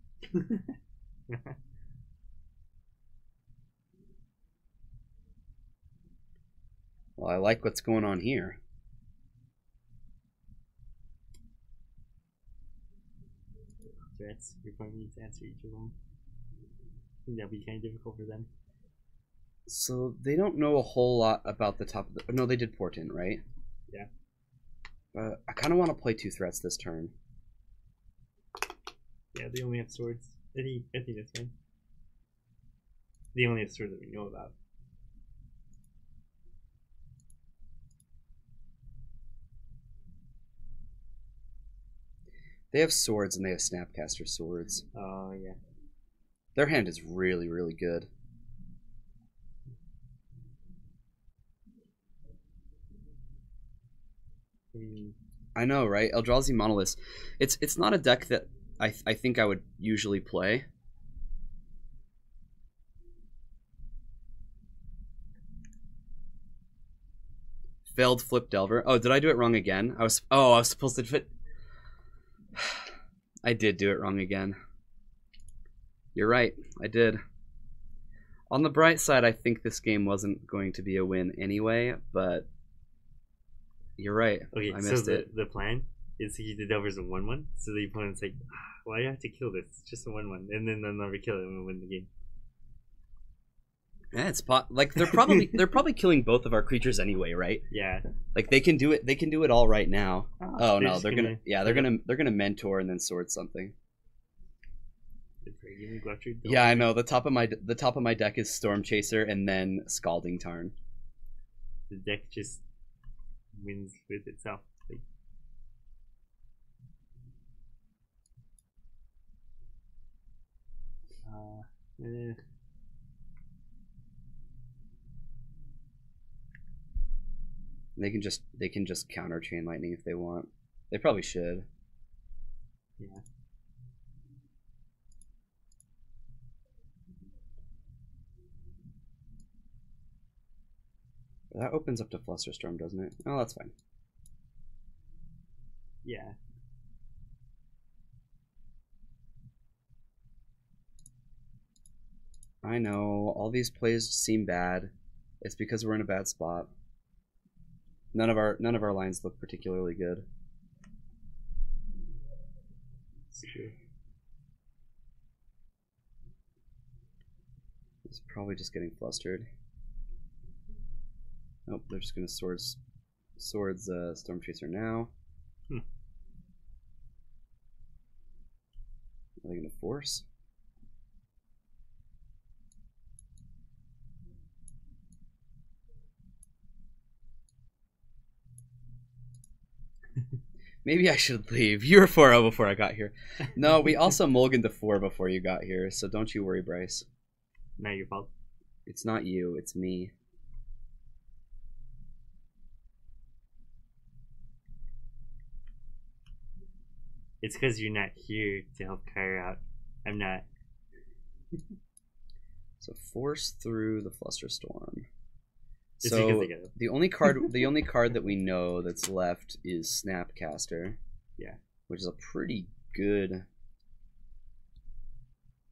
Well, I like what's going on here. Threats. Your opponent needs to answer each of them. I think that'll be kind of difficult for them. So they don't know a whole lot about the top of the... No, they did Portent, right? Yeah. I kind of want to play 2 threats this turn. Yeah, they only have swords. I think that's fine. They only have swords that we know about. They have swords and they have Snapcaster swords. Oh, yeah. Their hand is really, really good. I know, right? Eldrazi Monolith. It's not a deck that I think I would usually play. Failed Flip Delver. Oh, did I do it wrong again? I was supposed to fit. I did do it wrong again. You're right. I did. On the bright side, I think this game wasn't going to be a win anyway, but you're right. Okay, I missed it. The plan is to keep the Delvers a 1/1, so the opponent's like, why do I have to kill this? It's just a 1/1, and then they'll never kill it and we'll win the game. Yeah, like they're probably killing both of our creatures anyway, right? Yeah. Like they can do it. They can do it all right now. Oh no, they're gonna mentor and then sword something. Yeah, I know. The top of my deck is Storm Chaser and then Scalding Tarn. The deck just wins with itself. Like, They can just counter Chain Lightning if they want. They probably should. Yeah. That opens up to Flusterstorm, doesn't it? Oh, that's fine. Yeah. I know. All these plays seem bad. It's because we're in a bad spot. None of our lines look particularly good. It's true. It's probably just getting flustered. Nope, they're just gonna swords Storm Chaser now. Are they gonna force? Maybe I should leave. You were 4-0 before I got here. No, we also mulliganed to 4 before you got here, so don't you worry, Bryce. Not your fault. It's not you, it's me. It's because you're not here to help Kyra out. I'm not. So force through the Flusterstorm. It's So the only card that we know that's left is Snapcaster. Yeah. Which is a pretty good.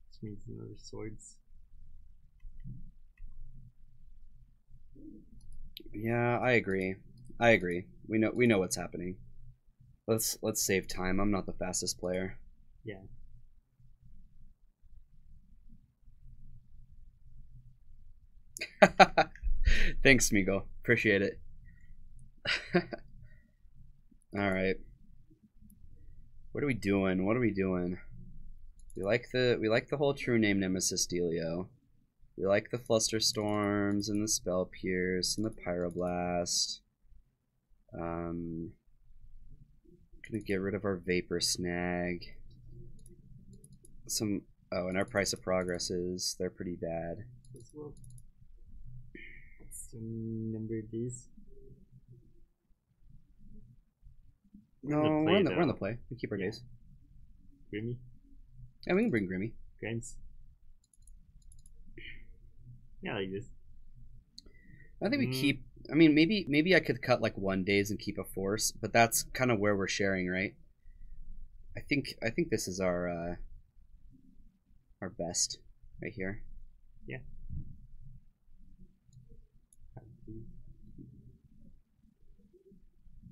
Which means another swords. Yeah, I agree. We know what's happening. Let's save time. I'm not the fastest player. Yeah. Thanks, Migo. Appreciate it. All right. What are we doing? We like the whole True Name Nemesis dealio. We like the Flusterstorms and the Spell Pierce and the Pyroblast. Gonna get rid of our Vapor Snag. And our Price of Progresses, they're pretty bad. Let's number these. No, we're on the play. We keep our days. Grimmy? Yeah, we can bring Grimmy. Grants? Yeah, like this. I think we keep. I mean, maybe I could cut like 1 days and keep a force, but that's kind of where we're sharing, right? I think this is our best right here. Yeah.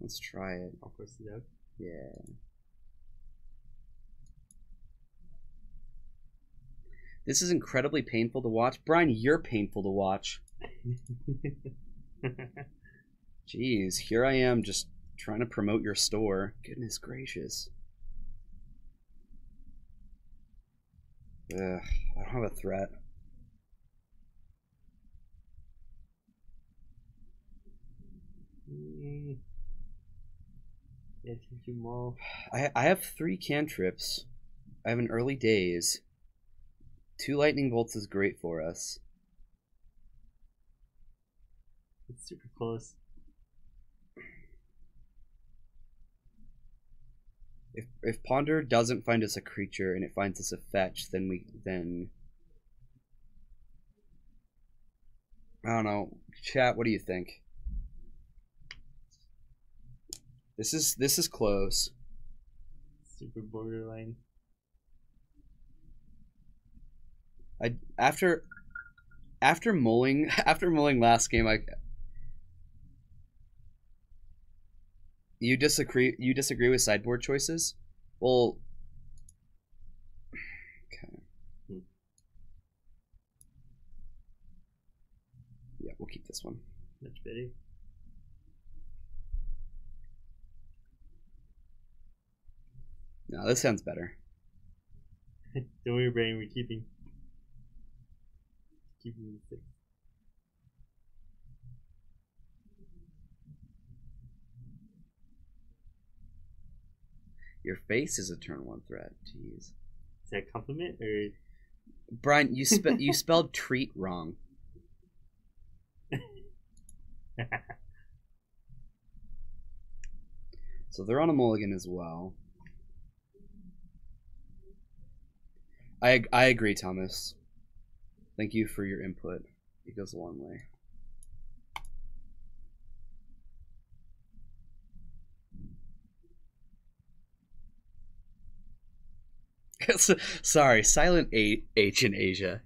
Let's try it. I'll force it out. Yeah. This is incredibly painful to watch. Brian, you're painful to watch. Jeez, here I am just trying to promote your store. Goodness gracious. Ugh, I don't have a threat. Yeah, teach you more. I have 3 cantrips. I have an early days. 2 lightning bolts is great for us. It's super close. If Ponder doesn't find us a creature and it finds us a fetch, then I don't know. Chat, what do you think? This is close. Super borderline. After mulling last game, you disagree with sideboard choices? Well, okay. Yeah, we'll keep this one. Much better. No, this sounds better. Don't worry, Brain, we're keeping the 6. Your face is a turn 1 threat. Jeez. Is that a compliment or? Brian, you spelled treat wrong. So they're on a mulligan as well. I agree, Thomas. Thank you for your input. It goes a long way. Sorry, silent H in Asia.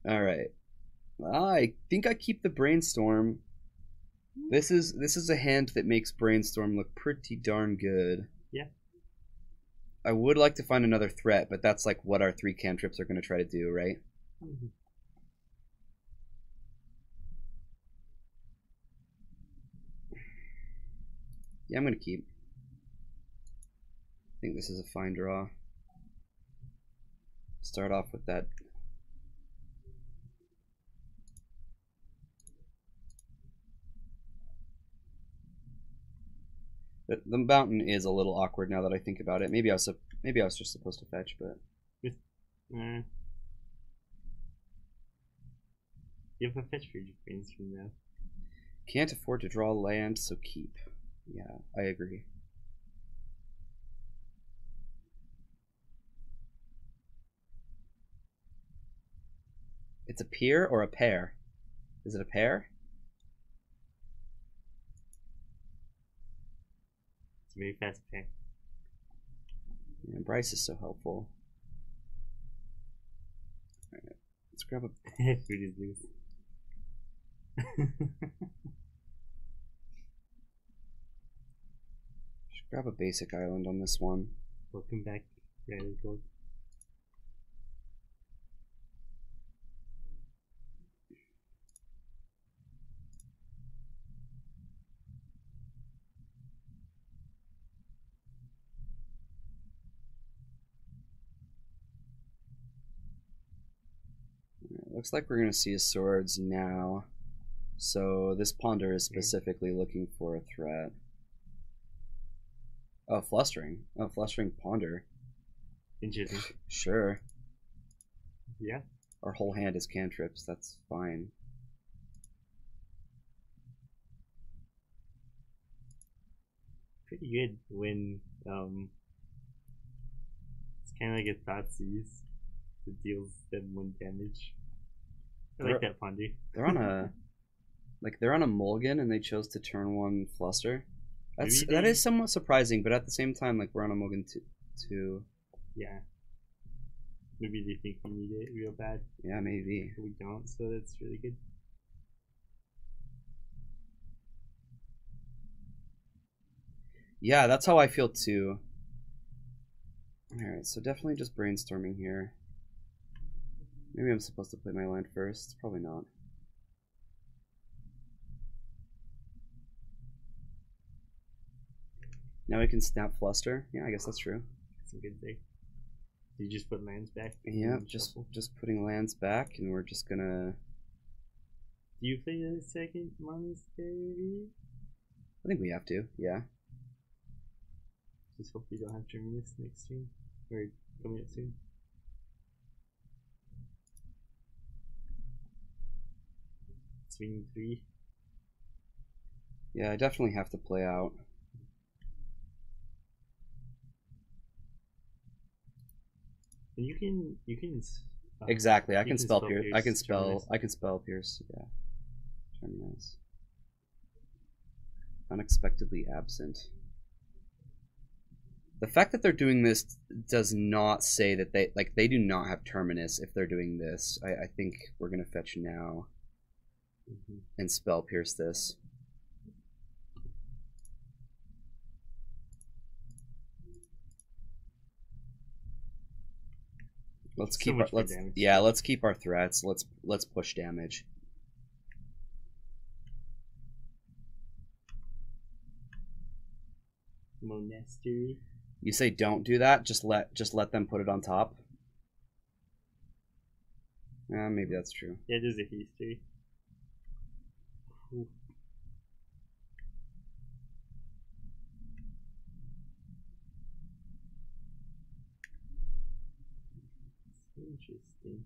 All right. I think I keep the brainstorm. This is a hand that makes brainstorm look pretty darn good. Yeah. I would like to find another threat, but that's like what our 3 cantrips are going to try to do, right? Mm-hmm. Yeah, I'm going to keep. I think this is a fine draw. Start off with that. The mountain is a little awkward now that I think about it. Maybe I was just supposed to fetch, but You have a fetch for your brainstorm now. Can't afford to draw land, so keep. Yeah, I agree. It's a peer or a pair? Is it a pair? It's a very fast pair. Yeah, Bryce is so helpful. Alright, let's grab a... Food is loose. Should grab a basic island on this one. Welcome back, Riley Gold. Looks like we're going to see his swords now. So this Ponder is specifically looking for a threat. Oh, Flustering. Oh, Flustering Ponder. Interesting. Sure. Yeah. Our whole hand is cantrips. That's fine. pretty good when it's kind of like a Thoughtseize that deals them 1 damage. I like that Ponder. They're on a they're on a mulligan and they chose to turn 1 fluster. That is somewhat surprising, but at the same time, like we're on a mulligan too. Yeah. Maybe they think we need it real bad. Yeah, maybe. But we don't, so that's really good. Yeah, that's how I feel too. Alright, so definitely just brainstorming here. Maybe I'm supposed to play my land first. Probably not. Now we can snap fluster. Yeah, I guess that's true. That's a good thing. You just put lands back? Yeah, just putting lands back, and we're just gonna... Do you play the second monastery? I think we have to, yeah. Just hope we don't have Terminus next stream. Or coming up soon. Swing 3. Yeah, I definitely have to play out. And you can exactly. I can spell pierce. Pierce. I can spell pierce. Yeah. Terminus. Unexpectedly absent. The fact that they're doing this does not say that they do not have Terminus if they're doing this. I think we're gonna fetch now and spell pierce this. Let's keep our, let's keep our threats. Let's push damage. Monastery. You say don't do that. Just let them put it on top. Maybe that's true. Yeah, there's a history. Ooh. Interesting.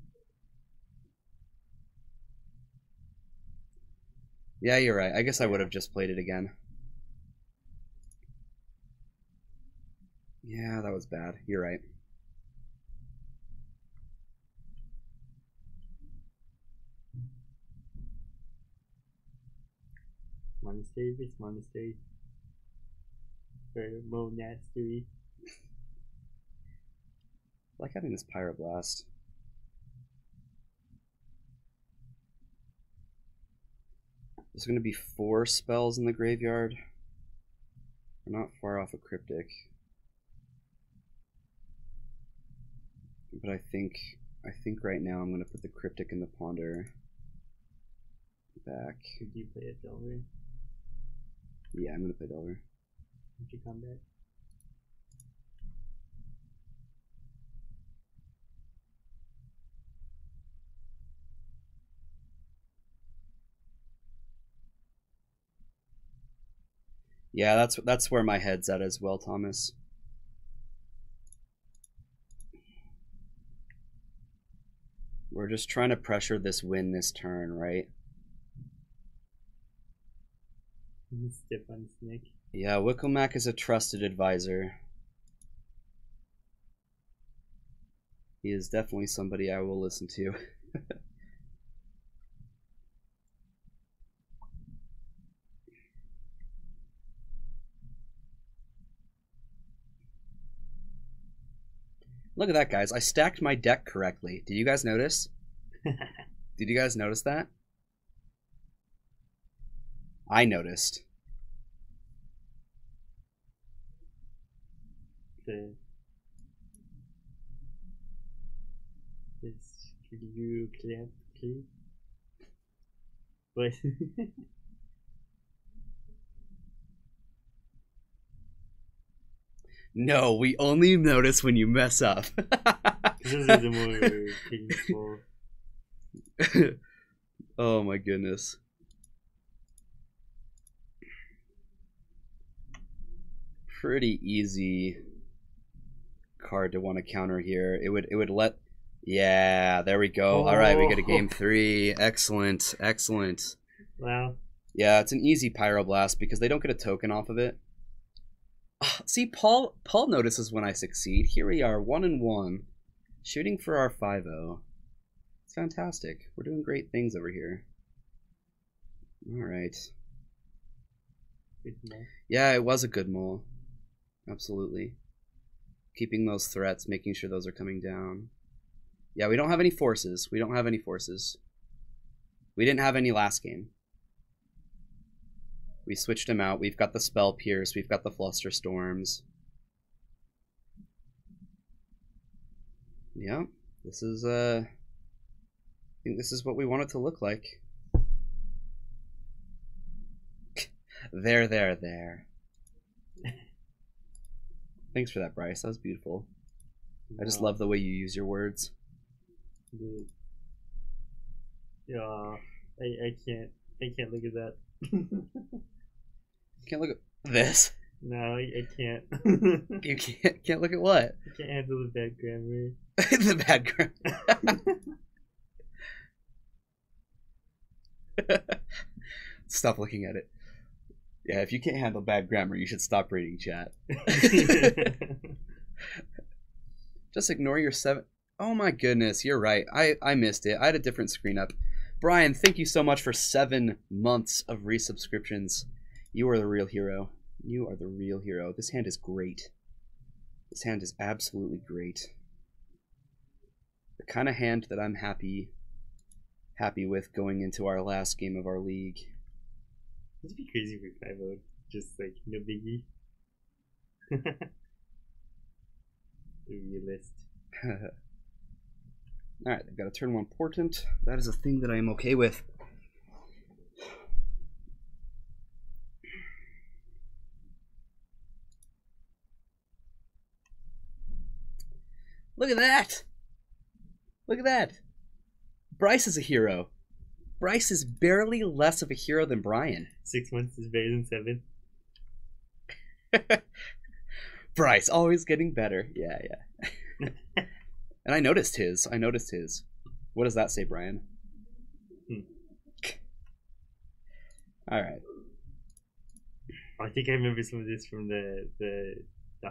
Yeah, you're right. I guess I would have just played it again. Yeah, that was bad. You're right. Monastery versus monastery. For monastery. I like having this Pyroblast. There's going to be 4 spells in the graveyard. We're not far off a Cryptic. But I think right now I'm going to put the Cryptic and the Ponder back. Could you play a Delver? Yeah, I'm going to play Delver. Would you come back? Yeah, that's where my head's at as well, Thomas. We're just trying to pressure this win this turn, right? Step on snake. Yeah, Wickelmack is a trusted advisor. He is definitely somebody I will listen to. Look at that, guys. I stacked my deck correctly. Did you guys notice? Did you guys notice that? I noticed. Could you clap, please? What? No, we only notice when you mess up. This is the more painful. Oh my goodness. Pretty easy card to want to counter here. It would let... Yeah, there we go. Oh. All right, we get a game 3. Excellent, excellent. Wow. Yeah, it's an easy Pyroblast because they don't get a token off of it. See, Paul notices when I succeed. Here we are, 1-1, shooting for our 5-0. It's fantastic. We're doing great things over here. All right. Yeah, it was a good mole. Absolutely. Keeping those threats, making sure those are coming down. Yeah, we don't have any forces. We don't have any forces. We didn't have any last game. We switched them out. We've got the Spell Pierce. We've got the Fluster Storms. Yeah, this is, I think this is what we want it to look like. There. Thanks for that, Bryce. That was beautiful. I just love the way you use your words. Yeah, I can't look at that. Can't look at this. No, I can't. You can't look at what? I can't handle the bad grammar. The bad grammar. Stop looking at it. Yeah, if you can't handle bad grammar, you should stop reading chat. Just ignore your 7. Oh my goodness, you're right. I missed it. I had a different screen up. Brian, thank you so much for 7 months of resubscriptions. You are the real hero. You are the real hero. This hand is great. This hand is absolutely great. The kind of hand that I'm happy with going into our last game of our league. It'd be crazy for 5-0. Just like, no biggie. The realist. Alright, they've got a turn 1 portent. That is a thing that I am okay with. Look at that! Look at that! Bryce is a hero. Bryce is barely less of a hero than Brian. 6 months is better than 7. Bryce, always getting better. Yeah. And I noticed his. What does that say, Brian? Alright. I think I remember some of this from the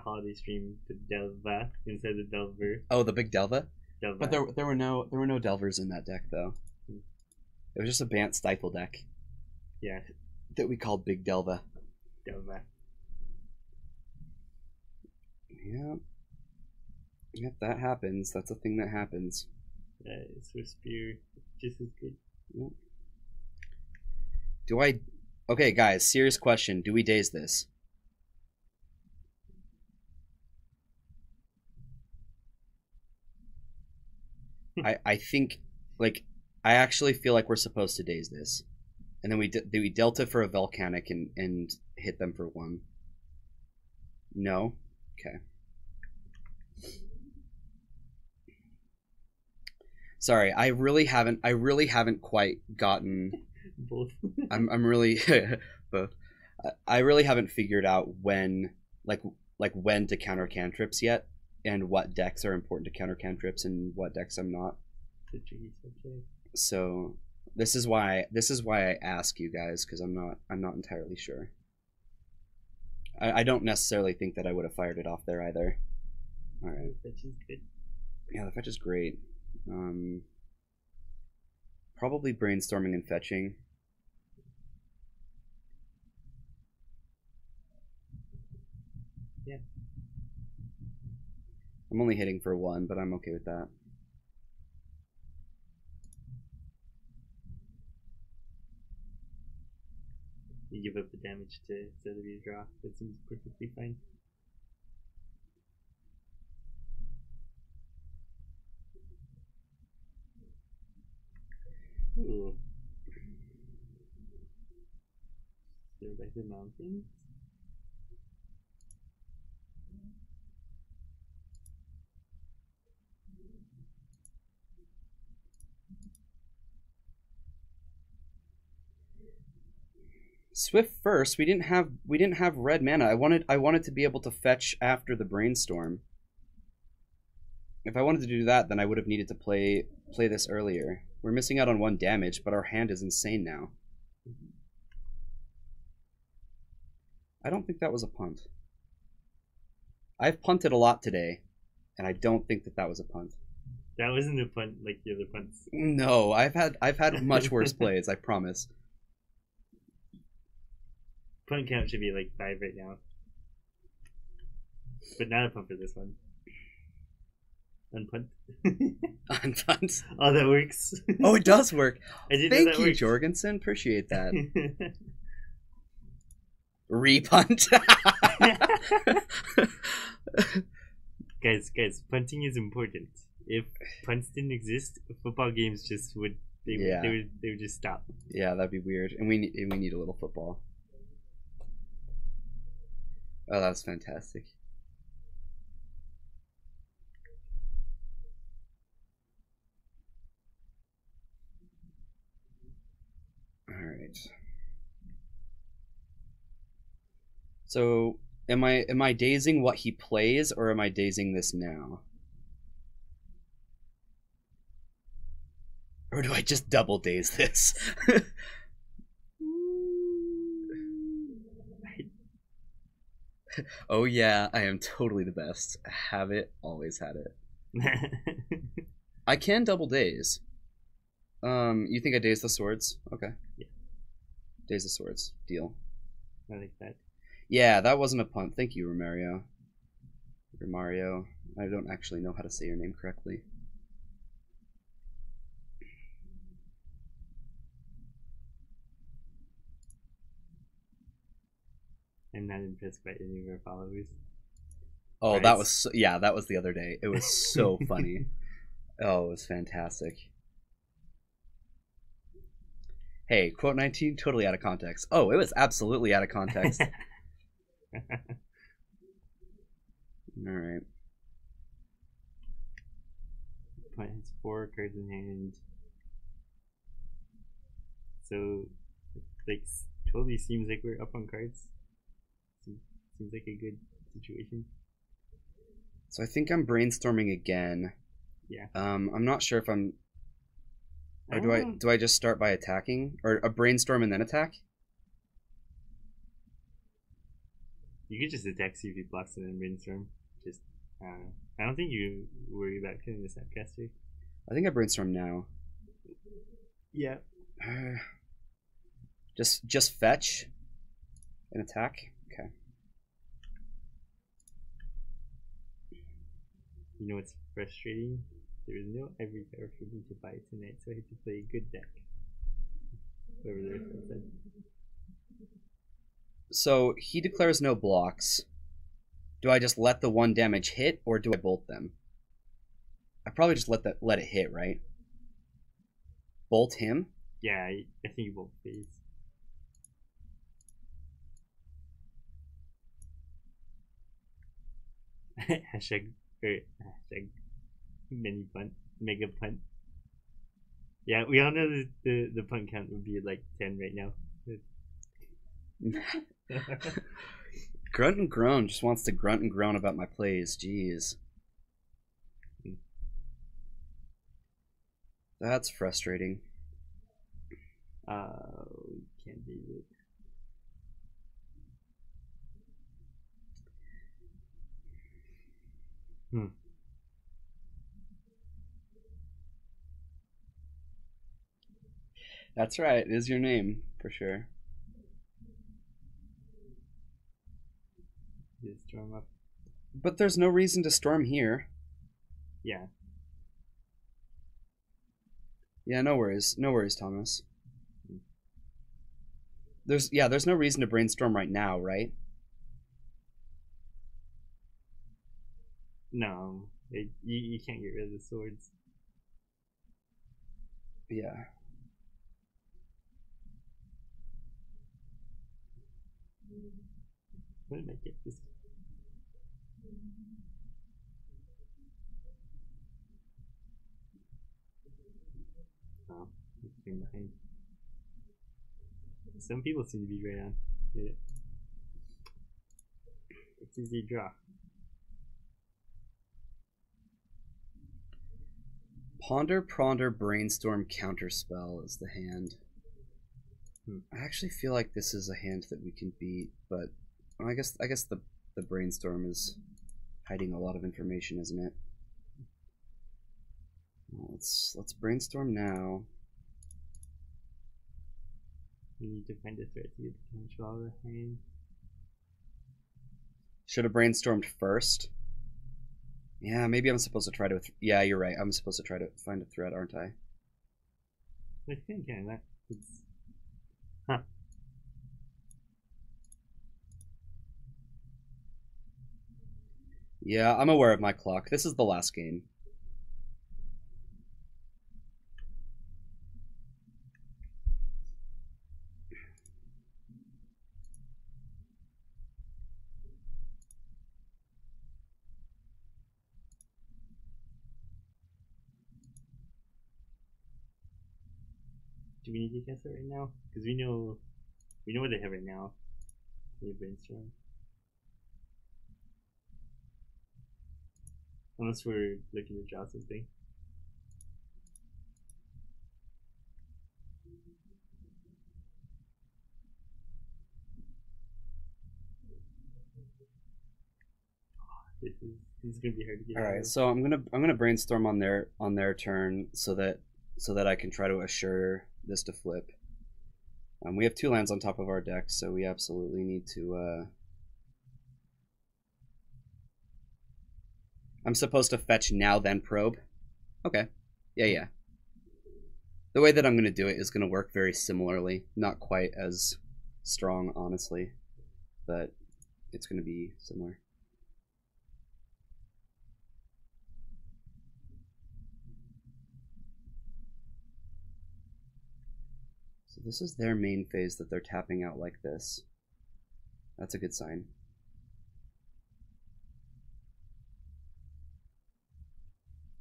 holiday stream, the Delva instead of the Delver. Oh, the big Delva? Delva. But there were no Delvers in that deck though. It was just a Bant Stifle deck. Yeah. That we called Big Delva. Delva. Yeah. Yep, that happens. That's a thing that happens. Swift Spear, just as good. Yep. Okay, guys, serious question. Do we daze this? I think, like, I actually feel like we're supposed to daze this. And then we delta for a Volcanic and hit them for 1. No? Okay. Sorry, I really haven't quite gotten both. I'm really both. I really haven't figured out when when to counter cantrips yet, and what decks are important to counter cantrips and what decks I'm not. So this is why I ask you guys, because I'm not entirely sure. I don't necessarily think that I would have fired it off there either. All right. The fetch is good. Yeah, the fetch is great. Probably brainstorming and fetching. Yeah. I'm only hitting for 1, but I'm okay with that. You give up the damage to set of your draw. That seems perfectly fine. Ooh. They're by the mountains. Swift first. We didn't have red mana. I wanted to be able to fetch after the brainstorm. If I wanted to do that, then I would have needed to play this earlier. We're missing out on 1 damage, but our hand is insane now. I don't think that was a punt. I've punted a lot today, and I don't think that was a punt. That wasn't a punt like the other punts. No, I've had much worse plays. I promise. Punt count should be like 5 right now, but not a punt for this one. Unpunt. Unpunt. Oh, that works. Oh, it does work. I didn't Thank know that you, worked. Jorgensen. Appreciate that. Repunt. guys, punting is important. If punts didn't exist, football games just would they would just stop. Yeah, that'd be weird. And we need a little football. Oh, that's fantastic. All right. So, am I dazing what he plays, or am I dazing this now? Or do I just double daze this? Oh yeah, I am totally the best. Have it, always had it. I can double daze. You think I daze the swords? Okay. Yeah. Daze the swords. Deal. I like that. Yeah, that wasn't a punt. Thank you, Romario. Romario. I don't actually know how to say your name correctly. I'm not impressed by any of our followers. Oh, Right. that was that was the other day. It was so funny. Oh, it was fantastic. Hey, quote 19, totally out of context. Oh, it was absolutely out of context. All right. Punt has 4 cards in hand, so like totally seems like we're up on cards. Seems like a good situation. So I think I'm brainstorming again. Yeah. I'm not sure if I'm. Or do I just start by attacking, or a brainstorm and then attack? You could just attack, see if he blocks it and brainstorm. Just I don't think you worry about killing the Snapcaster. I think I brainstorm now. Yeah. Just fetch and attack. Okay. You know what's frustrating? There is no every pair for me to buy tonight, so I have to play a good deck. Whoever there said. So he declares no blocks. Do I just let the 1 damage hit, or do I bolt them? I probably just let it hit, right? Bolt him? Yeah, I think you both phase. hashtag mini punt, mega punt. Yeah, we all know that the punt count would be like 10 right now. Grunt and Groan just wants to grunt and groan about my plays. Jeez. That's frustrating. Can't be it. That's right. It is your name, for sure. Just storm up. But there's no reason to storm here. Yeah. Yeah, no worries. No worries, Thomas. There's no reason to brainstorm right now, right? No. You can't get rid of the swords. Yeah. What did I get this? Oh, it's behind. Some people seem to be right on. Yeah. It's easy draw. Ponder, Brainstorm, Counterspell is the hand. I actually feel like this is a hand that we can beat, but I guess the Brainstorm is hiding a lot of information, isn't it? Well, let's brainstorm now. We need to find a threat to get the control behind. Should have brainstormed first. Yeah, maybe I'm supposed to try to. Yeah, you're right. I'm supposed to try to find a threat, aren't I? I think that it's. Huh. Yeah, I'm aware of my clock. This is the last game. Do we need to guess it right now? Because we know what they have right now. We brainstorm. Unless we're looking to draw something. This is gonna be hard to get. All right, so I'm gonna brainstorm on their turn so that I can try to assure this to flip. We have 2 lands on top of our deck, so we absolutely need to. I'm supposed to fetch now, then probe. Okay, yeah. The way that I'm gonna do it is gonna work very similarly, not quite as strong, honestly, but it's gonna be similar. So this is their main phase that they're tapping out like this. That's a good sign.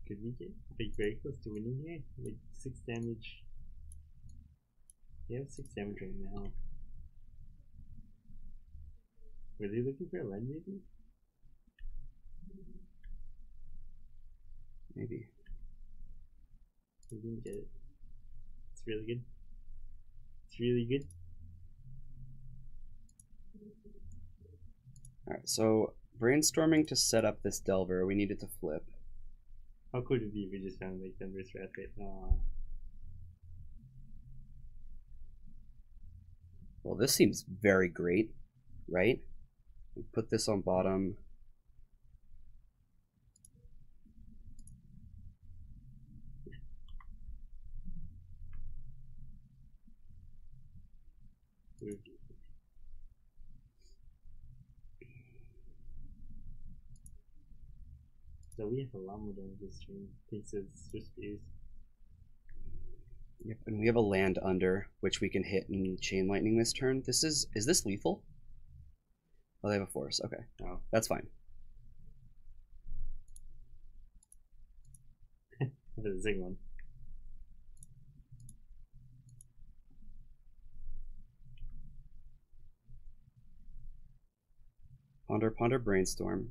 Could we get like very close to winning here? Like 6 damage. They have 6 damage right now. Were they looking for a land maybe? Maybe. We didn't get it. It's really good. It's really good. Alright, so brainstorming to set up this Delver, we needed to flip. How cool would it be if we just found like Denver's Rapid? Well, this seems very great, right? We put this on bottom. So we have a lot more than this stream. Thinks it's Swiss views. Yep, and we have a land under, which we can hit and chain lightning this turn. Is this lethal? Oh, they have a force. Okay, Oh. That's fine. That's a zing one. Ponder, brainstorm.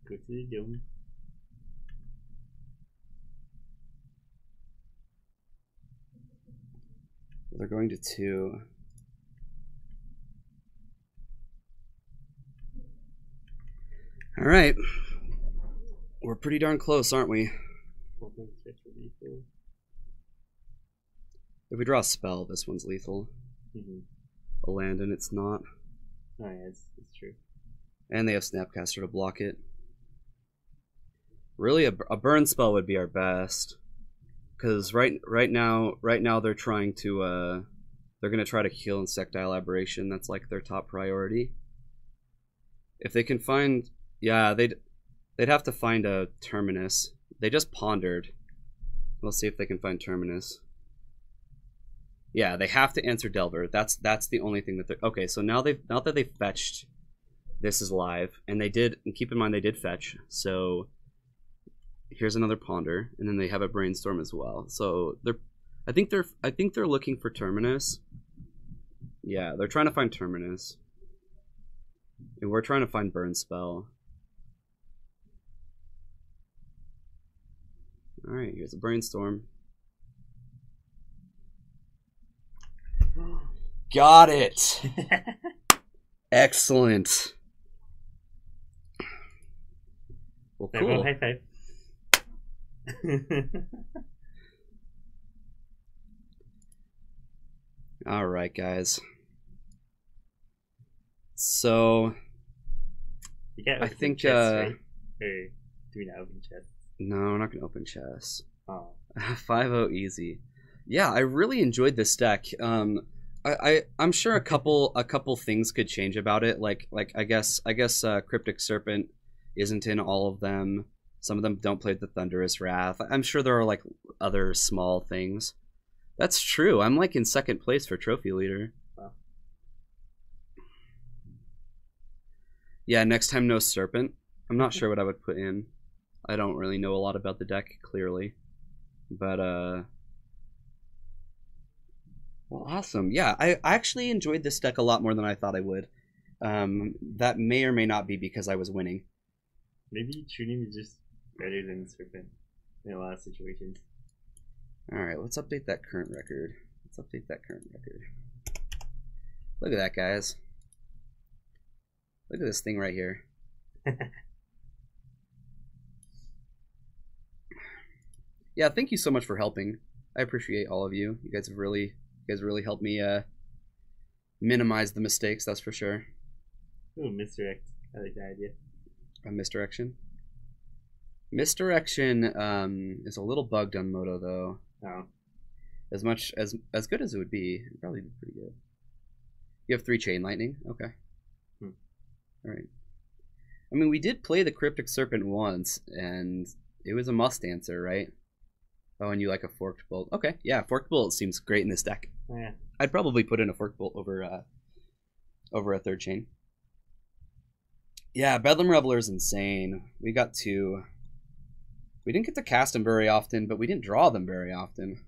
Go to the dome. They're going to 2. All right. We're pretty darn close, aren't we? If we draw a spell, this one's lethal. A land and it's not. Oh yeah, it's true. And they have Snapcaster to block it. Really, a burn spell would be our best, because right now they're trying to they're gonna try to kill Insectile Aberration. That's like their top priority. If they can find, yeah, they'd have to find a Terminus. They just pondered. We'll see if they can find Terminus. Yeah, they have to answer Delver. That's the only thing that they're okay. So now that they've fetched, this is live, and they did. And keep in mind they did fetch. So here's another ponder, and then they have a brainstorm as well. So I think they're looking for Terminus. Yeah, they're trying to find Terminus, and we're trying to find burn spell. All right, Here's a brainstorm. Got it. Excellent. Well, cool. High five. All right, guys. So I think chess, right? Or do we not open chess? No, I'm not gonna open chess. Oh. 5-0 easy. Yeah, I really enjoyed this deck. I'm sure a couple things could change about it. Like I guess Cryptic Serpent isn't in all of them. Some of them don't play the Thunderous Wrath. I'm sure there are like other small things. That's true. I'm like in second place for Trophy Leader. Wow. Yeah, next time no Serpent. I'm not sure what I would put in. I don't really know a lot about the deck, clearly. But, well, awesome. Yeah, I actually enjoyed this deck a lot more than I thought I would. That may or may not be because I was winning. Maybe Tuning is just better than Serpent in a lot of situations. Alright, let's update that current record. Look at that, guys. Look at this thing right here. Yeah, thank you so much for helping. I appreciate all of you. You guys really helped me minimize the mistakes, that's for sure. Ooh, misdirect. I like that idea. A misdirection? Misdirection is a little bugged on Moto though. Oh. As good as it would be, it'd probably be pretty good. You have 3 Chain Lightning? Okay. Alright. I mean, we did play the Cryptic Serpent once, and it was a must answer, right? Oh, and you like a Forked Bolt. Okay, yeah, Forked Bolt seems great in this deck. Oh, yeah. I'd probably put in a Forked Bolt over a 3rd Chain. Yeah, Bedlam Reveler is insane. We got 2. We didn't get to cast them very often, but we didn't draw them very often.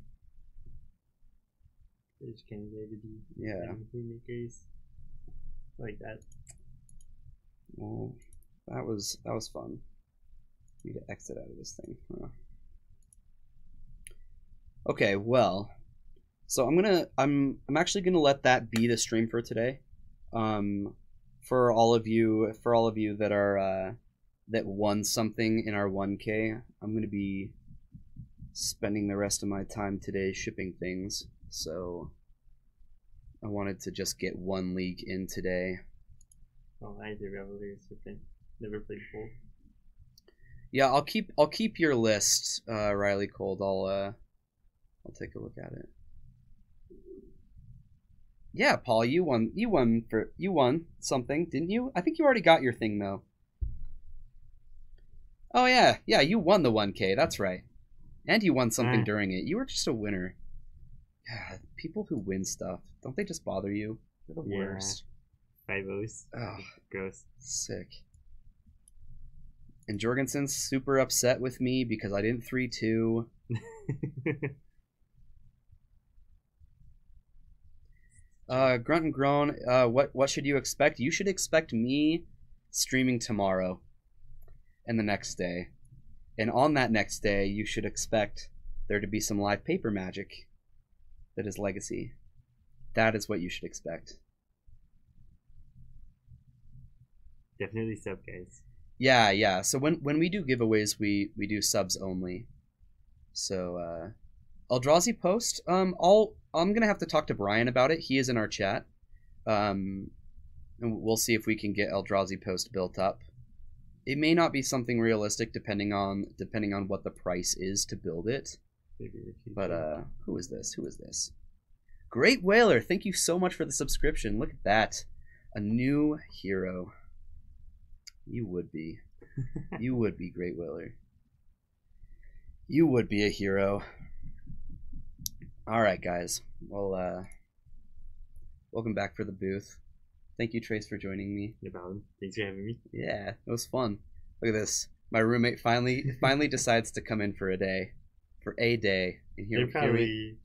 Yeah. Makers. Like that. Well, that was fun. Need to exit out of this thing. Huh. Okay, well, so I'm actually gonna let that be the stream for today. For all of you that are that won something in our 1K, I'm gonna be spending the rest of my time today shipping things. So I wanted to just get 1 league in today. Oh, I did Reveler Serpent. Never played both. Yeah, I'll keep your list, Riley Cold. I'll take a look at it. Yeah, Paul, you won something, didn't you? I think you already got your thing though. Oh yeah, you won the 1K. That's right, and you won something during it. You were just a winner. God, people who win stuff, don't they just bother you? They're the worst. 5-0s. Oh, gross. Sick. And Jorgensen's super upset with me because I didn't 3-2. Grunt and Groan, what should you expect? You should expect me streaming tomorrow and the next day. And on that next day, you should expect there to be some live paper magic that is Legacy. That is what you should expect. Definitely sub, guys. Yeah. So when we do giveaways, we do subs only. So Eldrazi Post, I'm gonna have to talk to Brian about it. He is in our chat. And we'll see if we can get Eldrazi Post built up. It may not be something realistic depending on what the price is to build it. But who is this? Great Whaler, thank you so much for the subscription. Look at that. A new hero. You would be. You would be, Great Whaler. You would be a hero. Alright, guys. Well, welcome back for the booth. Thank you, Trace, for joining me. No problem. Thanks for having me. Yeah, it was fun. Look at this. My roommate finally decides to come in for a day. And here,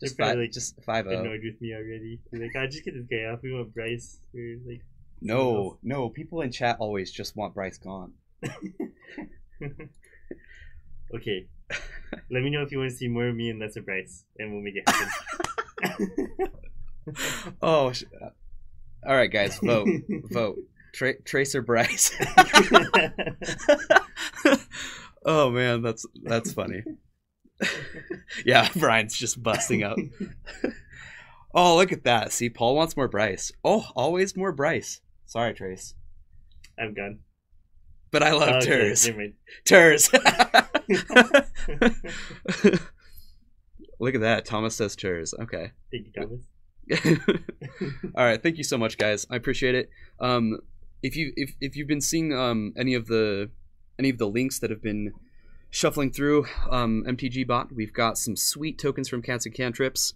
just 5-0. Annoyed with me already. They're like, I'll just get this guy off. We want Bryce. We're like, no. People in chat always just want Bryce gone. Okay, Let me know if you want to see more of me and less of Bryce, and we'll make it happen. Oh, all right, guys, vote, vote. Tracer Bryce. Oh man, that's funny. Yeah, Brian's just busting up. Oh, look at that. See, Paul wants more Bryce. Oh, always more Bryce. Sorry, Trace. I'm gone. But I love Okay, Turs. never mind. Turs. Look at that. Thomas says Turs. Okay. Thank you, Thomas. All right, thank you so much, guys. I appreciate it. If you've been seeing any of the links that have been shuffling through MTG Bot, we've got some sweet tokens from Cats and Cantrips.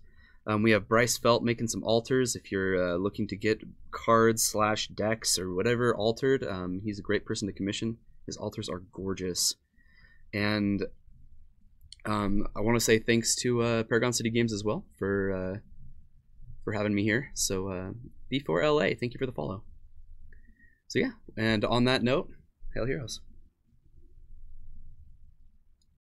We have Bryce Felt making some altars. If you're looking to get cards / decks or whatever altered, he's a great person to commission. His altars are gorgeous. And I want to say thanks to Paragon City Games as well for having me here. So B4LA, thank you for the follow. So yeah, and on that note, Hail Heroes.